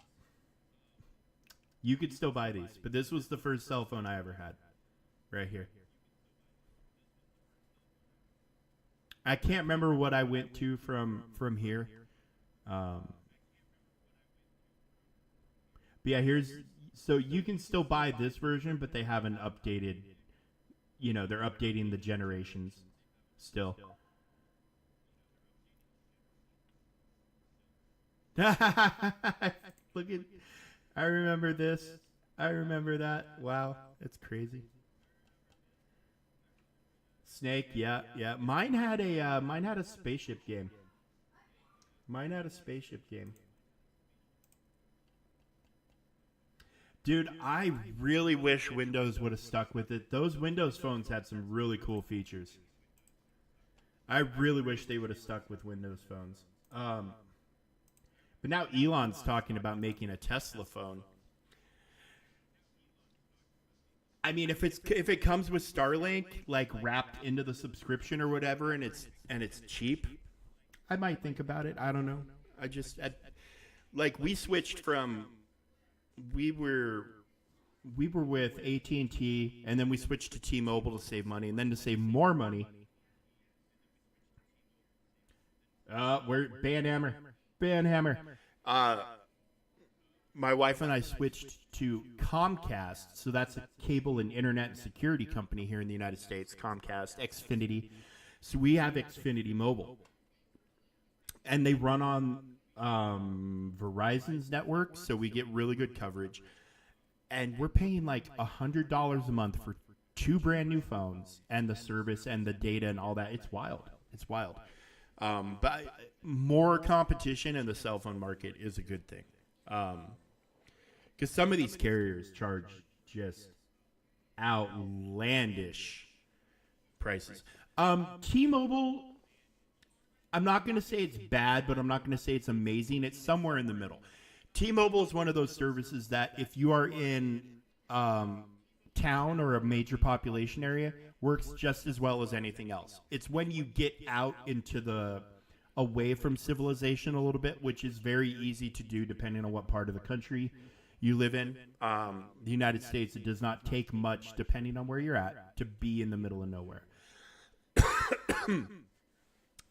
You could still buy these, but this was the first cell phone I ever had right here. I can't remember what I went to from here. But yeah, so you can still buy this version, but they haven't updated, you know, they're updating the generations still. Look at, I remember this. I remember that. Wow, it's crazy. Snake, yeah. Mine had a spaceship game. Dude, I really wish Windows would have stuck with it. Those Windows phones had some really cool features. I really wish they would have stuck with Windows phones. But now Elon's talking about making a Tesla phone. I mean, if it comes with Starlink, like wrapped into the subscription or whatever, and it's cheap, I might think about it. I don't know. Like we switched from we were with AT&T, and then we switched to T-Mobile to save money, and then to save more money. We're Banhammer. My wife and I switched to Comcast, so that's a cable and internet and security company here in the United States, Comcast, Xfinity. So we have Xfinity Mobile. And they run on Verizon's network, so we get really good coverage. And we're paying like $100 a month for 2 brand new phones and the service and the data and all that. It's wild. But more competition in the cell phone market is a good thing. Because some of these carriers charge just outlandish prices. T-Mobile, I'm not going to say it's bad, but I'm not going to say it's amazing. It's somewhere in the middle. T-Mobile is one of those services that if you are in town or a major population area, works just as well as anything else. It's when you get out into away from civilization a little bit, which is very easy to do depending on what part of the country you live in. The United States, it does not take much, depending on where you're at, to be in the middle of nowhere.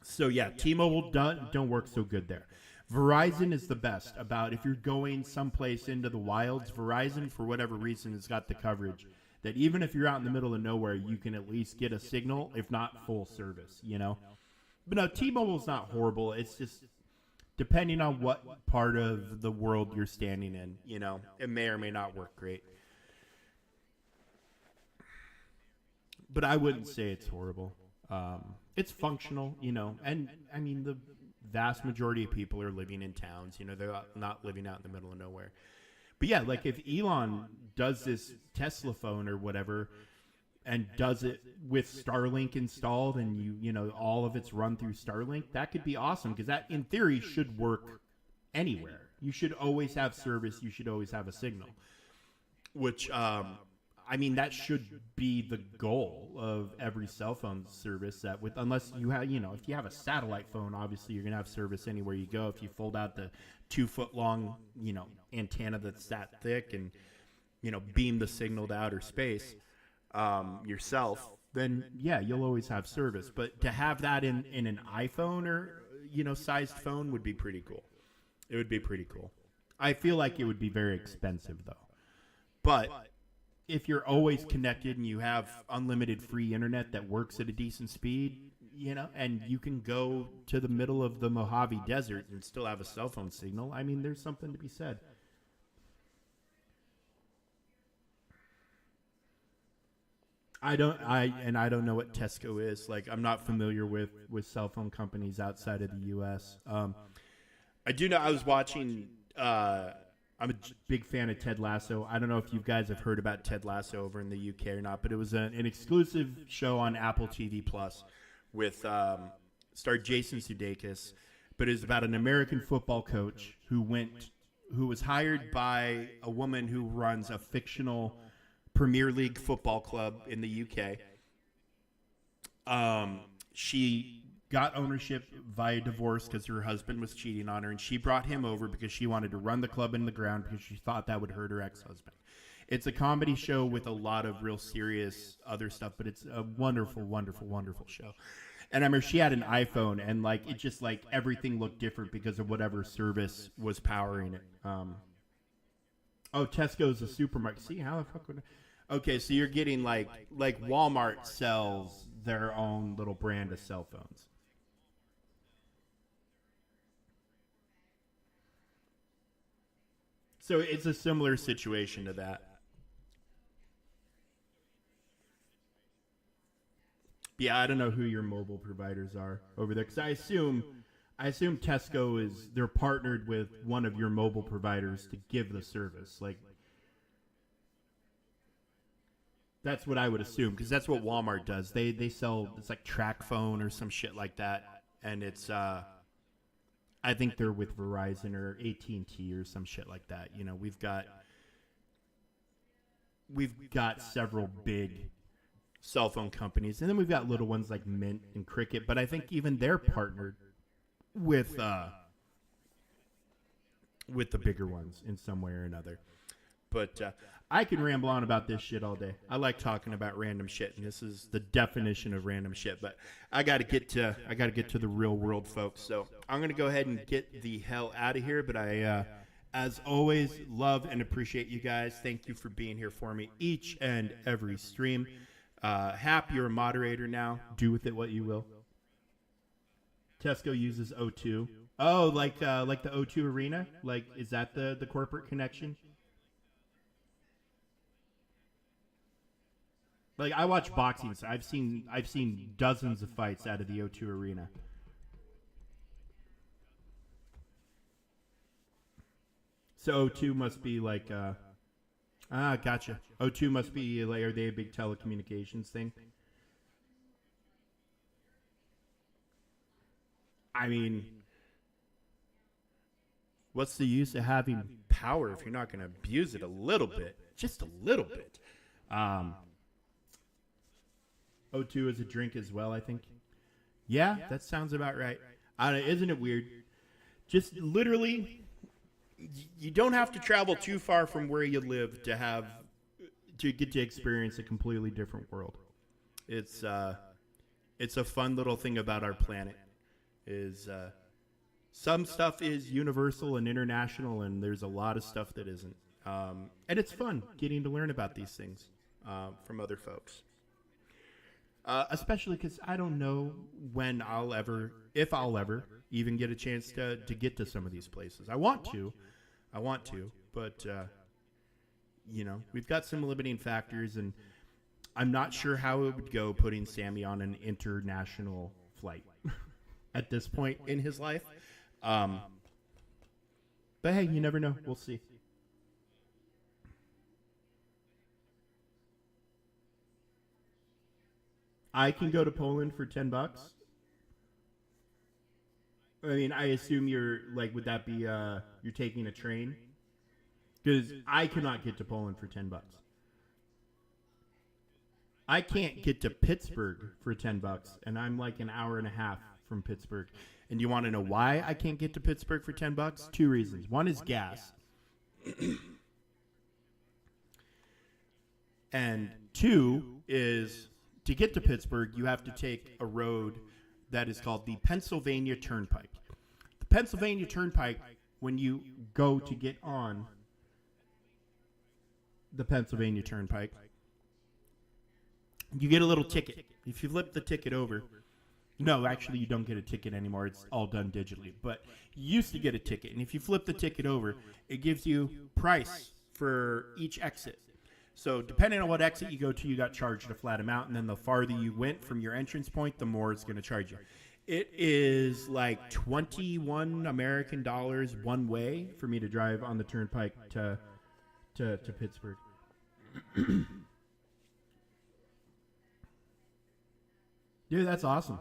So yeah, T-Mobile don't work so good there. Verizon is the best about if you're going someplace into the wilds. Verizon, for whatever reason, has got the coverage that even if you're out in the middle of nowhere, you can at least get a signal, if not full service, you know? But no, T-Mobile's not horrible. It's just depending on what part of the world you're standing in, you know, it may or may not work great. But I wouldn't say it's horrible. It's functional, you know, and I mean the vast majority of people are living in towns. You know, they're not living out in the middle of nowhere. But yeah, like if Elon does this Tesla phone or whatever and does it with Starlink installed and you know, all of it's run through Starlink, that could be awesome because that in theory should work anywhere. You should always have service. You should always have a signal, which, I mean, that should be the goal of every cell phone service that with, unless you have, you know, if you have a satellite phone, obviously you're going to have service anywhere you go. If you fold out the 2-foot long, you know, antenna that's that thick and, you know, beam the signal to outer space, yourself, then yeah, you'll always have service. But to have that in an iPhone or, you know, sized phone would be pretty cool. It would be pretty cool. I feel like it would be very expensive though. But if you're always connected and you have unlimited free internet that works at a decent speed, you know, and you can go to the middle of the Mojave Desert and still have a cell phone signal, I mean, there's something to be said. I don't know what Tesco is. Like, I'm not familiar with cell phone companies outside of the U.S. I do know I was watching. I'm a big fan of Ted Lasso. I don't know if you guys have heard about Ted Lasso over in the UK or not, but it was an exclusive show on Apple TV Plus with starred Jason Sudeikis. But it was about an American football coach who was hired by a woman who runs a fictional Premier League football club in the UK. She got ownership via divorce because her husband was cheating on her, and she brought him over because she wanted to run the club in the ground because she thought that would hurt her ex-husband. It's a comedy show with a lot of real serious other stuff, but it's a wonderful, wonderful, wonderful show. And I remember she had an iPhone, and like it just like everything looked different because of whatever service was powering it. Oh, Tesco's a supermarket. See, how the fuck would I... Okay, so you're getting like Walmart sells their own little brand of cell phones. So it's a similar situation to that. Yeah, I don't know who your mobile providers are over there because I assume Tesco they're partnered with one of your mobile providers to give the service. Like that's what I would assume because that's what Walmart does. They sell it's like Track Phone or some shit like that, and it's I think they're with Verizon or AT&T or some shit like that. You know, we've got several big cell phone companies, and then we've got little ones like Mint and Cricket. But I think even they're partnered with the bigger ones in some way or another. But I can ramble on about this shit all day. I like talking about random shit, and this is the definition of random shit. But I got to get to the real world, folks. So I'm gonna go ahead and get the hell out of here. But I, as always, love and appreciate you guys. Thank you for being here for me each and every stream. Hap, you're a moderator now. Do with it what you will. Tesco uses O2. Oh, like the O2 Arena. Like, is that the corporate connection? Like I watch boxing, so I've seen dozens of fights out of the O2 Arena. So O2 must be like gotcha. O2 must be like, are they a big telecommunications thing? I mean, what's the use of having power if you're not going to abuse it a little bit? Just a little bit. O2 is a drink as well, I think. Yeah, that sounds about right. Isn't it weird? Just literally, you don't have to travel too far from where you live to get to experience a completely different world. It's a fun little thing about our planet. Some stuff is universal and international, and there's a lot of stuff that isn't. And it's fun getting to learn about these things from other folks. Especially because I don't know when if I'll ever even get a chance to get to some of these places. I want to, but you know, we've got some limiting factors, and I'm not sure how it would go putting Sammy on an international flight at this point in his life. But hey, you never know. We'll see. I can go to Poland for $10. I mean, I assume you're like, would that be you're taking a train? Because I cannot get to Poland for $10. I can't get to Pittsburgh for $10, and I'm like an hour and a half from Pittsburgh. And you want to know why I can't get to Pittsburgh for $10? Two reasons. One is gas, and two is to get to Pittsburgh, you have to take a road that is called the Pennsylvania Turnpike. The Pennsylvania Turnpike, when you go to get on the Pennsylvania Turnpike, you get a little ticket. If you flip the ticket over, no, actually you don't get a ticket anymore. It's all done digitally. But you used to get a ticket, and if you flip the ticket over, it gives you price for each exit. So depending on what exit you go to, you got charged a flat amount, and then the farther you went from your entrance point, the more it's going to charge you. It is like 21 American dollars one way for me to drive on the turnpike to Pittsburgh. Dude, that's awesome.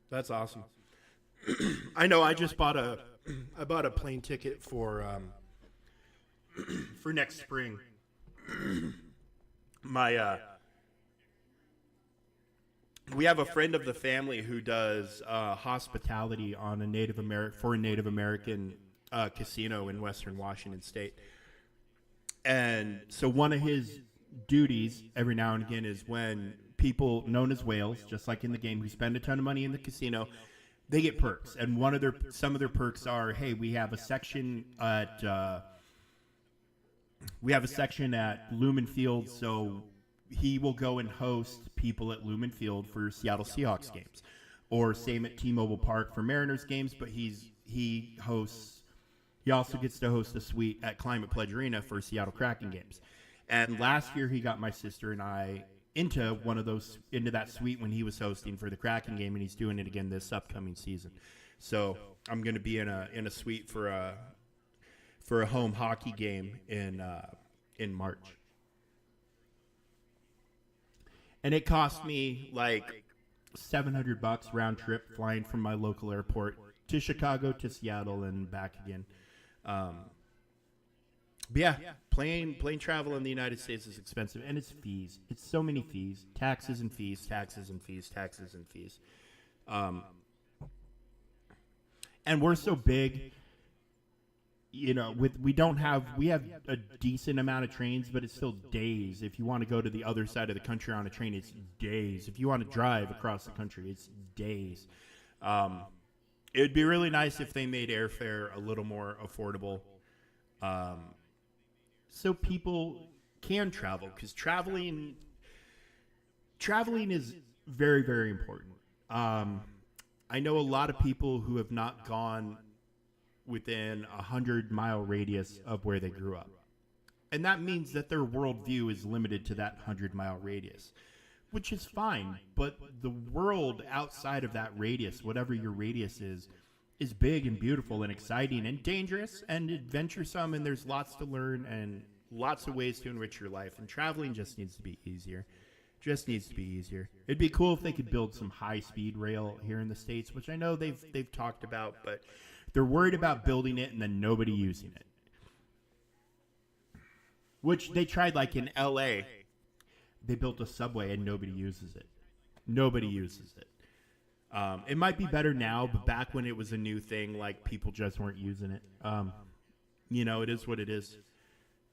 That's awesome. I know. I just bought a plane ticket for next spring. We have a friend of the family who does hospitality on a Native American casino in Western Washington State, and so one of his duties every now and again is when people known as whales, just like in the game, who spend a ton of money in the casino, they get perks, and some of their perks are, hey, we have a section at Lumen Field, so he will go and host people at Lumen Field for Seattle Seahawks games, or same at T-Mobile Park for Mariners games. But he also gets to host a suite at Climate Pledge Arena for Seattle Kraken games. And last year he got my sister and I into that suite when he was hosting for the Kraken game, and he's doing it again this upcoming season. So I'm going to be in a suite for a home hockey game in March. And it cost me like $700 round trip flying from my local airport to Chicago to Seattle and back again. But yeah, plane travel in the United States is expensive, and it's fees. It's so many fees, taxes and fees, taxes and fees, taxes and fees. And we're so big, you know, we have a decent amount of trains, but it's still days. If you want to go to the other side of the country on a train, it's days. If you want to drive across the country, it's days. It would be really nice if they made airfare a little more affordable, so people can travel, because traveling is very, very important. I know a lot of people who have not gone within 100-mile radius of where they grew up. And that means that their worldview is limited to that 100-mile radius, which is fine. But the world outside of that radius, whatever your radius is big and beautiful and exciting and dangerous and adventuresome, and there's lots to learn and lots of ways to enrich your life. And traveling just needs to be easier. Just needs to be easier. It'd be cool if they could build some high-speed rail here in the States, which I know they've talked about, but they're worried about building it and then nobody using it. Which they tried, like in LA. They built a subway and nobody uses it. Nobody uses it. It might be better now, but back when it was a new thing, like, people just weren't using it. You know, it is what it is.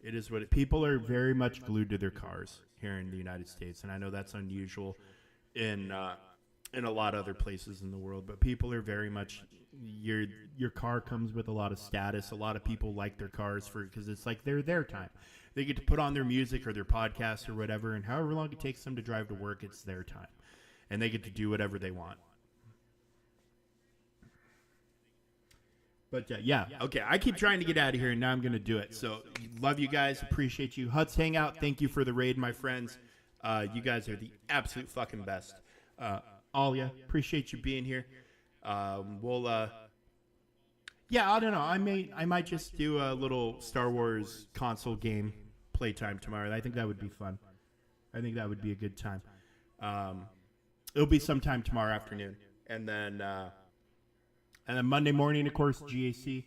It is what people are very much glued to their cars here in the United States, and I know that's unusual in a lot of other places in the world, but people are very much, your car comes with a lot of status. A lot of people like their cars because it's like their time. They get to put on their music or their podcast or whatever, and however long it takes them to drive to work, it's their time, and they get to do whatever they want. But yeah, okay, I keep trying to get out of here, and now I'm going to do it. So love you guys, appreciate you. Huts Hangout, thank you for the raid, my friends. You guys are the absolute fucking best. Alia, appreciate you being here. Yeah, I don't know. I might just do a little Star Wars console game playtime tomorrow. I think that would be fun. I think that would be a good time. It'll be sometime tomorrow afternoon, and then Monday morning, of course, GAC.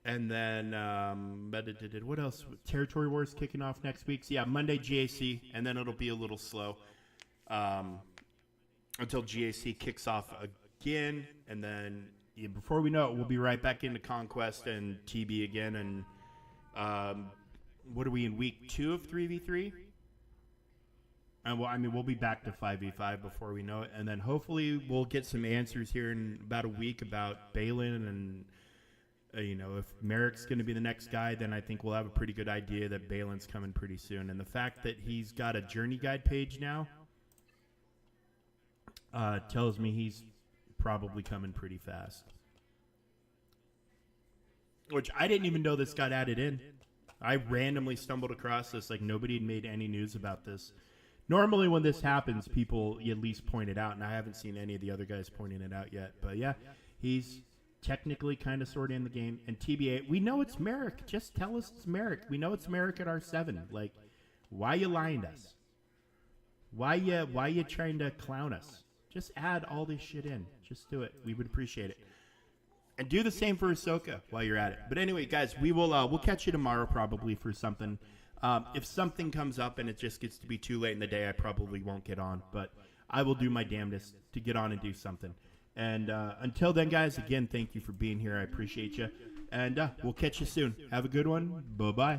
And then, what else? Territory Wars kicking off next week. So, yeah, Monday, GAC, and then it'll be a little slow until GAC kicks off again. And then, before we know it, we'll be right back into Conquest and TB again. And what are we in week 2 of 3v3? And we'll be back to 5v5 before we know it. And then hopefully we'll get some answers here in about a week about Balin and... if Merrick's going to be the next guy, then I think we'll have a pretty good idea that Balin's coming pretty soon. And the fact that he's got a journey guide page now tells me he's probably coming pretty fast. Which I didn't even know this got added in. I randomly stumbled across this. Like, nobody had made any news about this. Normally when this happens, people at least point it out, and I haven't seen any of the other guys pointing it out yet. But, yeah, he's... technically kind of sort of in the game. And TBA, we know it's Merrick. Just tell us it's Merrick. We know it's Merrick at R7. Like, why you lying to us? Why you trying to clown us? Just add all this shit in. Just do it. We would appreciate it. And do the same for Ahsoka while you're at it. But anyway, guys, we'll catch you tomorrow probably for something. If something comes up and it just gets to be too late in the day, I probably won't get on. But I will do my damnedest to get on and do something. And until then, guys, again, thank you for being here. I appreciate you. And we'll catch you soon. Have a good one. Bye-bye.